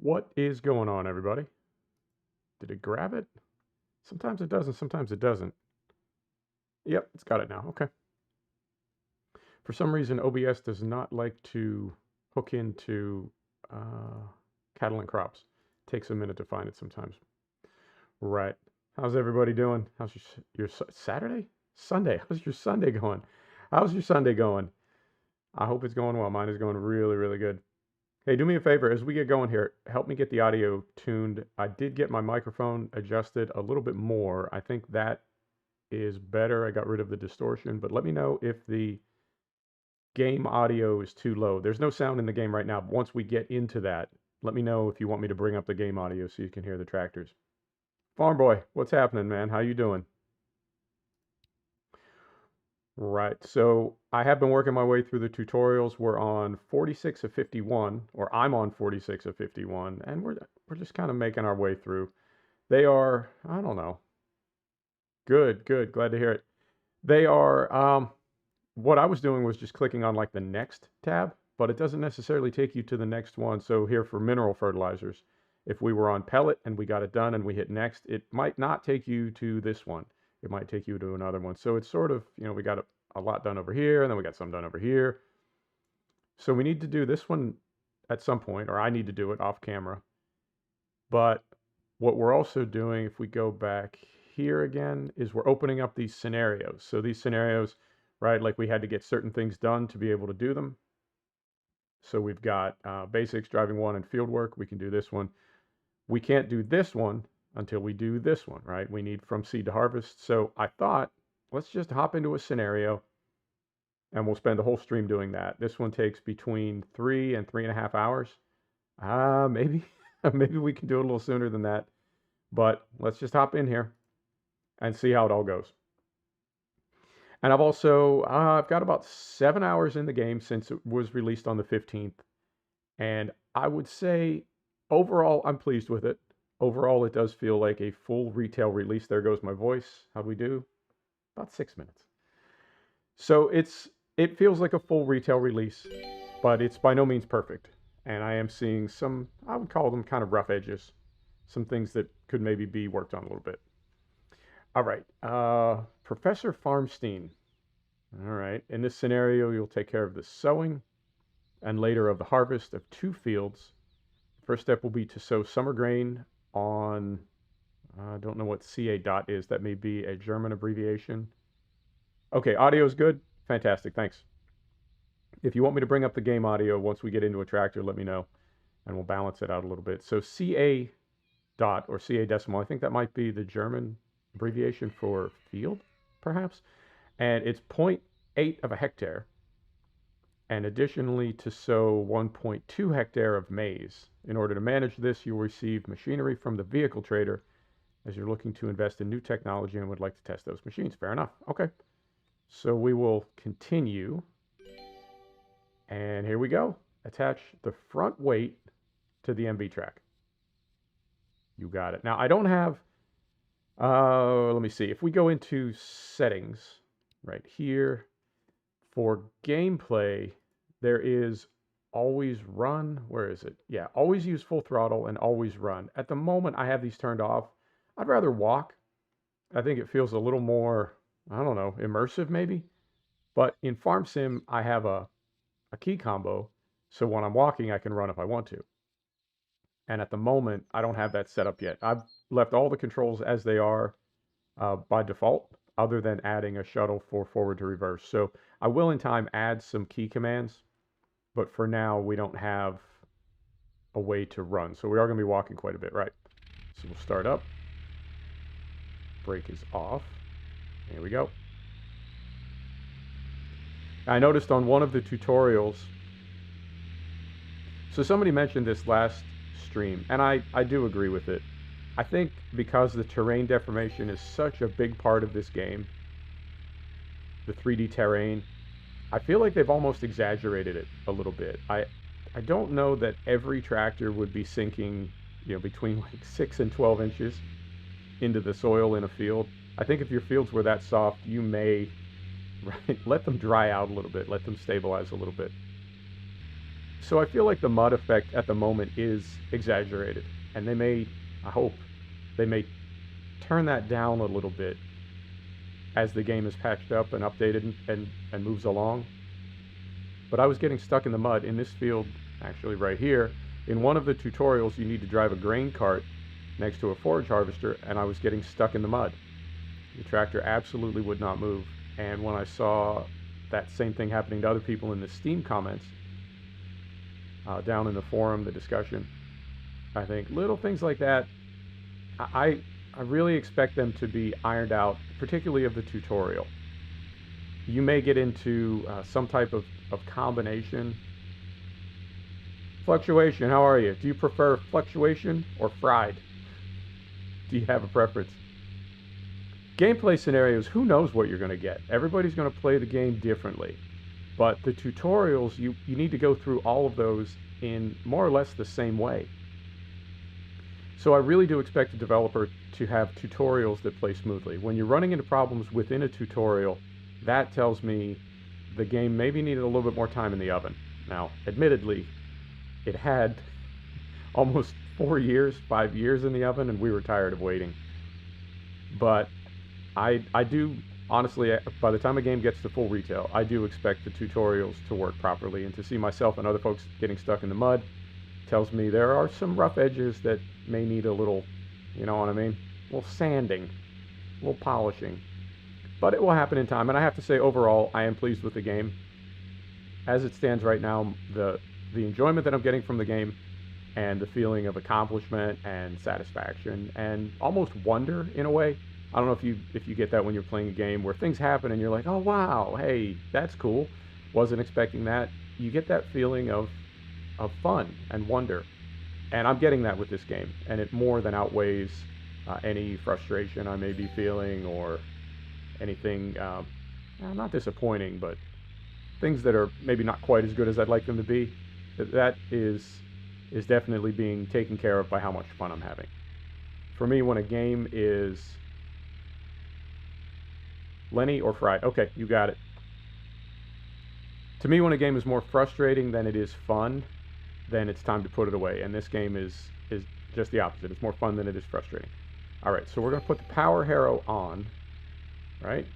What is going on, everybody? Did it grab it? Sometimes it does and sometimes it doesn't. Yep, it's got it now. Okay. For some reason, OBS does not like to hook into uh, cattle and crops. Takes a minute to find it sometimes. Right. How's everybody doing? How's your Saturday? Sunday. How's your Sunday going? How's your Sunday going? I hope it's going well. Mine is going really, really good. Hey, do me a favor as we get going here. Help me get the audio tuned. I did get my microphone adjusted a little bit more. I think that is better. I got rid of the distortion, but let me know if the game audio is too low. There's no sound in the game right now, but once we get into that, let me know if you want me to bring up the game audio so you can hear the tractors. Farm Boy, what's happening, man? How you doing? Right. So I have been working my way through the tutorials. We're on 46 of 51, or I'm on 46 of 51, and we're just kind of making our way through. They are, I don't know. Good, good. Glad to hear it. They are, what I was doing was just clicking on like the next tab, but it doesn't necessarily take you to the next one. So here for mineral fertilizers, if we were on pellet and we got it done and we hit next, it might not take you to this one. It might take you to another one. So it's sort of, we got a lot done over here and then we got some done over here. So we need to do this one at some point, or I need to do it off camera. But what we're also doing, if we go back here again, is we're opening up these scenarios. So these scenarios, right, like we had to get certain things done to be able to do them. So we've got basics, driving one, and field work. We can do this one. We can't do this one until we do this one, right? We need from seed to harvest. So I thought, let's just hop into a scenario and we'll spend the whole stream doing that. This one takes between 3 and 3.5 hours. Maybe, maybe we can do it a little sooner than that, but let's just hop in here and see how it all goes. And I've also, I've got about 7 hours in the game since it was released on the 15th. And I would say overall, I'm pleased with it. Overall, it does feel like a full retail release. There goes my voice. How'd we do? About 6 minutes. So it feels like a full retail release, but it's by no means perfect. And I am seeing some, I would call them kind of rough edges, some things that could maybe be worked on a little bit. All right, Professor Farmstein. All right, in this scenario, you'll take care of the sowing and later of the harvest of 2 fields. First step will be to sow summer grain on, I don't know what CA dot is. That may be a German abbreviation. Okay, audio is good. Fantastic, thanks. If you want me to bring up the game audio once we get into a tractor, let me know, and we'll balance it out a little bit. So CA dot or CA decimal, I think that might be the German abbreviation for field, perhaps. And it's 0.8 of a hectare. And additionally to sow 1.2 hectare of maize. In order to manage this, you'll receive machinery from the vehicle trader as you're looking to invest in new technology and would like to test those machines. Fair enough. Okay. So we will continue. And here we go. Attach the front weight to the MB track. You got it. Now, I don't have, let me see. If we go into settings right here, for gameplay, there is always run. Where is it? Yeah, always use full throttle and always run. At the moment, I have these turned off. I'd rather walk. I think it feels a little more, I don't know, immersive maybe. But in Farm Sim, I have a key combo. So when I'm walking, I can run if I want to. And at the moment, I don't have that set up yet. I've left all the controls as they are by default, other than adding a shuttle for forward to reverse. So I will in time add some key commands, but for now we don't have a way to run. So we are going to be walking quite a bit, right? So we'll start up. Brake is off. Here we go. I noticed on one of the tutorials, so somebody mentioned this last stream, and I do agree with it. I think because the terrain deformation is such a big part of this game, the 3D terrain, I feel like they've almost exaggerated it a little bit. I don't know that every tractor would be sinking, between like 6 and 12 inches into the soil in a field. I think if your fields were that soft, you may, right, let them dry out a little bit, let them stabilize a little bit. So I feel like the mud effect at the moment is exaggerated, and they may, I hope, they may turn that down a little bit as the game is patched up and updated and moves along. But I was getting stuck in the mud in this field, actually right here. In one of the tutorials, you need to drive a grain cart next to a forage harvester, and I was getting stuck in the mud. The tractor absolutely would not move. And when I saw that same thing happening to other people in the Steam comments, down in the forum, the discussion, I think little things like that, I, I really expect them to be ironed out, particularly of the tutorial. You may get into some type of combination. Fluctuation, how are you? Do you prefer fluctuation or fried? Do you have a preference? Gameplay scenarios, who knows what you're going to get? Everybody's going to play the game differently. But the tutorials, you need to go through all of those in more or less the same way. So I really do expect a developer to have tutorials that play smoothly. When you're running into problems within a tutorial, that tells me the game maybe needed a little bit more time in the oven. Now, admittedly, it had almost 4 years, 5 years in the oven, and we were tired of waiting. But I do, honestly, by the time a game gets to full retail, I do expect the tutorials to work properly, and to see myself and other folks getting stuck in the mud tells me there are some rough edges that may need a little, you know what I mean? A little sanding, a little polishing. But it will happen in time, and I have to say, overall, I am pleased with the game. As it stands right now, the enjoyment that I'm getting from the game, and the feeling of accomplishment and satisfaction and almost wonder in a way. I don't know if you get that when you're playing a game where things happen and you're like, oh wow, hey, that's cool. Wasn't expecting that. You get that feeling of fun and wonder. And I'm getting that with this game, and it more than outweighs any frustration I may be feeling, or anything, not disappointing, but things that are maybe not quite as good as I'd like them to be. That is definitely being taken care of by how much fun I'm having. For me, when a game is Lenny or fried, okay, you got it. To me, when a game is more frustrating than it is fun, then it's time to put it away. And this game is just the opposite. It's more fun than it is frustrating. All right, so we're going to put the power harrow on, right?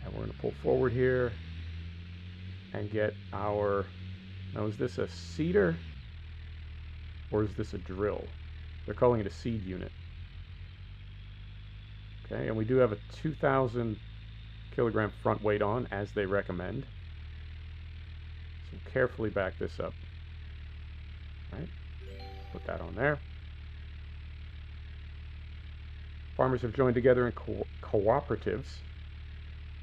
And we're going to pull forward here and get our, now is this a seeder or is this a drill? They're calling it a seed unit. Okay, and we do have a 2,000 kilogram front weight on, as they recommend. So carefully back this up. All right, put that on there. Farmers have joined together in cooperatives.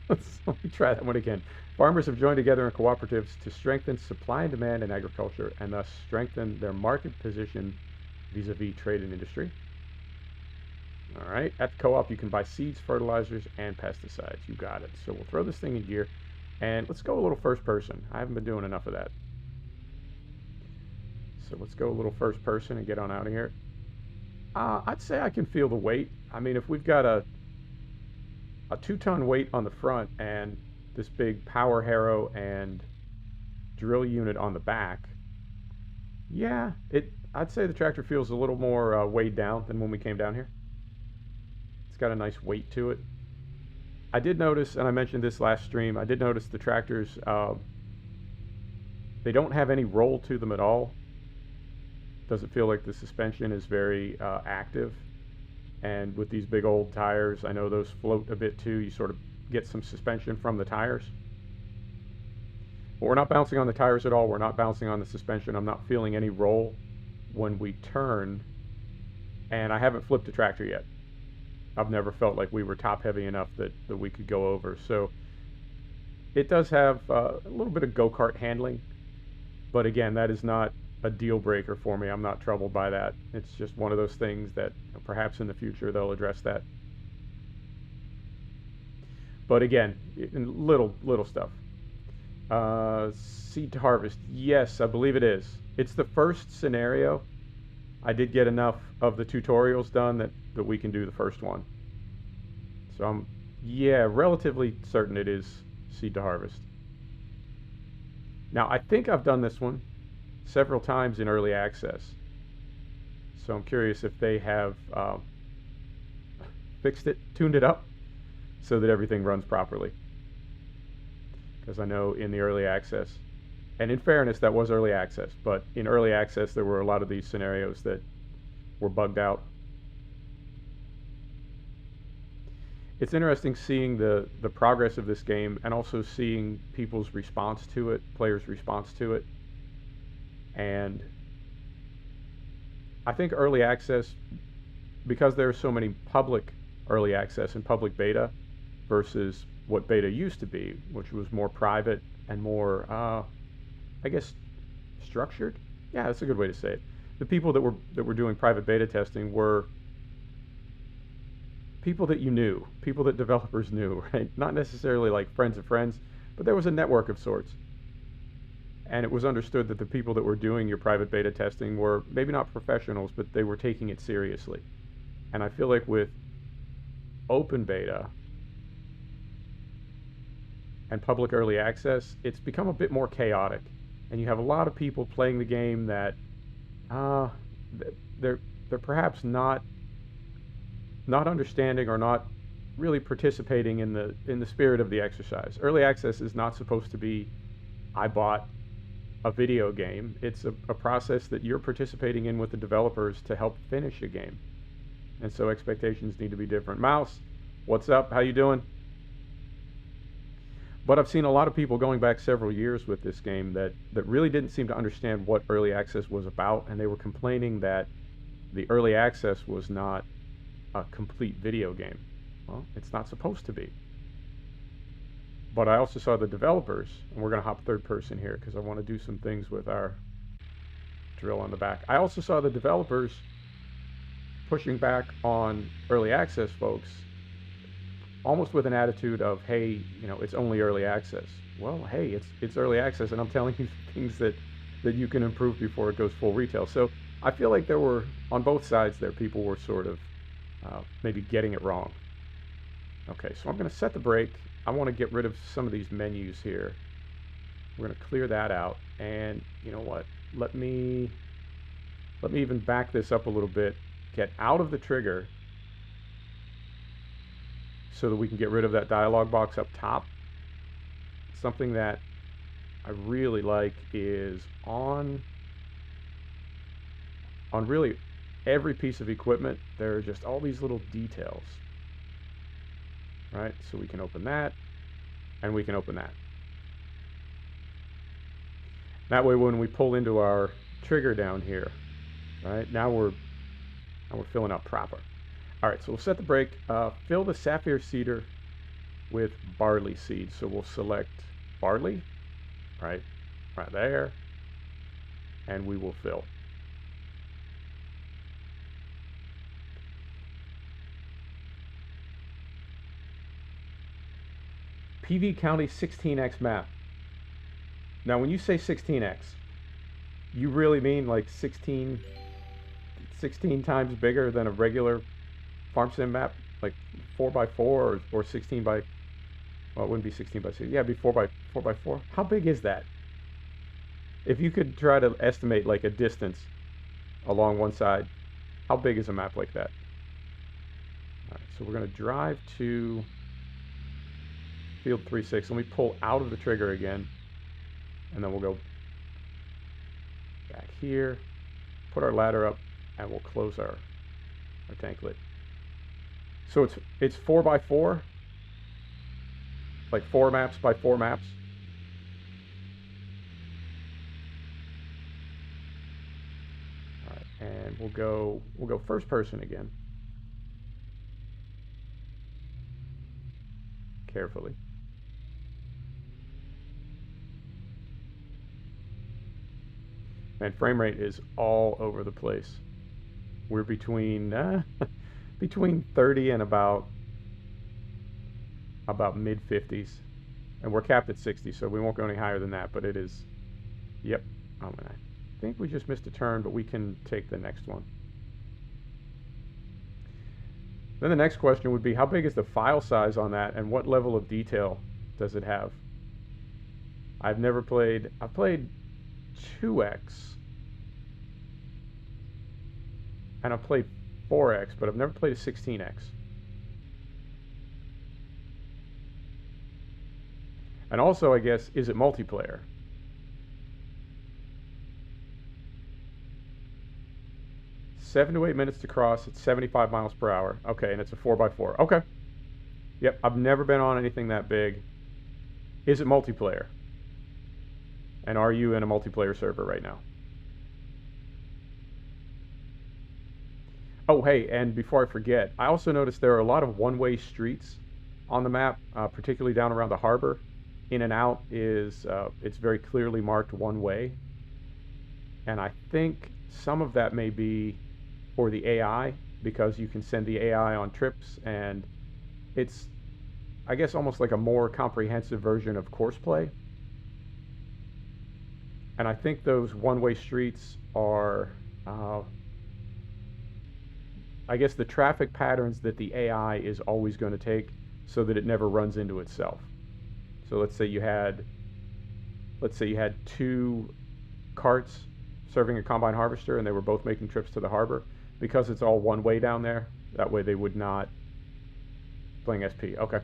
Let me try that one again. Farmers have joined together in cooperatives to strengthen supply and demand in agriculture, and thus strengthen their market position vis-a-vis trade and industry. All right, at the co-op you can buy seeds, fertilizers, and pesticides. You got it. So we'll throw this thing in gear, and let's go a little first person. I haven't been doing enough of that. So let's go a little first person and get on out of here. I'd say I can feel the weight. I mean, if we've got a 2-ton weight on the front and this big power harrow and drill unit on the back, yeah, I'd say the tractor feels a little more weighed down than when we came down here. It's got a nice weight to it. I did notice, and I mentioned this last stream, I did notice the tractors, they don't have any roll to them at all. Doesn't feel like the suspension is very active. And with these big old tires, I know those float a bit too. You sort of get some suspension from the tires. But we're not bouncing on the tires at all. We're not bouncing on the suspension. I'm not feeling any roll when we turn. And I haven't flipped the tractor yet. I've never felt like we were top heavy enough that we could go over. So it does have a little bit of go-kart handling. But again, that is not a deal breaker for me. I'm not troubled by that. It's just one of those things that perhaps in the future they'll address that. But again, little stuff. Seed to harvest. Yes, I believe it is. It's the first scenario. I did get enough of the tutorials done that we can do the first one. So I'm, yeah, relatively certain it is seed to harvest. Now, I think I've done this one several times in early access. So I'm curious if they have fixed it, tuned it up, so that everything runs properly. Because I know in the early access, and in fairness, that was early access, but in early access, there were a lot of these scenarios that were bugged out. It's interesting seeing the progress of this game and also seeing people's response to it, players' response to it. And I think early access, because there are so many public early access and public beta versus what beta used to be, which was more private and more, I guess, structured. Yeah, that's a good way to say it. The people that were doing private beta testing were people that you knew, people that developers knew, right? Not necessarily like friends of friends, but there was a network of sorts. And it was understood that the people that were doing your private beta testing were maybe not professionals, but they were taking it seriously. And I feel like with open beta and public early access, it's become a bit more chaotic. And you have a lot of people playing the game that they're perhaps not understanding or not really participating in the spirit of the exercise. Early access is not supposed to be, I bought a video game. It's a process that you're participating in with the developers to help finish a game. And so expectations need to be different. Mouse, what's up? How you doing? But I've seen a lot of people going back several years with this game that really didn't seem to understand what early access was about, and they were complaining that the early access was not a complete video game. Well, it's not supposed to be. But I also saw the developers, and we're going to hop third person here because I want to do some things with our drill on the back. I also saw the developers pushing back on early access folks, almost with an attitude of, hey, you know, it's only early access. Well, hey, it's early access, and I'm telling you things that you can improve before it goes full retail. So I feel like there were, on both sides there, people were sort of maybe getting it wrong. Okay, so I'm going to set the brake. I want to get rid of some of these menus here. We're going to clear that out, and you know what? Let me even back this up a little bit, get out of the trigger so that we can get rid of that dialog box up top. Something that I really like is on really every piece of equipment, there are just all these little details. Right, so we can open that, and we can open that. That way, when we pull into our trigger down here, right, now we're filling up proper. All right, so we'll set the brake. Fill the sapphire cedar with barley seeds. So we'll select barley, right there, and we will fill. PV County 16x map. Now, when you say 16x, you really mean like 16 times bigger than a regular farm sim map, like 4x4 or 16 by, well, it wouldn't be 16 by 6. Yeah, it'd be 4x4. How big is that? If you could try to estimate like a distance along one side, how big is a map like that? All right, so we're going to drive to field 3-6. Let me pull out of the trigger again, and then we'll go back here, put our ladder up, and we'll close our tank lid. So it's 4x4, like 4 maps by 4 maps. All right, and we'll go first person again, carefully. And frame rate is all over the place. We're between between 30 and about mid 50s, and we're capped at 60, so we won't go any higher than that. But it is, yep. Oh man, I think we just missed a turn, but we can take the next one. Then the next question would be, how big is the file size on that, and what level of detail does it have? I've played 2x, and I've played 4x, but I've never played a 16x. And also, I guess, is it multiplayer? 7 to 8 minutes to cross. It's 75 miles per hour. Okay, and it's a 4x4. Okay. Yep, I've never been on anything that big. Is it multiplayer? And are you in a multiplayer server right now? Oh, hey, and before I forget, I also noticed there are a lot of one-way streets on the map, particularly down around the harbor. In and out is, it's very clearly marked one way. And I think some of that may be for the AI, because you can send the AI on trips, and it's, I guess, almost like a more comprehensive version of course play. And I think those one-way streets are, I guess, the traffic patterns that the AI is always going to take so that it never runs into itself. So let's say you had 2 carts serving a combine harvester, and they were both making trips to the harbor. Because it's all one way down there, that way they would not, playing SP, okay.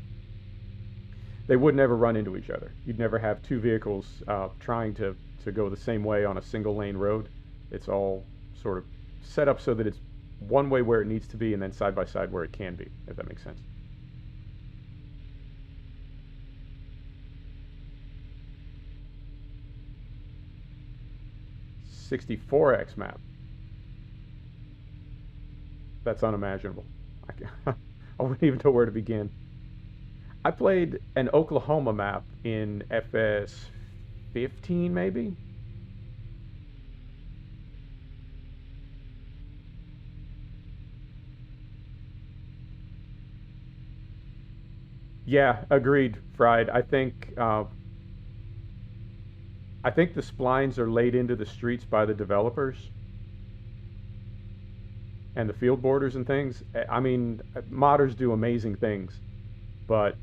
They would never run into each other. You'd never have 2 vehicles trying to go the same way on a single lane road. It's all sort of set up so that it's one way where it needs to be, and then side by side where it can be, if that makes sense. '64X map. That's unimaginable. I wouldn't even know where to begin. I played an Oklahoma map in FS 15, maybe? Yeah, agreed, Fried. I think the splines are laid into the streets by the developers and the field borders and things. I mean, modders do amazing things, but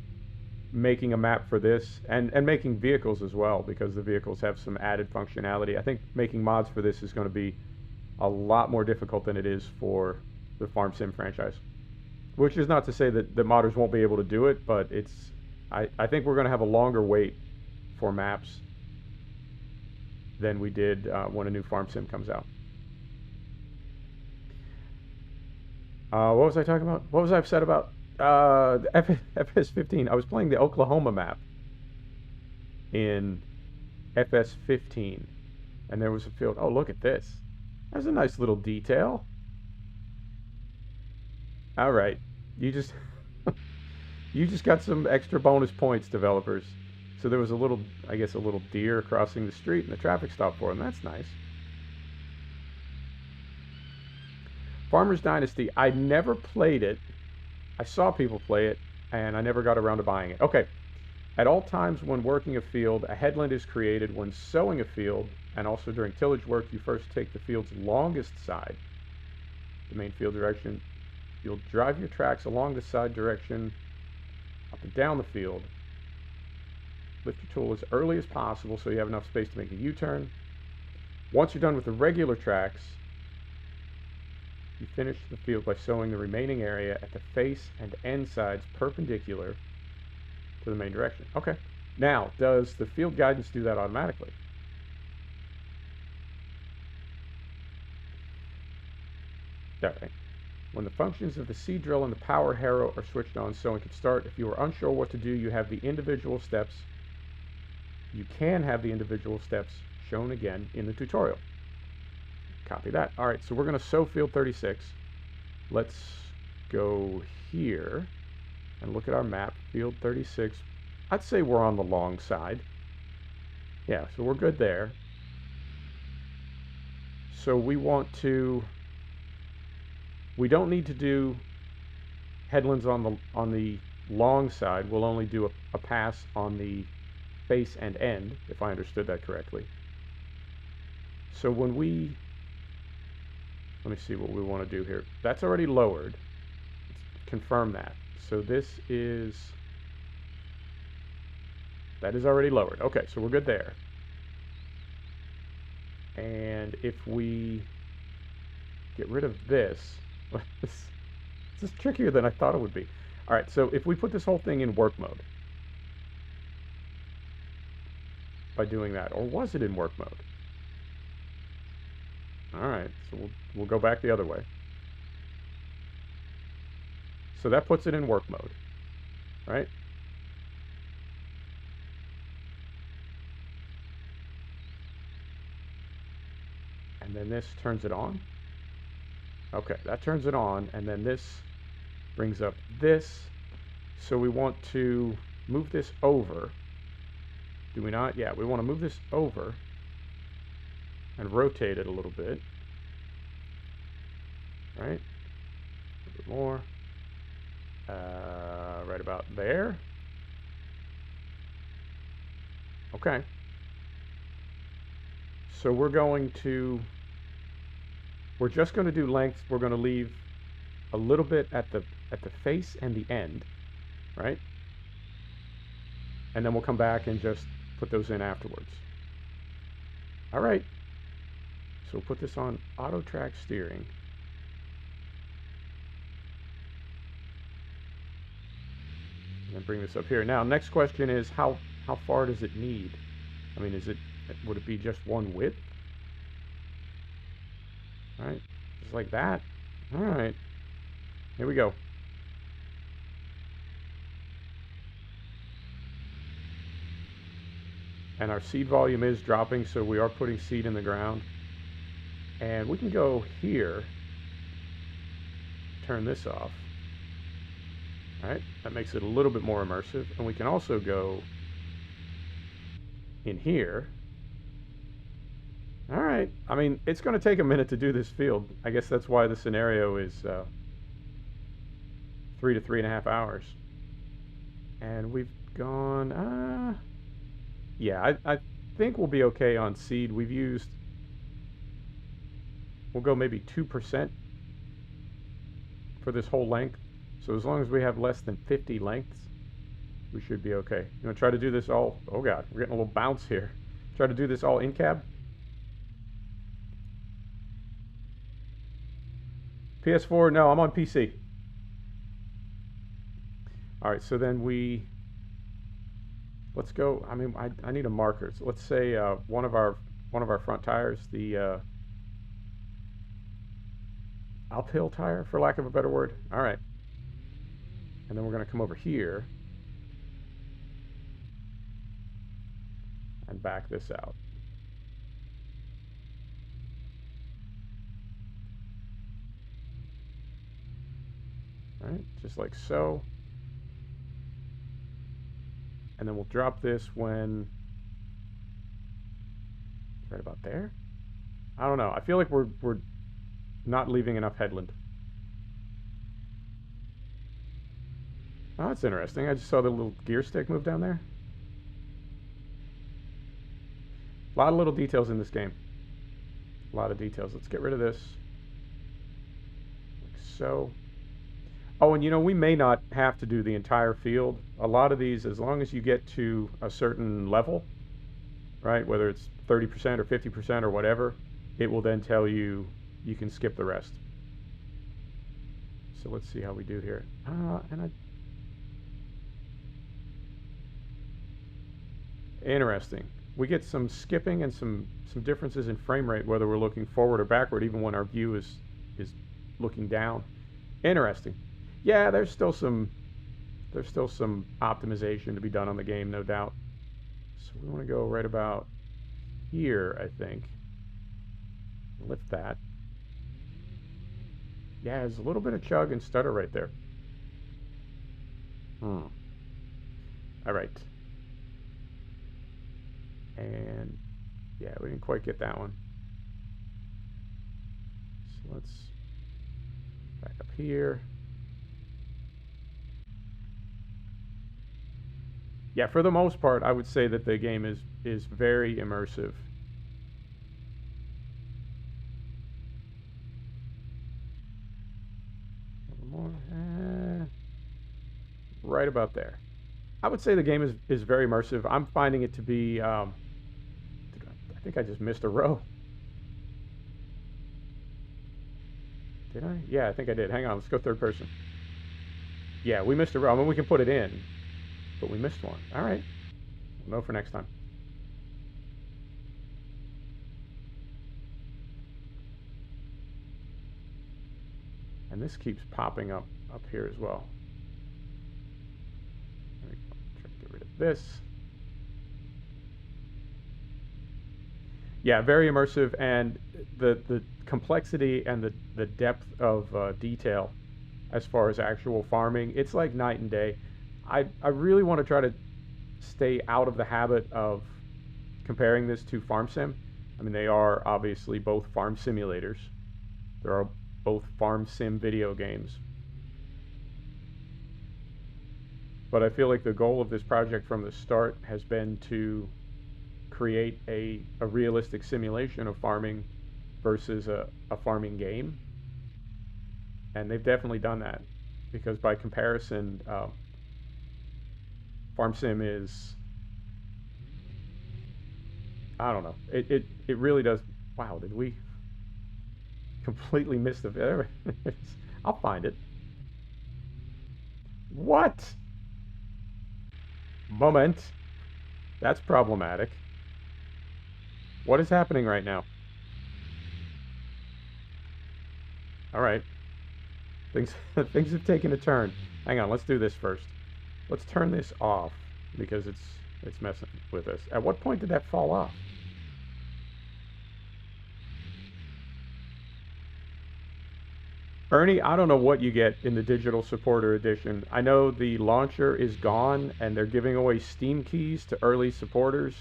making a map for this, and making vehicles as well, because the vehicles have some added functionality. I think making mods for this is going to be a lot more difficult than it is for the Farm Sim franchise. Which is not to say that the modders won't be able to do it, but I think we're going to have a longer wait for maps than we did when a new Farm Sim comes out. What was I talking about? What was I upset about? FS 15. I was playing the Oklahoma map in FS 15, and there was a field. Oh, look at this. That's a nice little detail. All right, you just you just got some extra bonus points, developers. So there was a little, I guess, a little deer crossing the street, and the traffic stopped for him. That's nice. Farmer's Dynasty. I never played it. I saw people play it, and I never got around to buying it. Okay. At all times when working a field, a headland is created. When sowing a field, and also during tillage work, you first take the field's longest side, the main field direction. You'll drive your tracks along the side direction, up and down the field. Lift your tool as early as possible so you have enough space to make a U-turn. Once you're done with the regular tracks, you finish the field by sowing the remaining area at the face and end sides perpendicular to the main direction. Okay. Now, does the field guidance do that automatically? All right. When the functions of the seed drill and the power harrow are switched on, sowing can start. If you are unsure what to do, you have the individual steps. You can have the individual steps shown again in the tutorial. Copy that. All right, so we're going to sow field 36. Let's go here and look at our map. Field 36. I'd say we're on the long side. Yeah, so we're good there. So we want to... We don't need to do headlands on the long side. We'll only do a pass on the face and end, if I understood that correctly. So when we... Let me see what we want to do here. That's already lowered. Let's confirm that. So this is That is already lowered. Okay, so we're good there. And if we get rid of this, this is trickier than I thought it would be. All right, so if we put this whole thing in work mode by doing that, or was it in work mode? All right, so we'll go back the other way. So that puts it in work mode, right? And then this turns it on. Okay, that turns it on, and then this brings up this. So we want to move this over. Do we not? Yeah, we want to move this over and rotate it a little bit. Right? A little bit more. Right about there. Okay. So we're just going to do lengths. We're going to leave a little bit at the face and the end, right? And then we'll come back and just put those in afterwards. All right. So we'll put this on auto track steering. And then bring this up here. Now, next question is how far does it need? I mean, would it be just one width? All right, just like that. All right, here we go. And our seed volume is dropping, so we are putting seed in the ground. And we can go here, turn this off. All right, that makes it a little bit more immersive. And we can also go in here. All right, I mean, it's going to take a minute to do this field. I guess that's why the scenario is 3 to 3.5 hours. And we've gone, yeah, I think we'll be okay on seed. We'll go maybe 2% for this whole length. So as long as we have less than 50 lengths, we should be okay. You want to try to do this all, oh God, we're getting a little bounce here. Try to do this all in cab. PS4, no, I'm on PC. All right, so then let's go. I mean, I need a marker. So let's say one of our front tires, the uphill tire, for lack of a better word. All right, and then we're going to come over here and back this out. All right, just like so. And then we'll drop this when right about there. I don't know. I feel like we're not leaving enough headland. Oh, that's interesting. I just saw the little gear stick move down there. A lot of little details in this game. A lot of details. Let's get rid of this. Like so. Oh, and you know, we may not have to do the entire field. A lot of these, as long as you get to a certain level, right, whether it's 30% or 50% or whatever, it will then tell you you can skip the rest. So let's see how we do here. Interesting. We get some skipping and some differences in frame rate, whether we're looking forward or backward, even when our view is looking down. Interesting. Yeah, there's still some optimization to be done on the game, no doubt. So we want to go right about here, I think. Lift that. Yeah, there's a little bit of chug and stutter right there. All right. And yeah, we didn't quite get that one. So let's back up here. Yeah, for the most part, I would say that the game is very immersive. A little more. Right about there. I would say the game is very immersive. I'm finding it to be, I think I just missed a row. Did I? Yeah, I think I did. Hang on, let's go third person. Yeah, we missed a row. I mean, we can put it in, but we missed one. All right. We'll know for next time. And this keeps popping up here as well. There we go. Try to get rid of this. Yeah, very immersive, and the complexity and the depth of detail as far as actual farming, it's like night and day. I really want to try to stay out of the habit of comparing this to Farm Sim. I mean, they are obviously both farm simulators. There are both farm sim video games. But I feel like the goal of this project from the start has been to create a realistic simulation of farming versus a farming game. And they've definitely done that, because by comparison, Farm Sim is, I don't know, it really does. Wow, did we completely miss the I'll find it. What? Moment. That's problematic. What is happening right now? All right. Things have taken a turn. Hang on, let's do this first. Let's turn this off because it's messing with us. At what point did that fall off? Ernie, I don't know what you get in the digital supporter edition. I know the launcher is gone and they're giving away Steam keys to early supporters.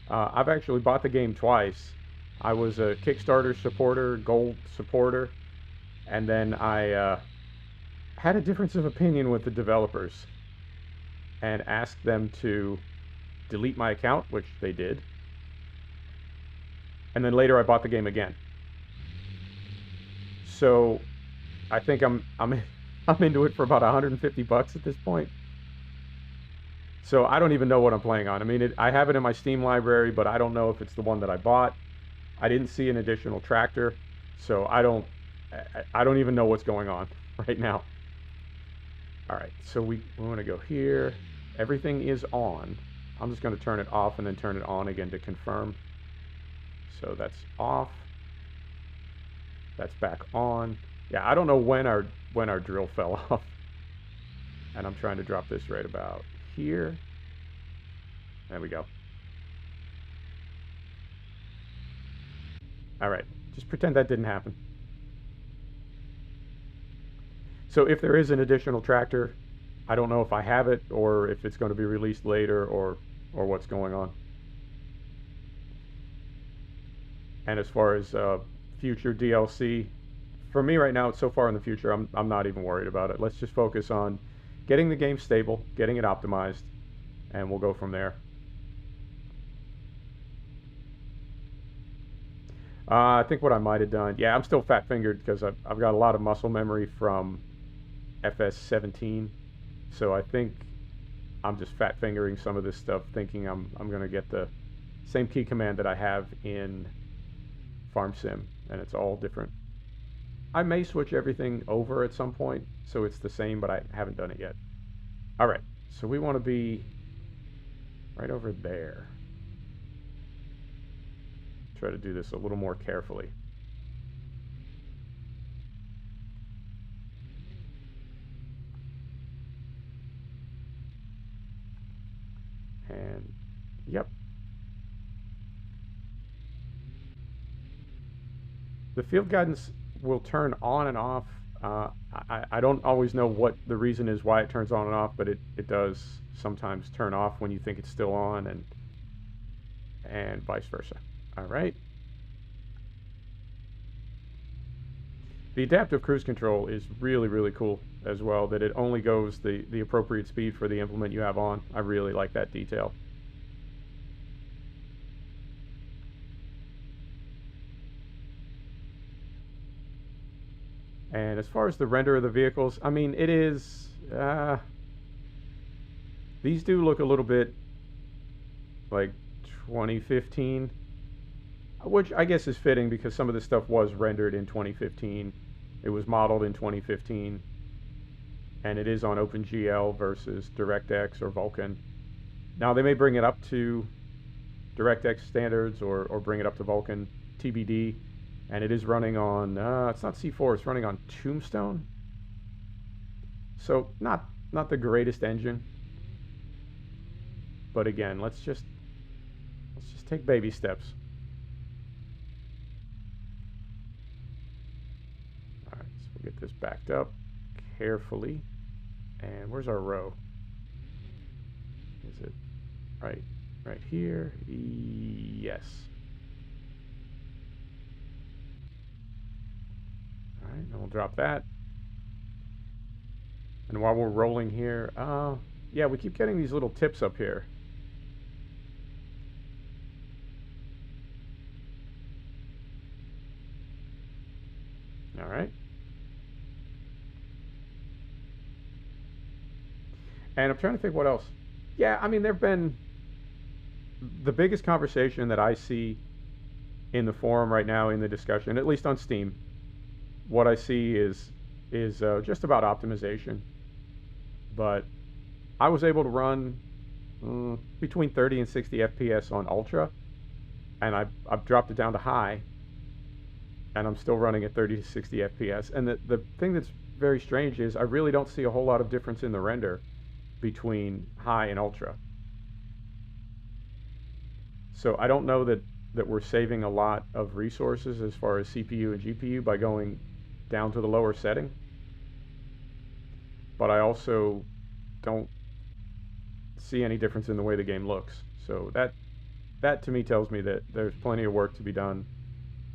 I've actually bought the game twice. I was a Kickstarter supporter, gold supporter, and then I had a difference of opinion with the developers and asked them to delete my account, which they did. And then later I bought the game again. So I think I'm into it for about 150 bucks at this point. So I don't even know what I'm playing on. I mean, I have it in my Steam library, but I don't know if it's the one that I bought. I didn't see an additional tractor, so I don't even know what's going on right now. All right, so we want to go here. Everything is on. I'm just going to turn it off and then turn it on again to confirm. So that's off. That's back on. Yeah, I don't know when our drill fell off. And I'm trying to drop this right about here. There we go. All right, just pretend that didn't happen. So if there is an additional tractor, I don't know if I have it or if it's going to be released later or what's going on. And as far as future DLC, for me right now, it's so far in the future, I'm not even worried about it. Let's just focus on getting the game stable, getting it optimized, and we'll go from there. I think what I might have done, yeah, I'm still fat-fingered because I've got a lot of muscle memory from FS17, so I think I'm just fat-fingering some of this stuff, thinking I'm going to get the same key command that I have in Farm Sim, and it's all different. I may switch everything over at some point, so it's the same, but I haven't done it yet. All right, so we want to be right over there. Try to do this a little more carefully. And, yep. The field guidance will turn on and off. I don't always know what the reason is why it turns on and off, but it does sometimes turn off when you think it's still on, and vice versa. All right. The adaptive cruise control is really, really cool as well, that it only goes the appropriate speed for the implement you have on. I really like that detail. And as far as the render of the vehicles, I mean, it is, These do look a little bit like 2015, which I guess is fitting because some of this stuff was rendered in 2015. It was modeled in 2015, and it is on OpenGL versus DirectX or Vulkan. Now they may bring it up to DirectX standards or bring it up to Vulkan TBD, and it is running on, it's not C4, it's running on Tombstone. So not the greatest engine, but again, let's just take baby steps. All right, so we'll get this backed up carefully. And where's our row? Is it right here? Yes. All right, and we'll drop that. And while we're rolling here, yeah, we keep getting these little tips up here. All right. And I'm trying to think what else. Yeah, I mean, there've been the biggest conversation that I see in the forum right now in the discussion, at least on Steam. What I see is just about optimization. But I was able to run between 30 and 60 FPS on Ultra, and I've dropped it down to high, and I'm still running at 30 to 60 FPS. And the thing that's very strange is I really don't see a whole lot of difference in the render between high and ultra. So I don't know that we're saving a lot of resources as far as CPU and GPU by going down to the lower setting. But I also don't see any difference in the way the game looks. So that to me tells me that there's plenty of work to be done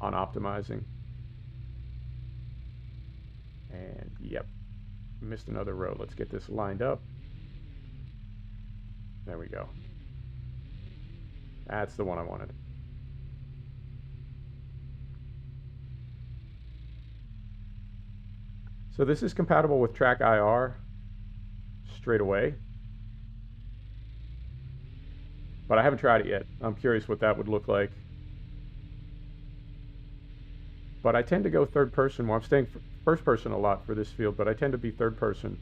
on optimizing. And yep, missed another row. Let's get this lined up. There we go. That's the one I wanted. So this is compatible with Track IR straight away, but I haven't tried it yet. I'm curious what that would look like. But I tend to go third person more. I'm staying first person a lot for this field, but I tend to be third person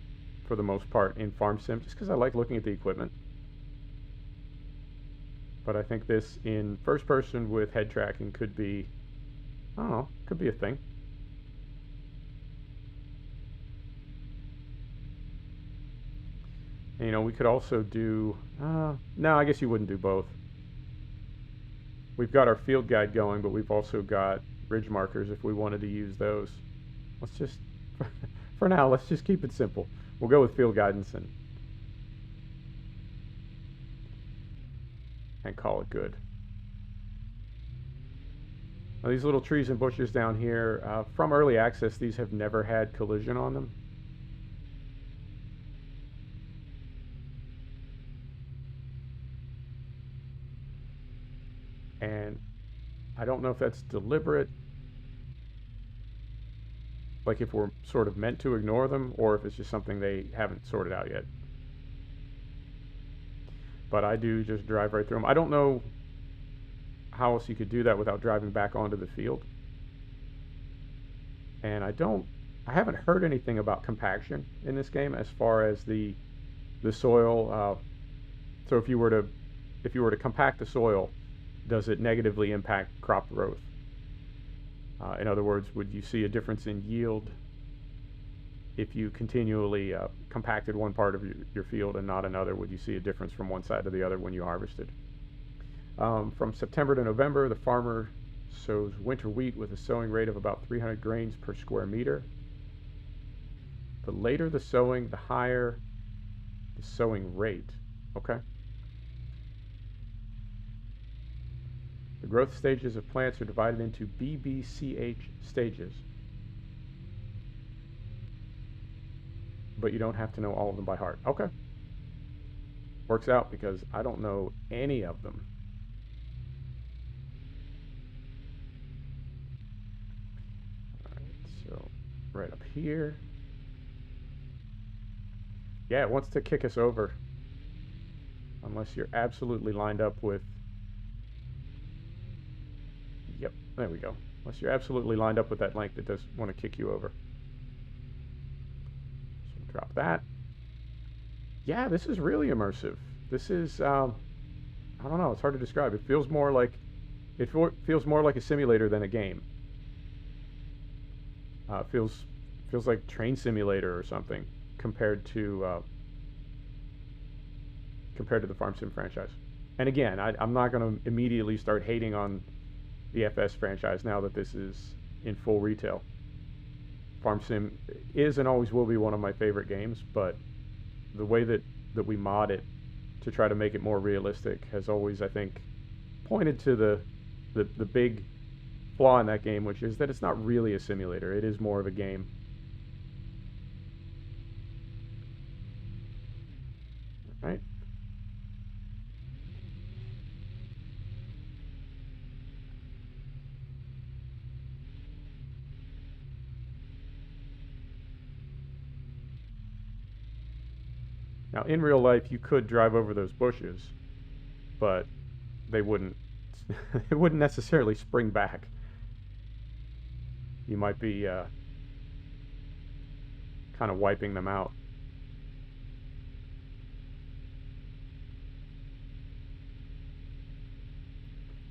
for the most part in Farm Sim, just because I like looking at the equipment. But I think this in first person with head tracking could be, I don't know, could be a thing. And, you know, we could also do, no, I guess you wouldn't do both. We've got our field guide going, but we've also got ridge markers if we wanted to use those. Let's just, for now, let's just keep it simple. We'll go with field guidance and call it good. Now these little trees and bushes down here, from early access, these have never had collision on them. And I don't know if that's deliberate, like if we're sort of meant to ignore them, or if it's just something they haven't sorted out yet. But I do just drive right through them. I don't know how else you could do that without driving back onto the field. And I haven't heard anything about compaction in this game as far as the soil. So if you were to compact the soil, does it negatively impact crop growth? In other words, would you see a difference in yield if you continually compacted one part of your field and not another? Would you see a difference from one side to the other when you harvested? From September to November, the farmer sows winter wheat with a sowing rate of about 300 grains per square meter. The later the sowing, the higher the sowing rate. Okay. The growth stages of plants are divided into BBCH stages. But you don't have to know all of them by heart. Okay. Works out because I don't know any of them. Alright, so right up here. Yeah, it wants to kick us over. Unless you're absolutely lined up with... Yep, there we go. Unless you're absolutely lined up with that link that does want to kick you over. So drop that. Yeah, this is really immersive. This is, I don't know, it's hard to describe. It feels more like a simulator than a game. Feels like Train Simulator or something compared to the Farm Sim franchise. And again, I'm not going to immediately start hating on the FS franchise now that this is in full retail. Farm Sim is and always will be one of my favorite games, but the way that we mod it to try to make it more realistic has always, I think, pointed to the big flaw in that game, which is that it's not really a simulator. It is more of a game. All right. Now, in real life, you could drive over those bushes, but they wouldn't it wouldn't necessarily spring back. You might be kind of wiping them out.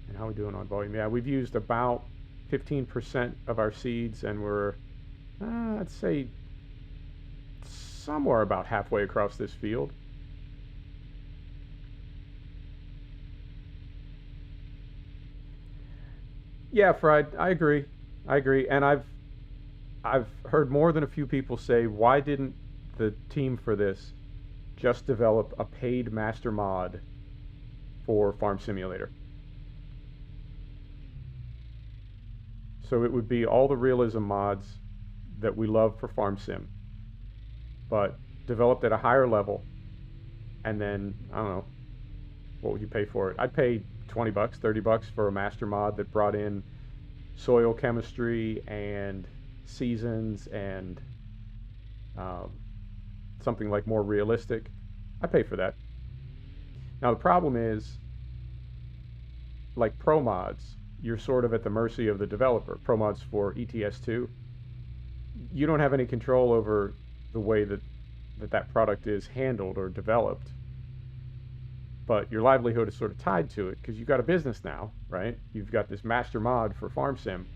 And how are we doing on volume? Yeah, we've used about 15% of our seeds, and we're, I'd say, somewhere about halfway across this field. Yeah, Fried, I agree. I agree. And I've heard more than a few people say, why didn't the team for this just develop a paid master mod for Farm Simulator? So it would be all the realism mods that we love for Farm Sim, but developed at a higher level. And then, I don't know, what would you pay for it? I'd pay 20 bucks, 30 bucks for a master mod that brought in soil chemistry and seasons and something like more realistic. I'd pay for that. Now the problem is, like pro mods, you're sort of at the mercy of the developer. Pro mods for ETS2, you don't have any control over the way that product is handled or developed, but your livelihood is sort of tied to it because you've got a business now, right? You've got this master mod for Farm Sim,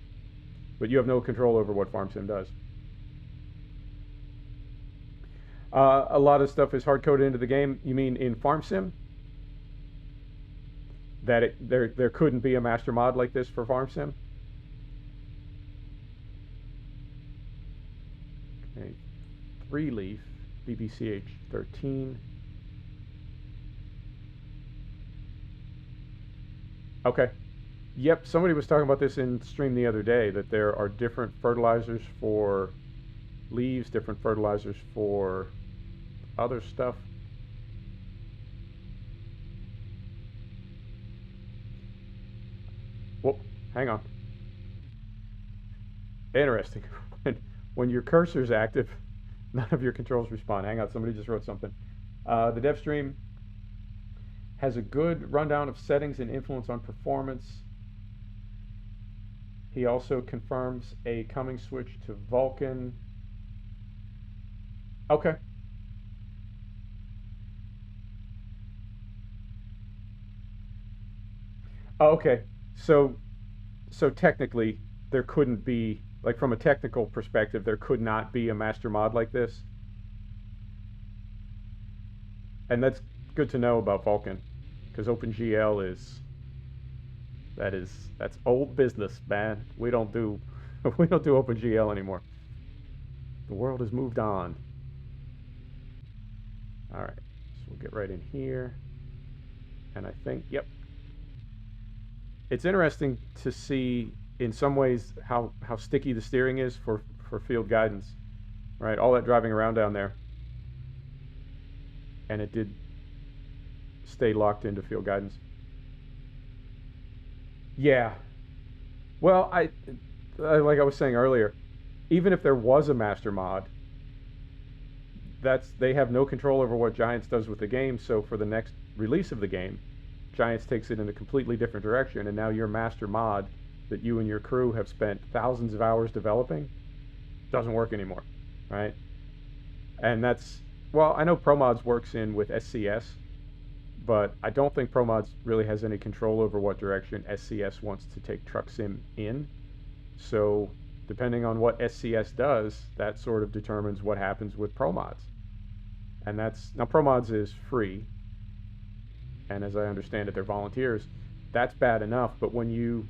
but you have no control over what Farm Sim does. A lot of stuff is hard-coded into the game. You mean in Farm Sim? That there couldn't be a master mod like this for Farm Sim? Okay. 3-leaf, BBCH 13. Okay. Yep, somebody was talking about this in stream the other day, that there are different fertilizers for leaves, different fertilizers for other stuff. Whoop, hang on. Interesting. When your cursor's active, none of your controls respond. Hang on, somebody just wrote something. The dev stream has a good rundown of settings and influence on performance. He also confirms a coming switch to Vulkan. Okay. Oh, okay. So technically there couldn't be, like, from a technical perspective, there could not be a master mod like this. And that's good to know about Vulkan, because OpenGL that's old business, man. We don't do OpenGL anymore. The world has moved on. All right, so we'll get right in here, and I think, yep. It's interesting to see in some ways how sticky the steering is for field guidance, right? All that driving around down there, and it did stay locked into field guidance. Yeah. Well, like I was saying earlier, even if there was a master mod, they have no control over what Giants does with the game. So for the next release of the game, Giants takes it in a completely different direction, and now your master mod that you and your crew have spent thousands of hours developing doesn't work anymore, right? And that's, well, I know ProMods works in with SCS, but I don't think ProMods really has any control over what direction SCS wants to take Truck Sim in. So depending on what SCS does, that sort of determines what happens with ProMods. And that's, now ProMods is free, and as I understand it, they're volunteers. That's bad enough, but when you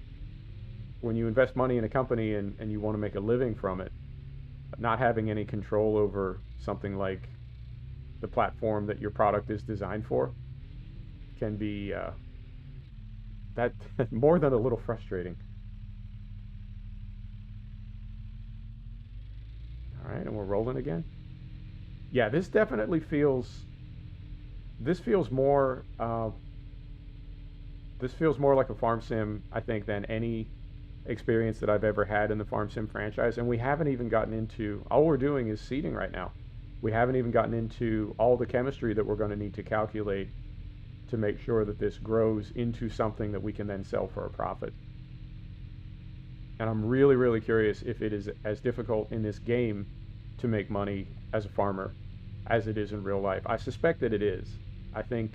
invest money in a company and you want to make a living from it, not having any control over something like the platform that your product is designed for can be that more than a little frustrating. All right, and we're rolling again. Yeah, this definitely feels. This feels more. This feels more like a farm sim, I think, than any experience that I've ever had in the farm sim franchise. And we haven't even gotten into. All we're doing is seeding right now. We haven't even gotten into all the chemistry that we're going to need to calculate to make sure that this grows into something that we can then sell for a profit. And I'm really, really curious if it is as difficult in this game to make money as a farmer as it is in real life. I suspect that it is. I think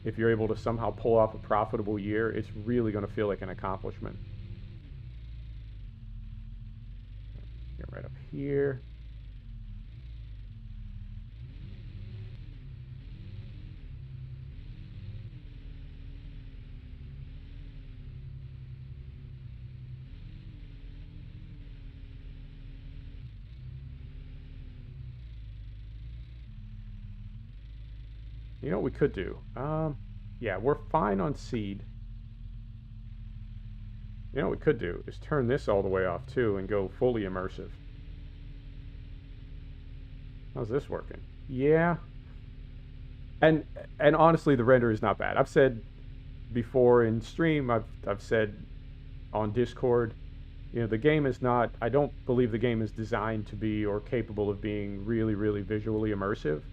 if you're able to somehow pull off a profitable year, it's really going to feel like an accomplishment. Get right up here. You know what we could do? Yeah, we're fine on seed. You know what we could do is turn this all the way off too and go fully immersive. How's this working? Yeah. And honestly, the render is not bad. I've said before in stream, I've said on Discord, you know, the game is not, I don't believe the game is designed to be or capable of being really, really visually immersive.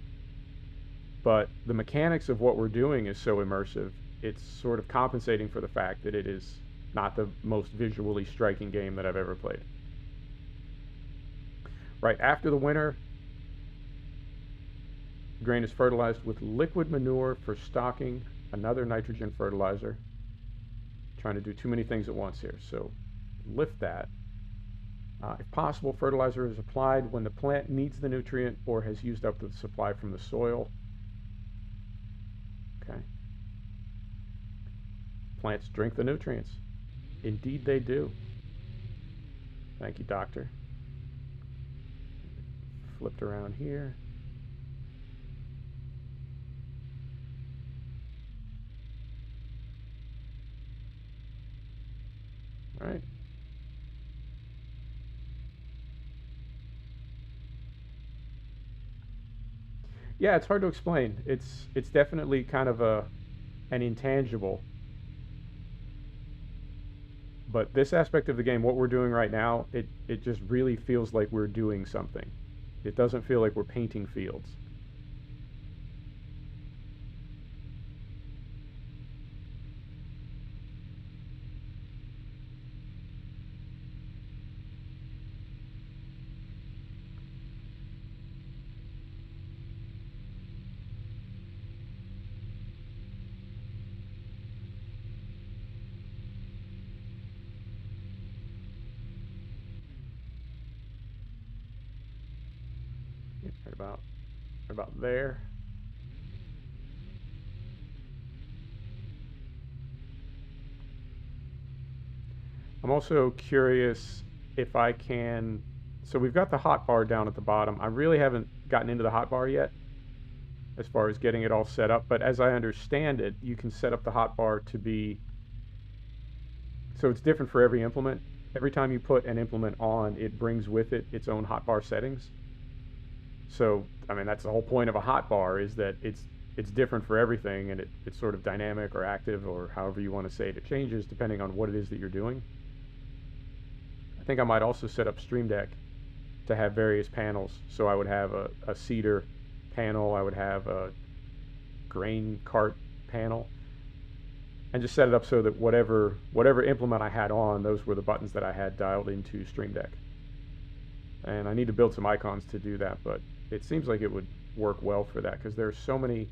But the mechanics of what we're doing is so immersive, it's sort of compensating for the fact that it is not the most visually striking game that I've ever played. Right after the winter, grain is fertilized with liquid manure for stocking, another nitrogen fertilizer. Trying to do too many things at once here, so lift that. If possible, fertilizer is applied when the plant needs the nutrient or has used up the supply from the soil. Okay. Plants drink the nutrients. Indeed they do. Thank you, doctor. Flipped around here. All right. Yeah, it's hard to explain. It's definitely kind of an intangible. But this aspect of the game, what we're doing right now, it just really feels like we're doing something. It doesn't feel like we're painting fields. Right about there. I'm also curious if I can, so we've got the hotbar down at the bottom. I really haven't gotten into the hotbar yet as far as getting it all set up, but as I understand it, you can set up the hotbar to be, so it's different for every implement. Every time you put an implement on, it brings with it its own hotbar settings. So, I mean, that's the whole point of a hotbar, is that it's different for everything, and it's sort of dynamic or active, or however you want to say it. It changes depending on what it is that you're doing. I think I might also set up Stream Deck to have various panels. So I would have a seeder panel, I would have a grain cart panel, and just set it up so that whatever implement I had on, those were the buttons that I had dialed into Stream Deck. And I need to build some icons to do that, but it seems like it would work well for that, because there's so many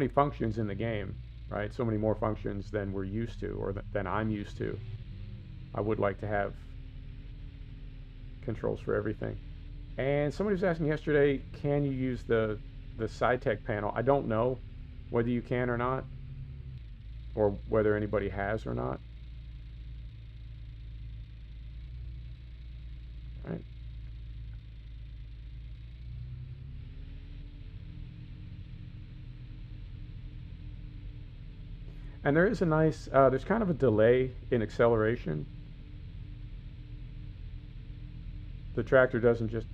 functions in the game, right? So many more functions than we're used to, or than I'm used to. I would like to have controls for everything. And somebody was asking yesterday, can you use the SciTech panel? I don't know whether you can or not, or whether anybody has or not. All right. And there is a nice, there's kind of a delay in acceleration. The tractor doesn't just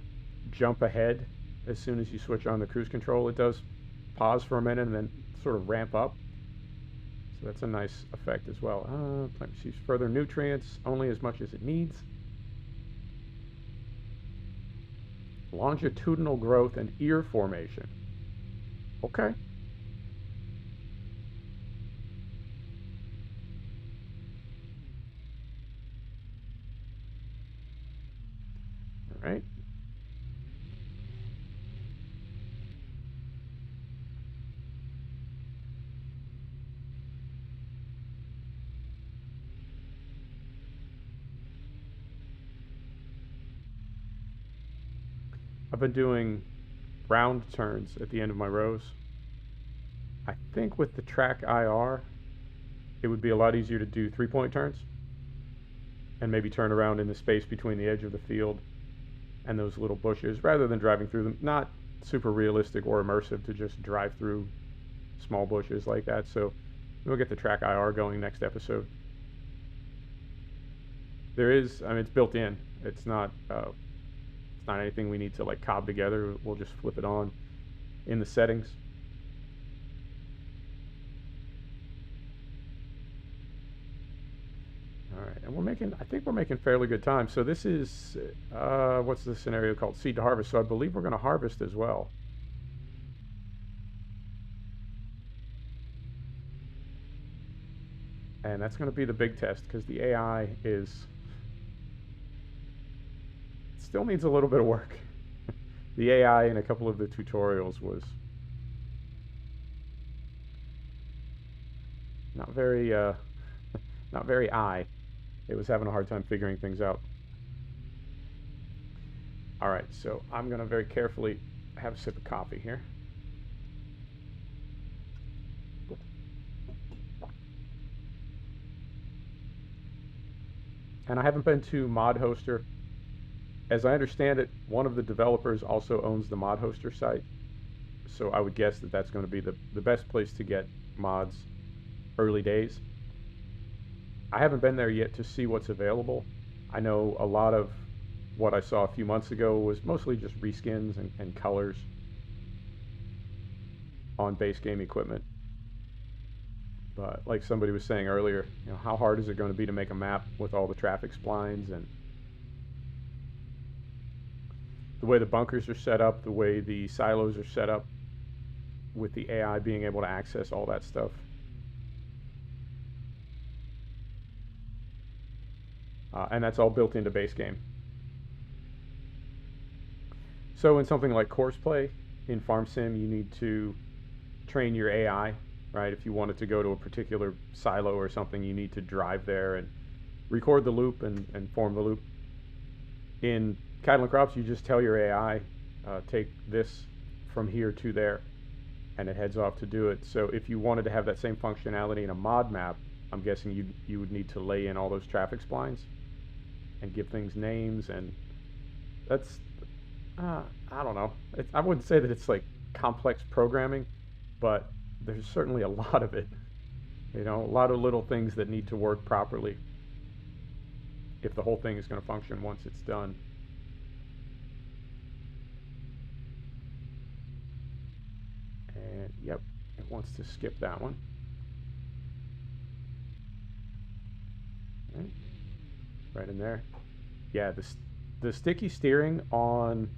jump ahead as soon as you switch on the cruise control. It does pause for a minute and then sort of ramp up. So that's a nice effect as well. Plant receives further nutrients, only as much as it needs. Longitudinal growth and ear formation. Okay. All right. I've been doing round turns at the end of my rows. I think with the track IR, it would be a lot easier to do 3-point turns and maybe turn around in the space between the edge of the field and those little bushes, rather than driving through them. Not super realistic or immersive to just drive through small bushes like that. So we'll get the track IR going next episode. There is, I mean, it's built in. It's not anything we need to like cob together. We'll just flip it on in the settings. All right, and I think we're making fairly good time. So this is, what's the scenario called? Seed to harvest. So I believe we're going to harvest as well. And that's going to be the big test, because the AI still needs a little bit of work. The AI in a couple of the tutorials was not very eye. It was having a hard time figuring things out. All right, so I'm going to very carefully have a sip of coffee here. And I haven't been to Mod Hoster. As I understand it, one of the developers also owns the Mod Hoster site. So I would guess that that's going to be the best place to get mods early days. I haven't been there yet to see what's available. I know a lot of what I saw a few months ago was mostly just reskins and colors on base game equipment. But like somebody was saying earlier, you know, how hard is it going to be to make a map with all the traffic splines and the way the bunkers are set up, the way the silos are set up, with the AI being able to access all that stuff. And that's all built into base game. So in something like course play, in Farm Sim, you need to train your AI, right? If you wanted to go to a particular silo or something, you need to drive there and record the loop and form the loop. In Cattle and Crops, you just tell your AI, take this from here to there, and it heads off to do it. So if you wanted to have that same functionality in a mod map, I'm guessing you would need to lay in all those traffic splines and give things names, and that's, I don't know. I wouldn't say that it's like complex programming, but there's certainly a lot of it. You know, a lot of little things that need to work properly if the whole thing is going to function once it's done. And yep, it wants to skip that one. Right in there. Yeah, the sticky steering on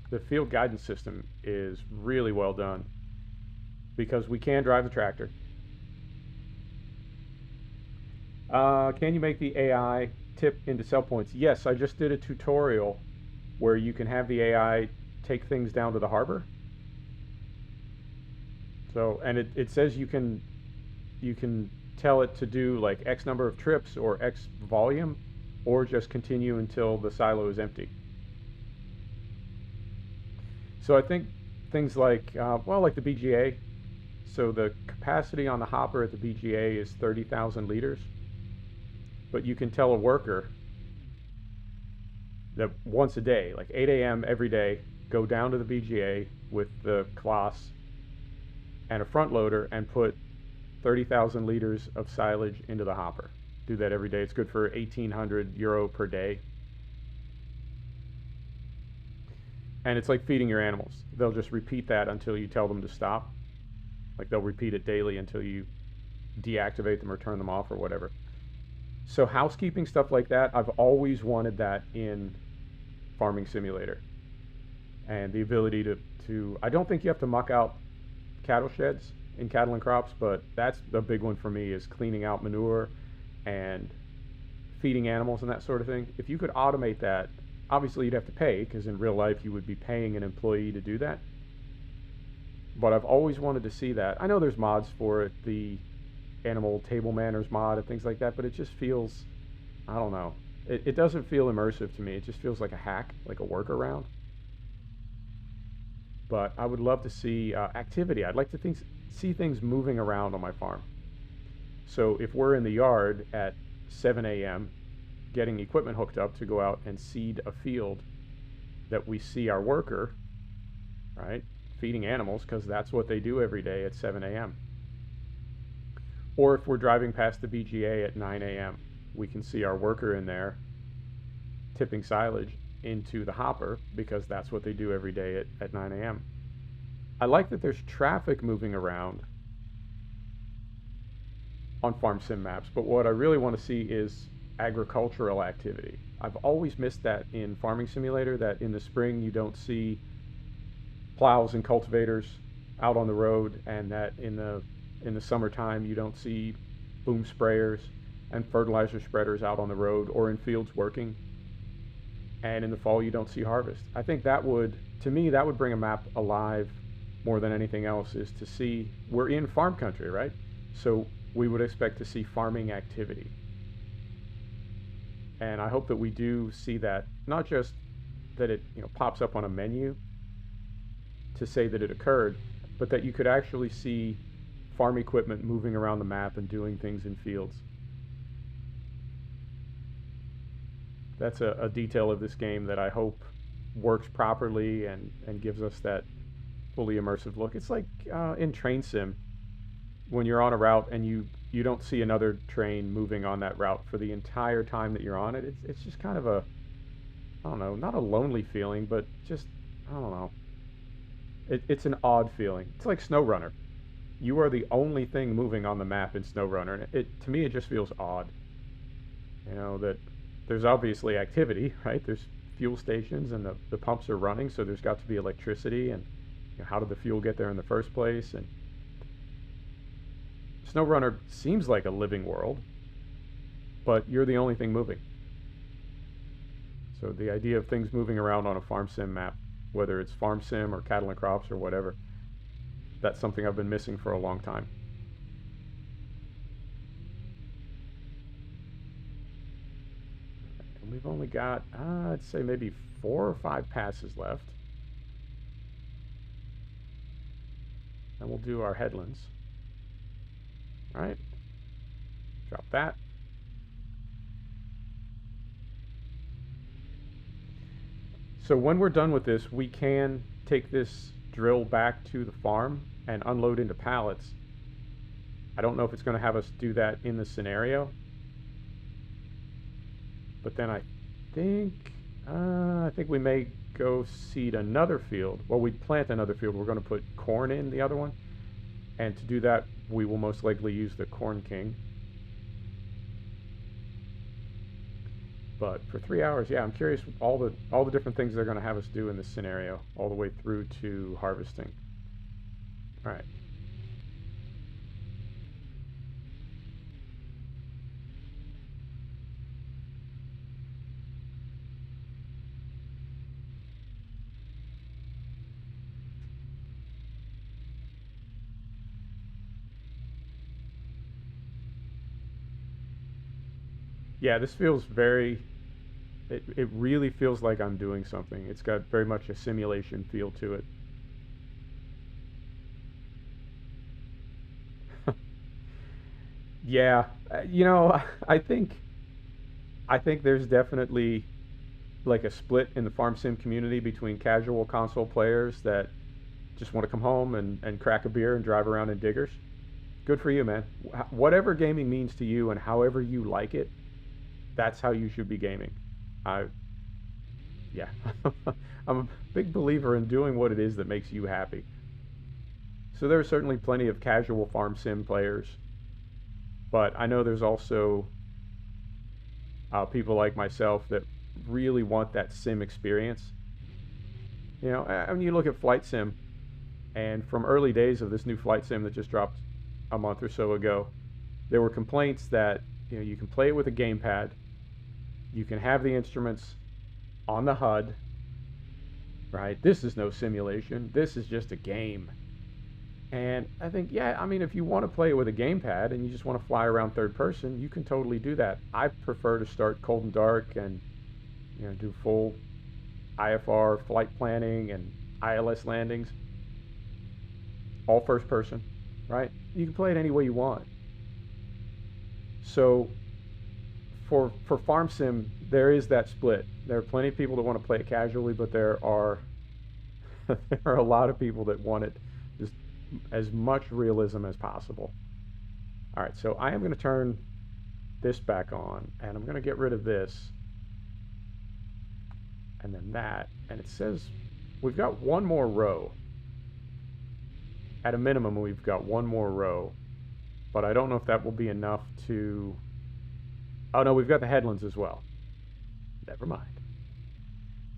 the field guidance system is really well done. because we can drive the tractor. Can you make the AI tip into sell points? Yes, I just did a tutorial where you can have the AI take things down to the harbor. So, and it says you can tell it to do like X number of trips or X volume, or just continue until the silo is empty. So I think things like, well, like the BGA. So the capacity on the hopper at the BGA is 30,000 liters. But you can tell a worker that once a day, like 8 a.m. every day, go down to the BGA with the cloths and a front loader and put 30,000 liters of silage into the hopper. Do that every day. It's good for 1,800 euro per day. And it's like feeding your animals. They'll just repeat that until you tell them to stop. Like they'll repeat it daily until you deactivate them or turn them off or whatever. So housekeeping stuff like that, I've always wanted that in Farming Simulator. And the ability to I don't think you have to muck out cattle sheds in Cattle and Crops, but that's the big one for me, is cleaning out manure and feeding animals and that sort of thing. If you could automate that, obviously you'd have to pay, because in real life you would be paying an employee to do that. But I've always wanted to see that. I know there's mods for it, the animal table manners mod and things like that, but it just feels, I don't know, it doesn't feel immersive to me. It just feels like a hack, like a workaround. But I would love to see activity. I'd like to see things moving around on my farm. So if we're in the yard at 7 a.m. getting equipment hooked up to go out and seed a field, that we see our worker, right, feeding animals, because that's what they do every day at 7 a.m. Or if we're driving past the BGA at 9 a.m., we can see our worker in there tipping silage into the hopper, because that's what they do every day at 9 a.m. I like that there's traffic moving around on farm sim maps, but what I really want to see is agricultural activity. I've always missed that in Farming Simulator, that in the spring you don't see plows and cultivators out on the road, and that in the summertime you don't see boom sprayers and fertilizer spreaders out on the road or in fields working, and in the fall you don't see harvest. I think that would, to me, that would bring a map alive more than anything else, is to see, we're in farm country, right? So we would expect to see farming activity. And I hope that we do see that, not just that it pops up on a menu to say that it occurred, but that you could actually see farm equipment moving around the map and doing things in fields. That's a detail of this game that I hope works properly and gives us that fully immersive look. It's like in Train Sim, when you're on a route and you don't see another train moving on that route for the entire time that you're on it. It's just kind of a, I don't know, not a lonely feeling, but just, I don't know. It's an odd feeling. It's like SnowRunner. You are the only thing moving on the map in SnowRunner, and to me it just feels odd. That there's obviously activity, right? There's fuel stations and the pumps are running, so there's got to be electricity, and how did the fuel get there in the first place? And SnowRunner seems like a living world, but you're the only thing moving. So the idea of things moving around on a farm sim map, whether it's farm sim or Cattle and Crops or whatever, that's something I've been missing for a long time. And we've only got, I'd say maybe 4 or 5 passes left. And we'll do our headlands. All right, drop that. So when we're done with this, we can take this drill back to the farm and unload into pallets. I don't know if it's going to have us do that in the scenario, but then I think we may go seed another field. Well, we plant another field. We're going to put corn in the other one, and to do that we will most likely use the Corn King. But for 3 hours, yeah, I'm curious all the different things they're going to have us do in this scenario, all the way through to harvesting. All right. Yeah, this feels very, it really feels like I'm doing something. It's got very much a simulation feel to it. Yeah, you know, I think there's definitely like a split in the farm sim community between casual console players that just want to come home and crack a beer and drive around in diggers. Good for you, man. Whatever gaming means to you and however you like it, that's how you should be gaming. I Yeah. I'm a big believer in doing what it is that makes you happy. So there are certainly plenty of casual farm sim players, but I know there's also people like myself that really want that sim experience. You know, I mean, you look at flight sim, and from early days of this new flight sim that just dropped a month or so ago, there were complaints that you can play it with a gamepad, you can have the instruments on the HUD, right? This is no simulation. This is just a game. And I think, yeah, I mean, if you want to play it with a gamepad and you just want to fly around third person, you can totally do that. I prefer to start cold and dark and do full IFR flight planning and ILS landings, all first person, right? You can play it any way you want. So for farm sim, there is that split. There are plenty of people that want to play it casually, but there are there are a lot of people that want it just as much realism as possible. All right, so I am going to turn this back on, and I'm going to get rid of this, and then that, and it says we've got one more row. At a minimum, we've got one more row, but I don't know if that will be enough to... Oh no, we've got the headlands as well. Never mind.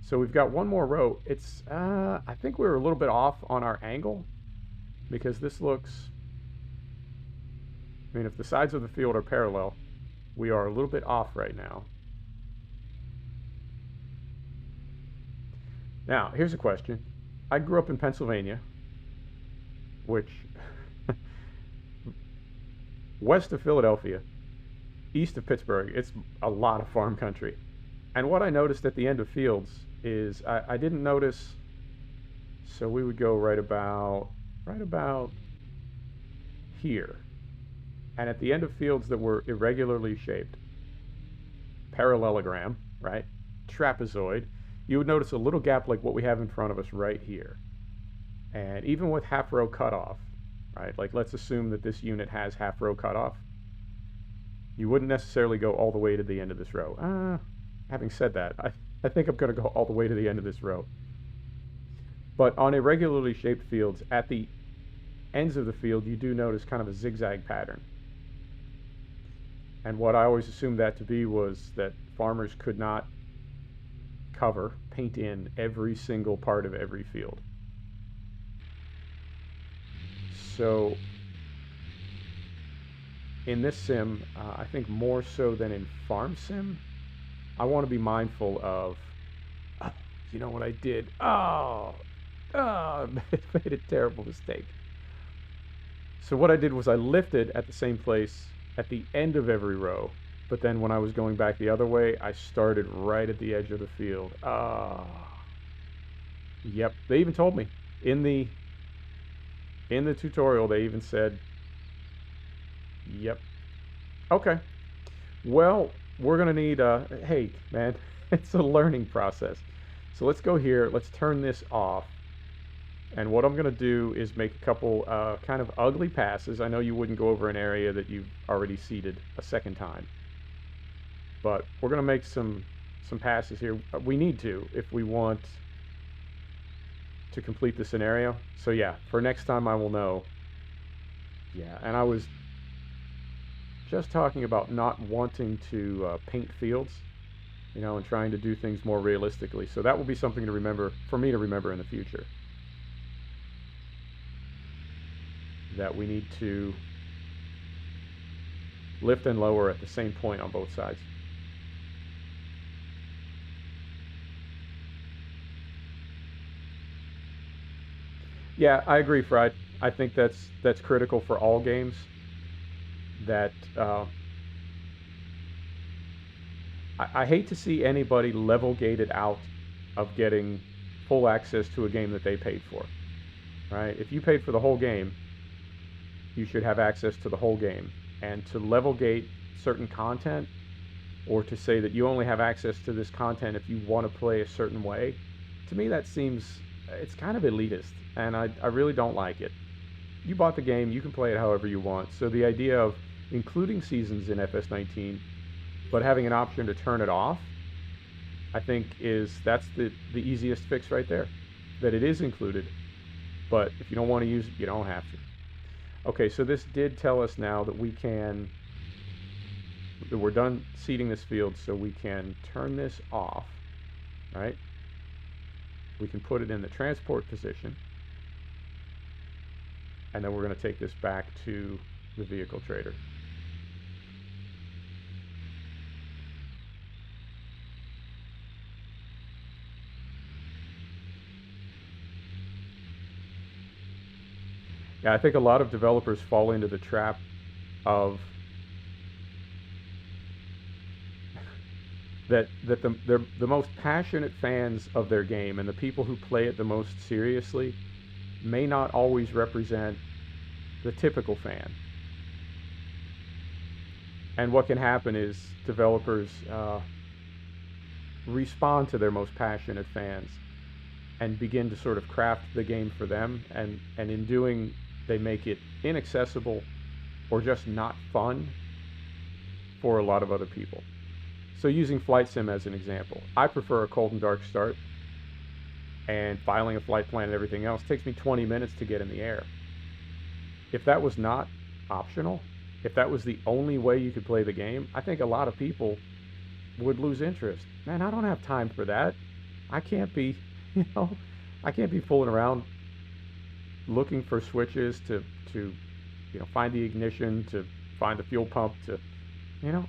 So we've got one more row. It's, I think we were a little bit off on our angle, because this looks... I mean, if the sides of the field are parallel, we are a little bit off right now. Now, here's a question. I grew up in Pennsylvania, which west of Philadelphia, east of Pittsburgh, it's a lot of farm country. And what I noticed at the end of fields is I didn't notice, so we would go right about here. And at the end of fields that were irregularly shaped, parallelogram, right, trapezoid, you would notice a little gap like what we have in front of us right here. And even with half row cutoff, right, like let's assume that this unit has half row cutoff, you wouldn't necessarily go all the way to the end of this row. Having said that, I think I'm going to go all the way to the end of this row. But on irregularly shaped fields, at the ends of the field, you do notice kind of a zigzag pattern. And what I always assumed that to be was that farmers could not paint in every single part of every field. So in this sim, I think more so than in farm sim, I want to be mindful of, you know what I did? I made a terrible mistake. So what I did was I lifted at the same place at the end of every row, but then when I was going back the other way, I started right at the edge of the field. Yep, they even told me in the tutorial, they even said, yep. Okay, well, we're gonna need hey man, it's a learning process. So let's go here, let's turn this off, and what I'm gonna do is make a couple kind of ugly passes. I know you wouldn't go over an area that you've already seeded a second time, but we're gonna make some passes here. We need to if we want to complete the scenario. So yeah, for next time I will know. Yeah, and I was just talking about not wanting to paint fields, and trying to do things more realistically. So that will be something to remember, for me to remember in the future. That we need to lift and lower at the same point on both sides. Yeah, I agree, Fried. I think that's critical for all games. That I hate to see anybody level gated out of getting full access to a game that they paid for, right? If you paid for the whole game, you should have access to the whole game. And to level gate certain content, or to say that you only have access to this content if you want to play a certain way, to me that seems, it's kind of elitist, and I really don't like it. You bought the game, you can play it however you want. So the idea of including seasons in FS19, but having an option to turn it off, I think that's the easiest fix right there. That it is included, but if you don't want to use it, you don't have to. Okay, so this did tell us now that we're done seeding this field, so we can turn this off, right? We can put it in the transport position, and then we're going to take this back to the vehicle trader. Yeah, I think a lot of developers fall into the trap of that they're the most passionate fans of their game, and the people who play it the most seriously may not always represent the typical fan. And what can happen is developers respond to their most passionate fans and begin to sort of craft the game for them, and in doing, they make it inaccessible or just not fun for a lot of other people. So using Flight Sim as an example, I prefer a cold and dark start, and filing a flight plan and everything else takes me 20 minutes to get in the air. If that was not optional, if that was the only way you could play the game, I think a lot of people would lose interest. Man, I don't have time for that. I can't be, I can't be fooling around looking for switches to find the ignition, to find the fuel pump, to,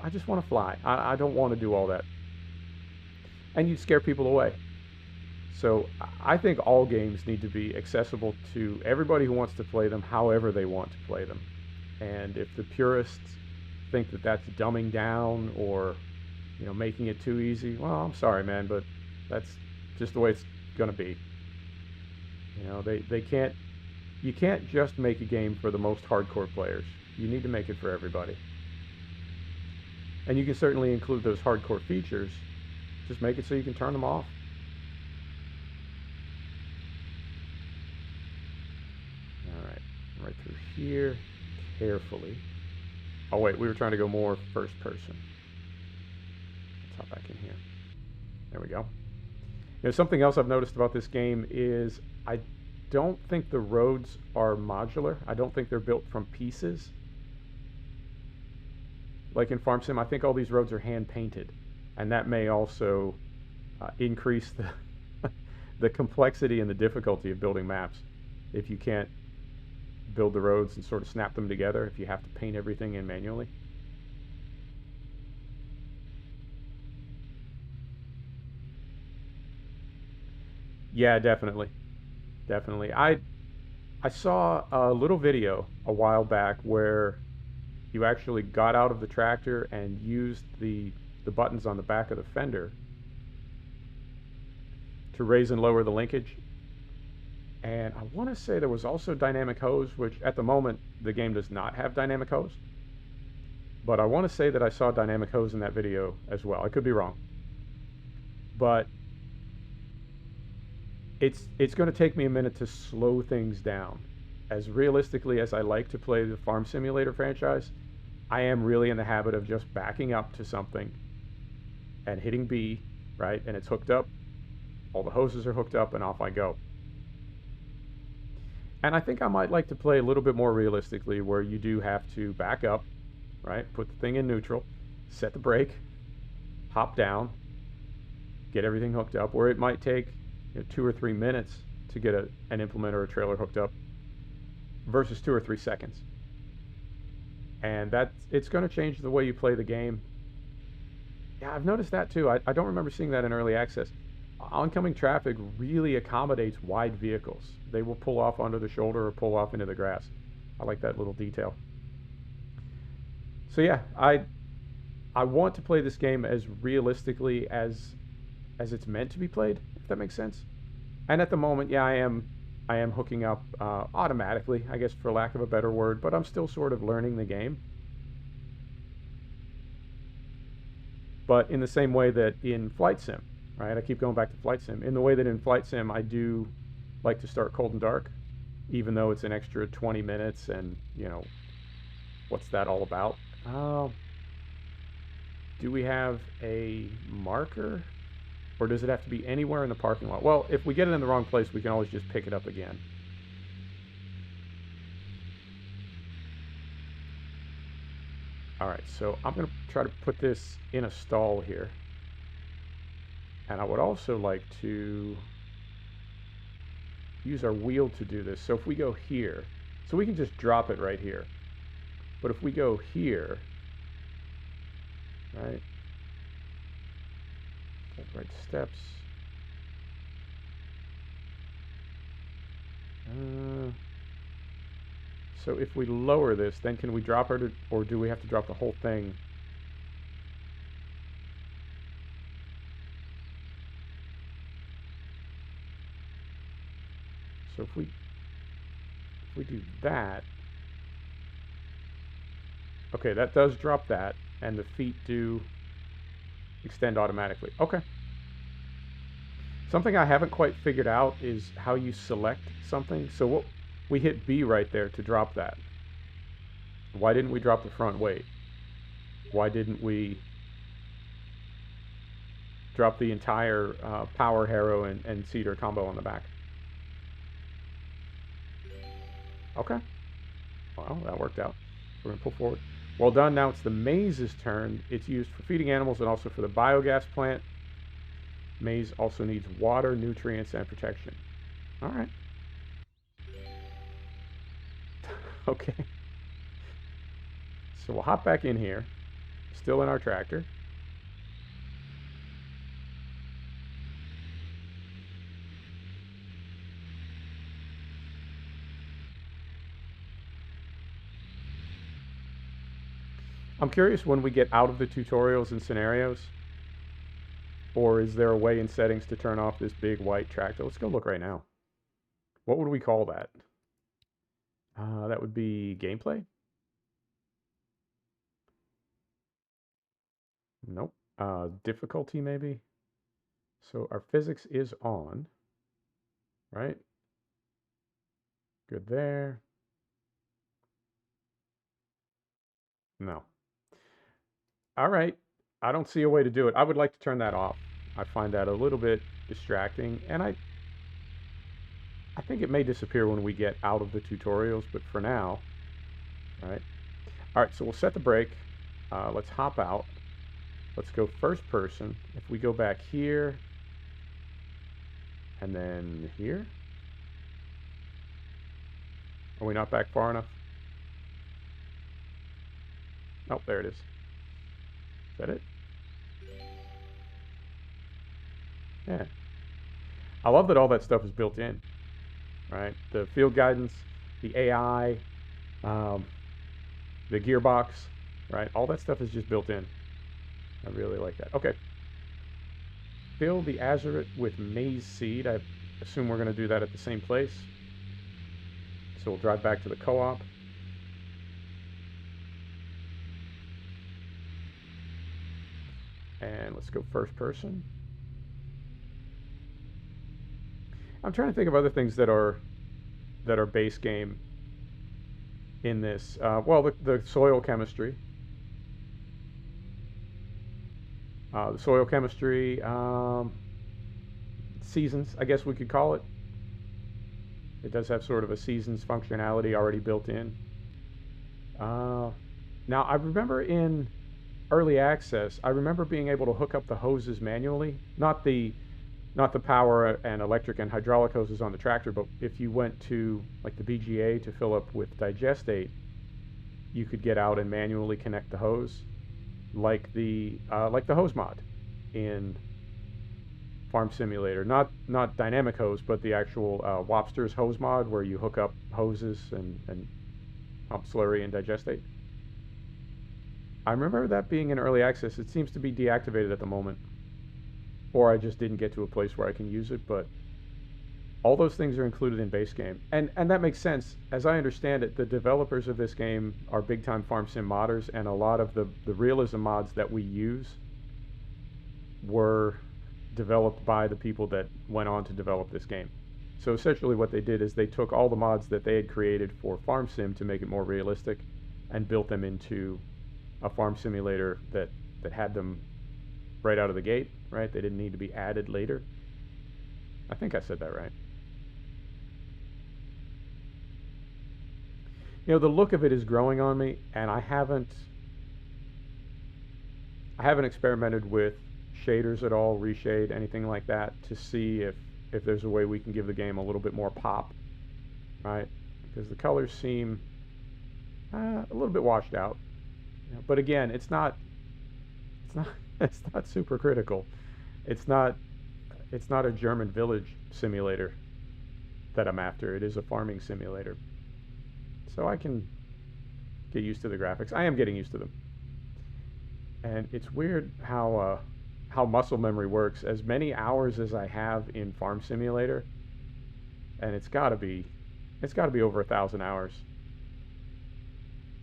I just want to fly. I don't want to do all that. And you'd scare people away. So I think all games need to be accessible to everybody who wants to play them however they want to play them. And if the purists think that that's dumbing down or making it too easy, well, I'm sorry, man, but that's just the way it's going to be. You can't just make a game for the most hardcore players. You need to make it for everybody. And you can certainly include those hardcore features. Just make it so you can turn them off. All right, right through here, carefully. Oh wait, we were trying to go more first person. Let's hop back in here. There we go. Something else I've noticed about this game is I don't think the roads are modular. I don't think they're built from pieces. Like in Farm Sim, I think all these roads are hand painted, and that may also increase the complexity and the difficulty of building maps. If you can't build the roads and sort of snap them together, if you have to paint everything in manually. Yeah, definitely. Definitely. I saw a little video a while back where you actually got out of the tractor and used the buttons on the back of the fender to raise and lower the linkage. And I want to say there was also dynamic hose, which at the moment the game does not have dynamic hose. But I want to say that I saw dynamic hose in that video as well. I could be wrong. But it's going to take me a minute to slow things down. As realistically as I like to play the Farm Simulator franchise, I am really in the habit of just backing up to something and hitting B, right? And it's hooked up. All the hoses are hooked up, and off I go. And I think I might like to play a little bit more realistically, where you do have to back up, right? Put the thing in neutral, set the brake, hop down, get everything hooked up, where it might take 2 or 3 minutes to get an implement or a trailer hooked up versus 2 or 3 seconds. And it's going to change the way you play the game. Yeah, I've noticed that too. I don't remember seeing that in early access. Oncoming traffic really accommodates wide vehicles. They will pull off onto the shoulder or pull off into the grass. I like that little detail. So yeah, I want to play this game as realistically as it's meant to be played, if that makes sense. And at the moment, yeah, I am hooking up automatically, I guess, for lack of a better word, but I'm still sort of learning the game. But in the same way that in Flight Sim, right? I keep going back to Flight Sim. In the way that in Flight Sim, I do like to start cold and dark, even though it's an extra 20 minutes, and what's that all about? Oh, do we have a marker? Or does it have to be anywhere in the parking lot? Well, if we get it in the wrong place, we can always just pick it up again. All right, so I'm going to try to put this in a stall here. And I would also like to use our wheel to do this. So if we go here, so we can just drop it right here. But if we go here, right, right steps. So if we lower this, then can we drop it, or do we have to drop the whole thing? So if we do that, okay, that does drop that, and the feet do extend automatically. Okay. Something I haven't quite figured out is how you select something. So we hit B right there to drop that. Why didn't we drop the front weight? Why didn't we drop the entire power harrow and cedar combo on the back? Okay. Well, that worked out. We're going to pull forward. Well done. Now it's the Maize's turn. It's used for feeding animals and also for the biogas plant. Maize also needs water, nutrients, and protection. All right. Okay. So we'll hop back in here. Still in our tractor. I'm curious when we get out of the tutorials and scenarios, or is there a way in settings to turn off this big white tractor? Let's go look right now. What would we call that? That would be gameplay? Nope. Difficulty maybe? So our physics is on, right? Good there. No. All right. I don't see a way to do it. I would like to turn that off. I find that a little bit distracting, and I think it may disappear when we get out of the tutorials, but for now, right? All right, so we'll set the brake. Let's hop out. Let's go first person. If we go back here, and then here. Are we not back far enough? Oh, there it is. Is that it? Yeah. I love that all that stuff is built in, right? The field guidance, the AI, the gearbox, right? All that stuff is just built in. I really like that. Okay. Fill the azurite with maize seed. I assume we're going to do that at the same place. So we'll drive back to the co-op. And let's go first person. I'm trying to think of other things that are base game in this. Well, the soil chemistry. The soil chemistry, seasons, I guess we could call it. It does have sort of a seasons functionality already built in. Now, I remember in early access, I remember being able to hook up the hoses manually. Not the power and electric and hydraulic hoses on the tractor, but if you went to like the BGA to fill up with digestate, you could get out and manually connect the hose, like the hose mod in Farm Simulator. Not dynamic hose, but the actual Wobster's hose mod, where you hook up hoses and pump slurry and digestate. I remember that being in early access. It seems to be deactivated at the moment. Or I just didn't get to a place where I can use it, but all those things are included in base game. And that makes sense. As I understand it, the developers of this game are big time farm sim modders, and a lot of the realism mods that we use were developed by the people that went on to develop this game. So essentially what they did is they took all the mods that they had created for farm sim to make it more realistic and built them into a farm simulator that had them right out of the gate, right? They didn't need to be added later. I think I said that right. You know, the look of it is growing on me, and I haven't experimented with shaders at all, reshade, anything like that, to see if there's a way we can give the game a little bit more pop, right? Because the colors seem a little bit washed out. You know, but again, it's not super critical. It's not a German village simulator that I'm after. It is a farming simulator. So I can get used to the graphics. I am getting used to them. And it's weird how muscle memory works. As many hours as I have in Farm Simulator, and it's got to be over 1,000 hours.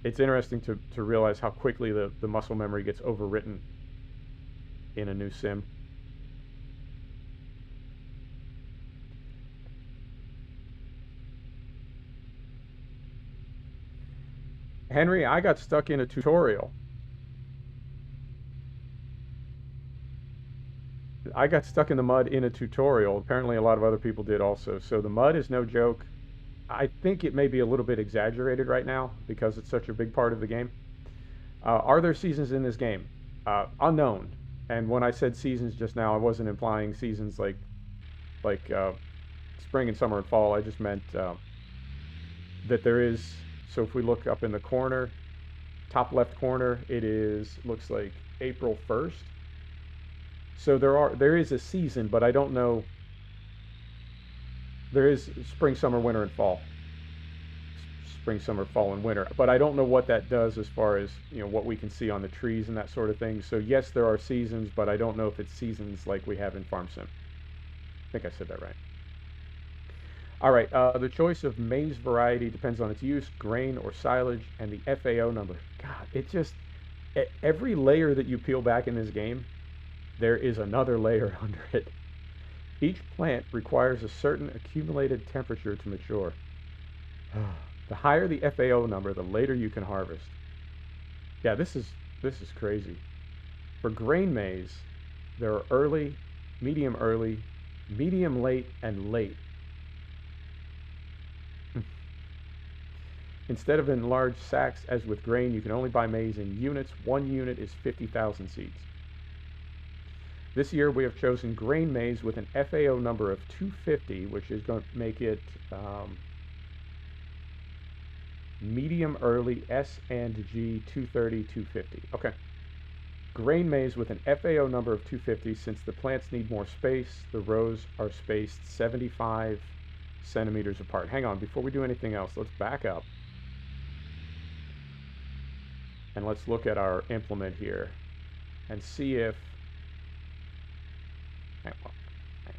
It's interesting to realize how quickly the muscle memory gets overwritten in a new sim. Henry, I got stuck in a tutorial. I got stuck in the mud in a tutorial. Apparently a lot of other people did also. So the mud is no joke. I think it may be a little bit exaggerated right now because it's such a big part of the game. Are there seasons in this game? Unknown. And when I said seasons just now, I wasn't implying seasons like spring and summer and fall. I just meant that there is. So if we look up in the corner, top left corner, looks like April 1st. So there is a season, but I don't know. There is spring, summer, winter, and fall. Spring, summer, fall, and winter. But I don't know what that does as far as, you know, what we can see on the trees and that sort of thing. So yes, there are seasons, but I don't know if it's seasons like we have in Farm Sim. I think I said that right. All right, the choice of maize variety depends on its use, grain or silage, and the FAO number. God, every layer that you peel back in this game, there is another layer under it. Each plant requires a certain accumulated temperature to mature. The higher the FAO number, the later you can harvest. Yeah, this is crazy. For grain maize, there are early, medium late, and late. Instead of in large sacks as with grain, you can only buy maize in units. 1 unit is 50,000 seeds. This year we have chosen grain maize with an FAO number of 250, which is going to make it medium early S and G 230, 250. Okay. Grain maize with an FAO number of 250. Since the plants need more space, the rows are spaced 75 centimeters apart. Hang on, before we do anything else, let's back up. And let's look at our implement here and see if, hang on. So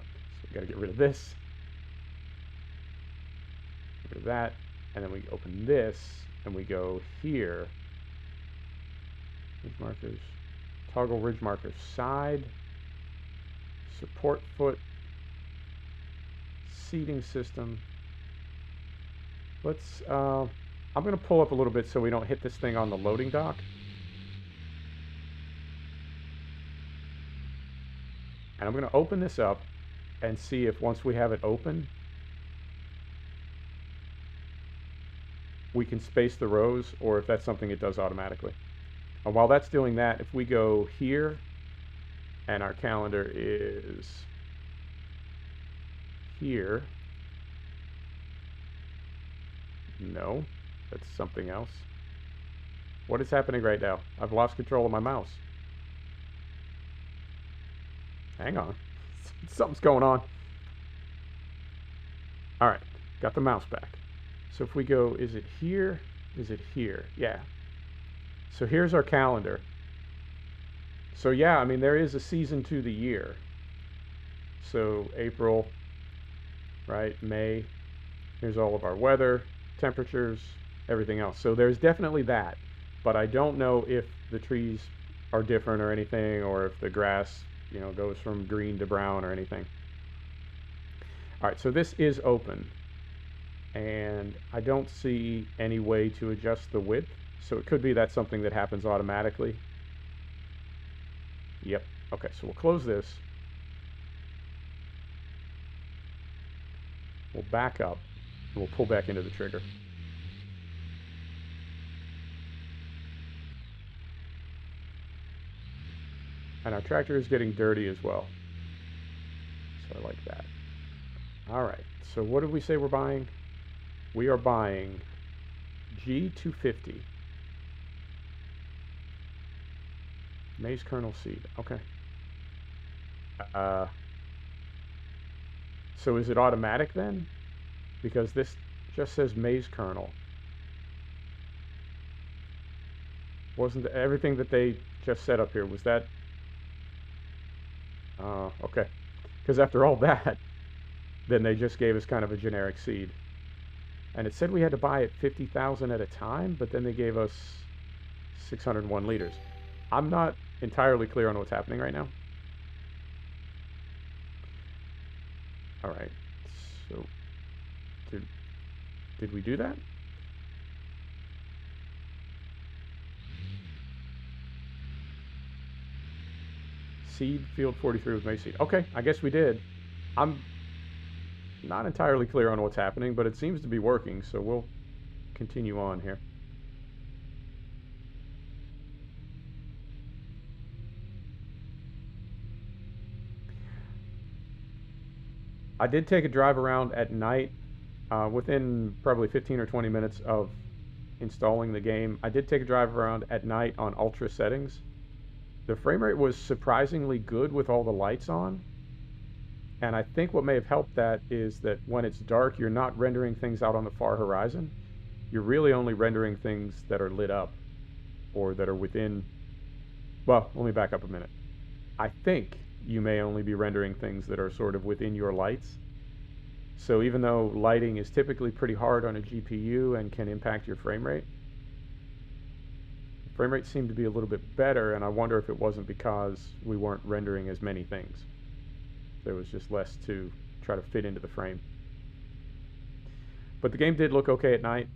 we got to get rid of this, get rid of that, and then we open this and we go here, ridge markers, toggle ridge markers, side, support foot, seeding system. Let's, I'm going to pull up a little bit so we don't hit this thing on the loading dock. And I'm going to open this up and see if once we have it open, we can space the rows, or if that's something it does automatically. And while that's doing that, if we go here, and our calendar is here, no, that's something else. What is happening right now? I've lost control of my mouse. Hang on. Something's going on. All right, got the mouse back. So if we go, is it here? Is it here? Yeah. So here's our calendar. So yeah, I mean, there is a season to the year. So April, right? May, here's all of our weather, temperatures, everything else. So there's definitely that. But I don't know if the trees are different or anything, or if the grass, you know, goes from green to brown or anything. All right, so this is open, and I don't see any way to adjust the width. So it could be that's something that happens automatically. Yep. Okay, so we'll close this. We'll back up, and we'll pull back into the trigger. And our tractor is getting dirty as well. So I like that. All right, so what did we say we're buying? We are buying G250. Maize kernel seed, okay. So is it automatic then? Because this just says maize kernel. Wasn't everything that they just set up here, was that? Okay. Because after all that, then they just gave us kind of a generic seed. And it said we had to buy it 50,000 at a time, but then they gave us 601 liters. I'm not entirely clear on what's happening right now. All right, so did we do that? Seed field 43 with maize seed. Okay, I guess we did. I'm not entirely clear on what's happening, but it seems to be working, so we'll continue on here. I did take a drive around at night, within probably 15 or 20 minutes of installing the game. I did take a drive around at night on ultra settings. The frame rate was surprisingly good with all the lights on. And I think what may have helped that is that when it's dark, you're not rendering things out on the far horizon. You're really only rendering things that are lit up or that are within, well, let me back up a minute. I think you may only be rendering things that are sort of within your lights. So even though lighting is typically pretty hard on a GPU and can impact your frame rate, the frame rate seemed to be a little bit better, and I wonder if it wasn't because we weren't rendering as many things. There was just less to try to fit into the frame. But the game did look okay at night.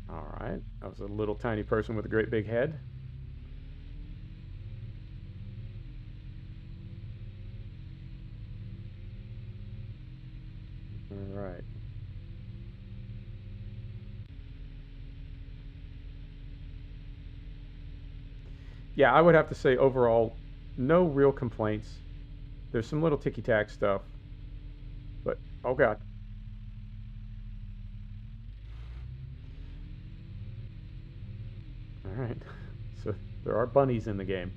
All right, that was a little tiny person with a great big head. All right. Yeah, I would have to say overall, no real complaints. There's some little ticky-tack stuff, but oh god. All right, so there are bunnies in the game.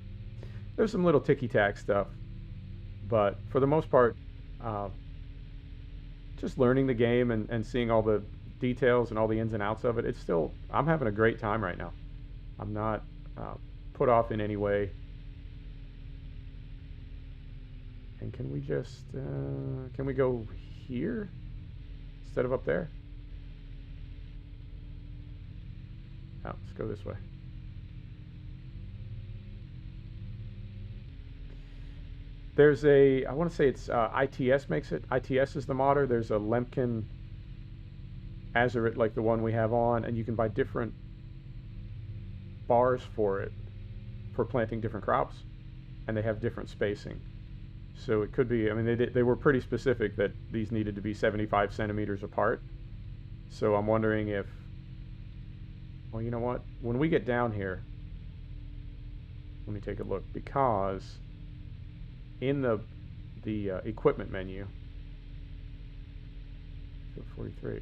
There's some little ticky-tack stuff, but for the most part, just learning the game and seeing all the details and all the ins and outs of it, it's still, I'm having a great time right now. I'm not put off in any way. And can we just, can we go here instead of up there? Oh, let's go this way. There's a, I want to say it's ITS makes it. ITS is the modder. There's a Lemkin Azurit like the one we have on, and you can buy different bars for it for planting different crops, and they have different spacing. So it could be, I mean, they were pretty specific that these needed to be 75 centimeters apart. So I'm wondering if, well, you know what? When we get down here, let me take a look, because in the equipment menu, 43.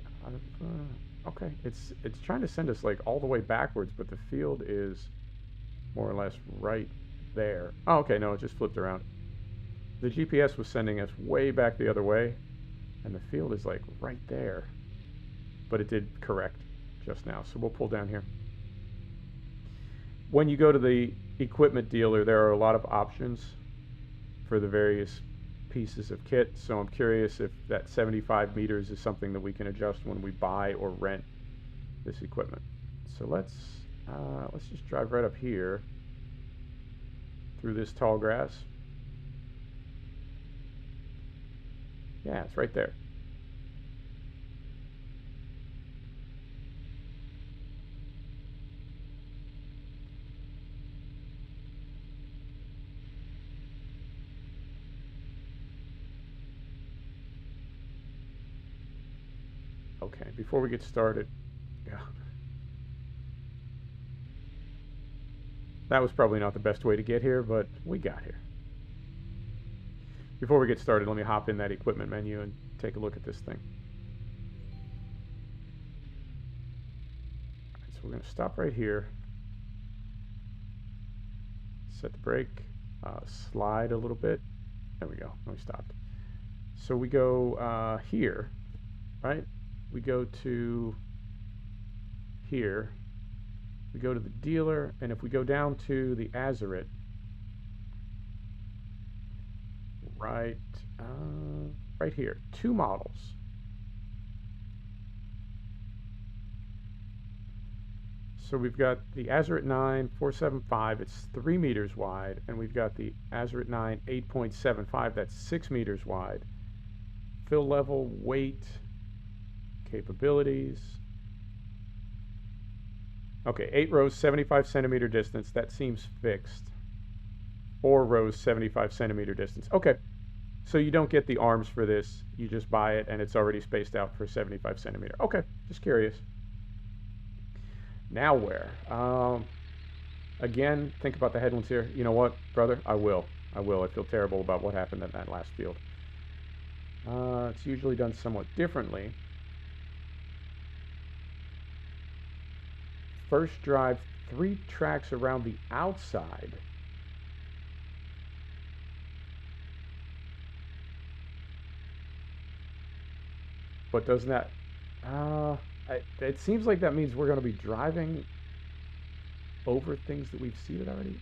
Okay, it's trying to send us like all the way backwards, but the field is more or less right there. Oh, okay, no, it just flipped around. The GPS was sending us way back the other way, And the field is like right there. But it did correct just now. So we'll pull down here. When you go to the equipment dealer, there are a lot of options for the various pieces of kit. So I'm curious if that 75 meters is something that we can adjust when we buy or rent this equipment. So let's just drive right up here through this tall grass. Yeah, it's right there. Okay, before we get started, yeah. That was probably not the best way to get here, but we got here. Before we get started, let me hop in that equipment menu and take a look at this thing. All right, so we're going to stop right here. Set the brake, slide a little bit. There we go. No, we stopped. So we go here, right? We go to here. We go to the dealer, and if we go down to the Azuret, right here, 2 models. So we've got the Azuret 9 475, it's 3 meters wide, and we've got the Azuret 9 8.75, that's 6 meters wide. Fill level, weight, capabilities. Okay, 8 rows, 75 centimeter distance. That seems fixed. 4 rows, 75 centimeter distance. Okay, so you don't get the arms for this. You just buy it, and it's already spaced out for 75 centimeter. Okay, just curious. Now where? Again, think about the headwinds here. You know what, brother? I will. I feel terrible about what happened in that last field. It's usually done somewhat differently. First drive 3 tracks around the outside. But doesn't that... it seems like that means we're going to be driving over things that we've seeded already.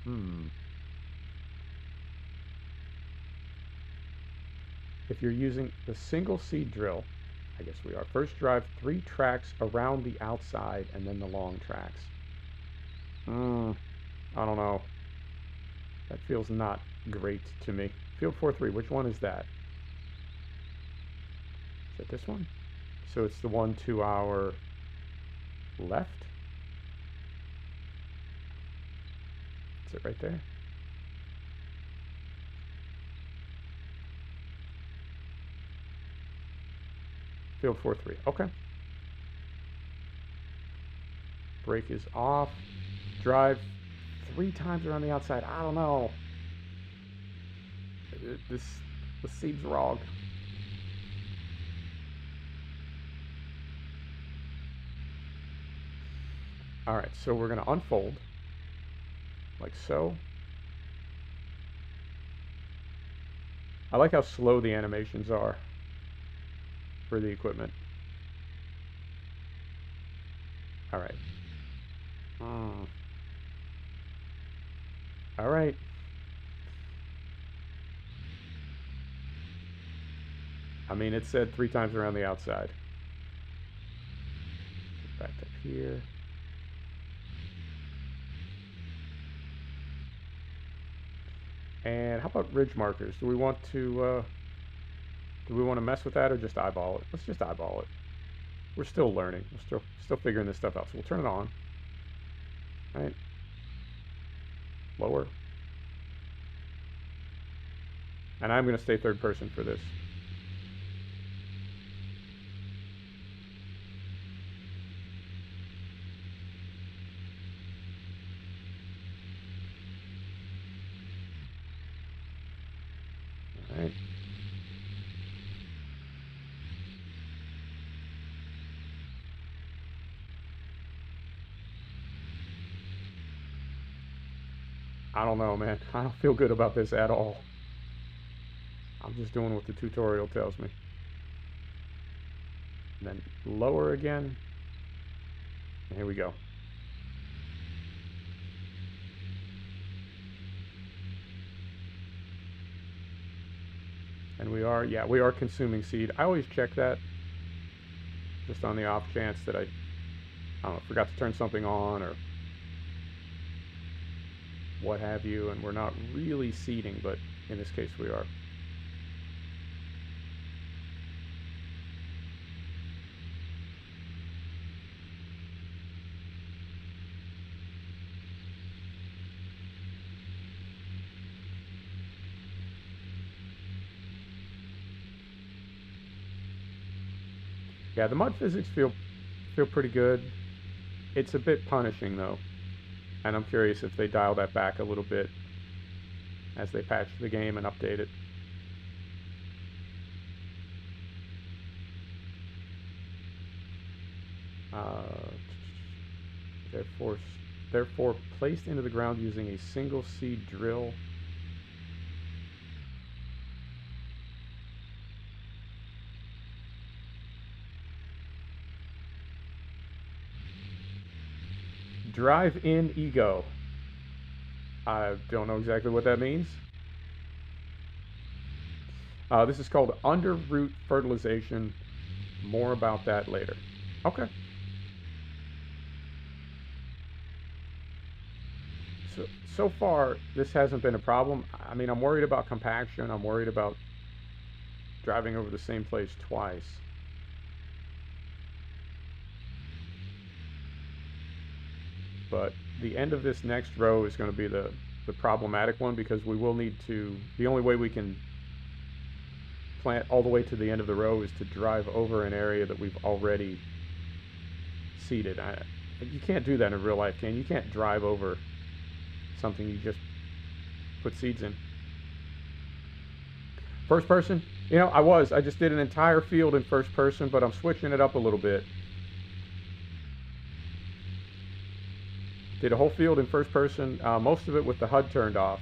If you're using the single seed drill, I guess we are. First drive 3 tracks around the outside and then the long tracks. I don't know. That feels not great to me. Field 4-3, which one is that? Is it this one? So it's the one to our left? Is it right there? Field 4-3, okay. Brake is off. Drive 3 times around the outside. I don't know. This seems wrong. All right, so we're going to unfold like so. I like how slow the animations are for the equipment. All right. All right. I mean, it said 3 times around the outside. Get back up here. And how about ridge markers? Do we want to mess with that or just eyeball it? Let's just eyeball it. We're still learning. We're still figuring this stuff out. So we'll turn it on. All right. Lower. And I'm going to stay third person for this. All right. I don't know, man. I don't feel good about this at all. I'm just doing what the tutorial tells me. and then lower again. And here we go. And we are consuming seed. I always check that just on the off chance that I don't know, forgot to turn something on or what have you, and we're not really seeding, but in this case we are. Yeah, the mud physics feel pretty good. It's a bit punishing though, and I'm curious if they dial that back a little bit as they patch the game and update it. Therefore placed into the ground using a single seed drill. Drive in ego. I don't know exactly what that means. This is called underroot fertilization. More about that later. Okay. So far, this hasn't been a problem. I mean, I'm worried about compaction. I'm worried about driving over the same place twice. But the end of this next row is going to be the problematic one, because we will need to, the only way we can plant all the way to the end of the row is to drive over an area that we've already seeded. You can't do that in real life, can you? You can't drive over something you just put seeds in. First person, you know, I just did an entire field in first person, but I'm switching it up a little bit. Did a whole field in first person, most of it with the HUD turned off.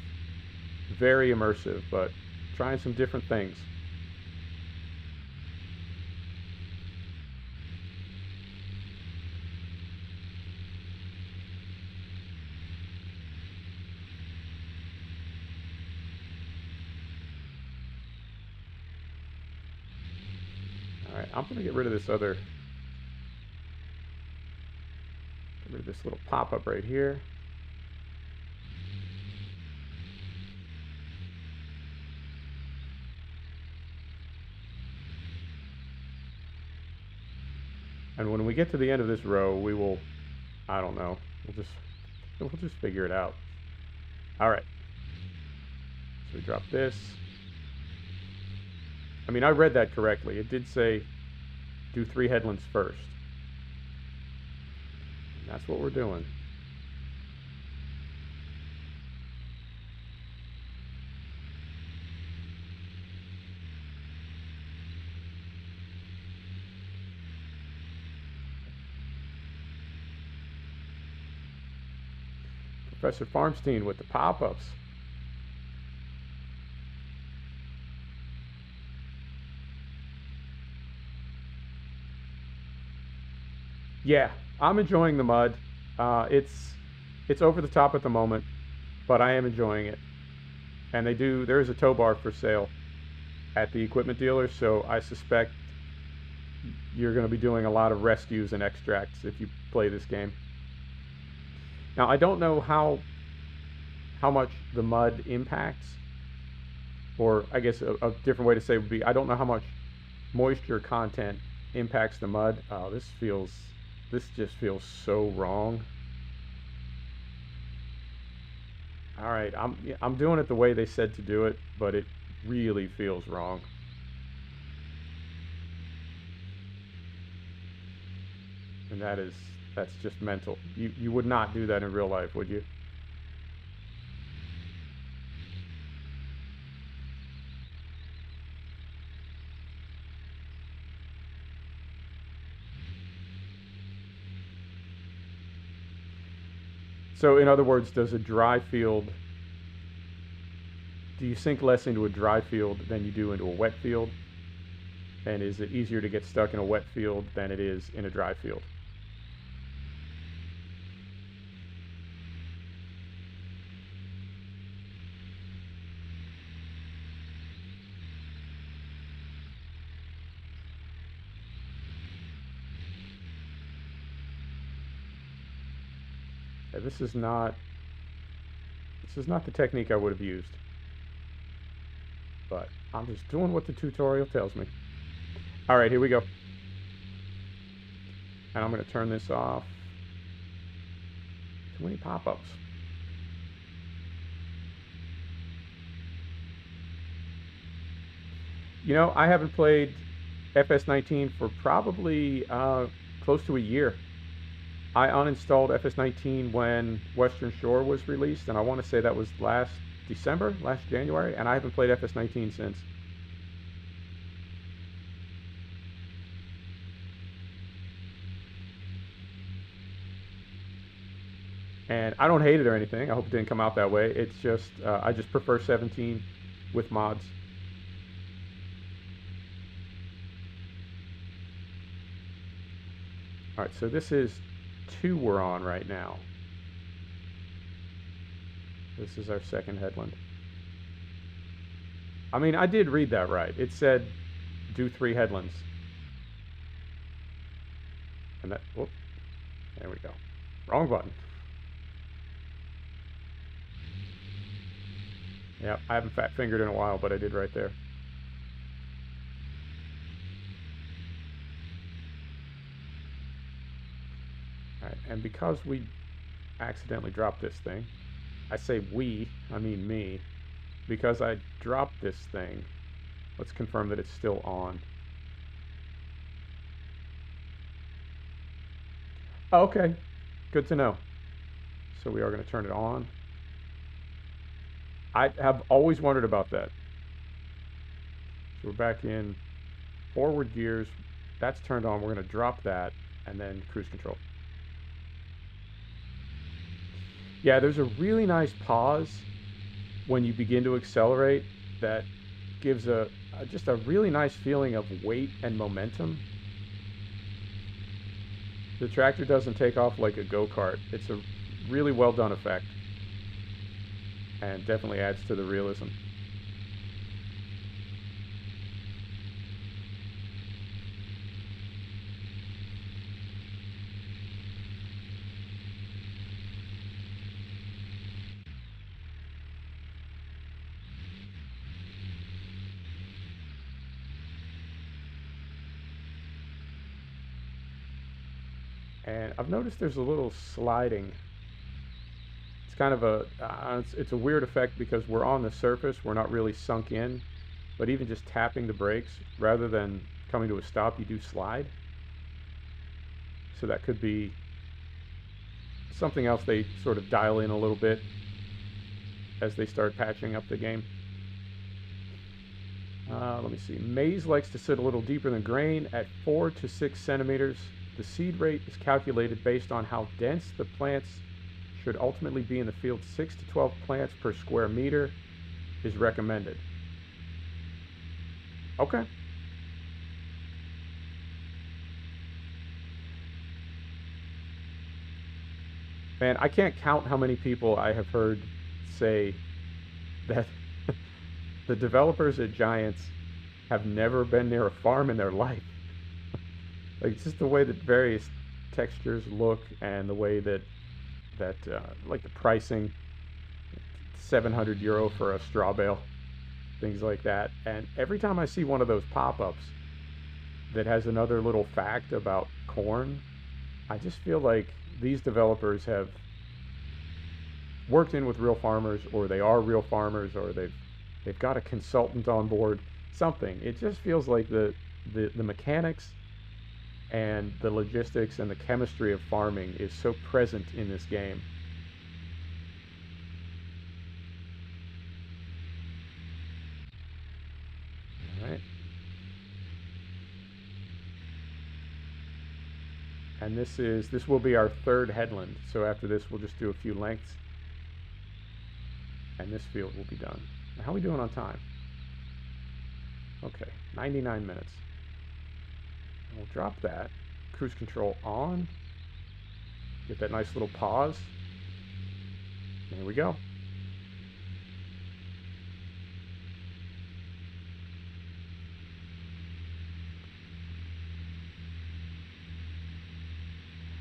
Very immersive, but trying some different things. Alright, I'm going to get rid of this other, get rid of this little pop-up right here. And when we get to the end of this row, we will, I don't know, we'll just figure it out. Alright. So we drop this. I mean, I read that correctly. It did say do 3 headlands first. And that's what we're doing. Professor Farmstein with the pop-ups. Yeah, I'm enjoying the mud. It's over the top at the moment, but I am enjoying it. And there is a tow bar for sale at the equipment dealer, so I suspect you're going to be doing a lot of rescues and extracts if you play this game. Now, I don't know how much the mud impacts, or I guess a different way to say would be, I don't know how much moisture content impacts the mud. This just feels so wrong. All right, I'm doing it the way they said to do it, but it really feels wrong. And that's just mental. You would not do that in real life, would you? So in other words, do you sink less into a dry field than you do into a wet field? And is it easier to get stuck in a wet field than it is in a dry field? Yeah, this is not the technique I would have used, but I'm just doing what the tutorial tells me. All right, here we go. And I'm going to turn this off. Too many pop-ups. You know, I haven't played FS19 for probably close to a year. I uninstalled FS19 when Western Shore was released, and I want to say that was last December, last January, and I haven't played FS19 since. And I don't hate it or anything. I hope it didn't come out that way. It's just, I just prefer 17 with mods. All right, so this is 2 we're on right now. This is our second headland. I mean, I did read that right. It said do 3 headlands. And that, whoop, there we go. Wrong button. Yeah, I haven't fat fingered in a while, but I did right there. All right, and because we accidentally dropped this thing, I say we, I mean me, because I dropped this thing, let's confirm that it's still on. Oh, okay, good to know. So we are going to turn it on. I have always wondered about that. So we're back in forward gears. That's turned on. We're going to drop that and then cruise control. Yeah, there's a really nice pause when you begin to accelerate that gives just a really nice feeling of weight and momentum. The tractor doesn't take off like a go-kart. It's a really well done effect and definitely adds to the realism. And I've noticed there's a little sliding. It's kind of it's a weird effect because we're on the surface, we're not really sunk in, but even just tapping the brakes, rather than coming to a stop, you do slide. So that could be something else they sort of dial in a little bit as they start patching up the game. Let me see. Maize likes to sit a little deeper than grain at 4 to 6 centimeters. The seed rate is calculated based on how dense the plants should ultimately be in the field. 6 to 12 plants per square meter is recommended. Okay. Man, I can't count how many people I have heard say that the developers at Giants have never been near a farm in their life. Like, just the way that various textures look and the way that like the pricing, 700 euro for a straw bale, things like that. And every time I see one of those pop-ups that has another little fact about corn, I just feel like these developers have worked in with real farmers, or they are real farmers, or they've got a consultant on board, something. It just feels like the mechanics and the logistics and the chemistry of farming is so present in this game. All right. And this will be our 3rd headland. So after this, we'll just do a few lengths, and this field will be done. How are we doing on time? Okay, 99 minutes. We'll drop that. Cruise control on. Get that nice little pause. There we go.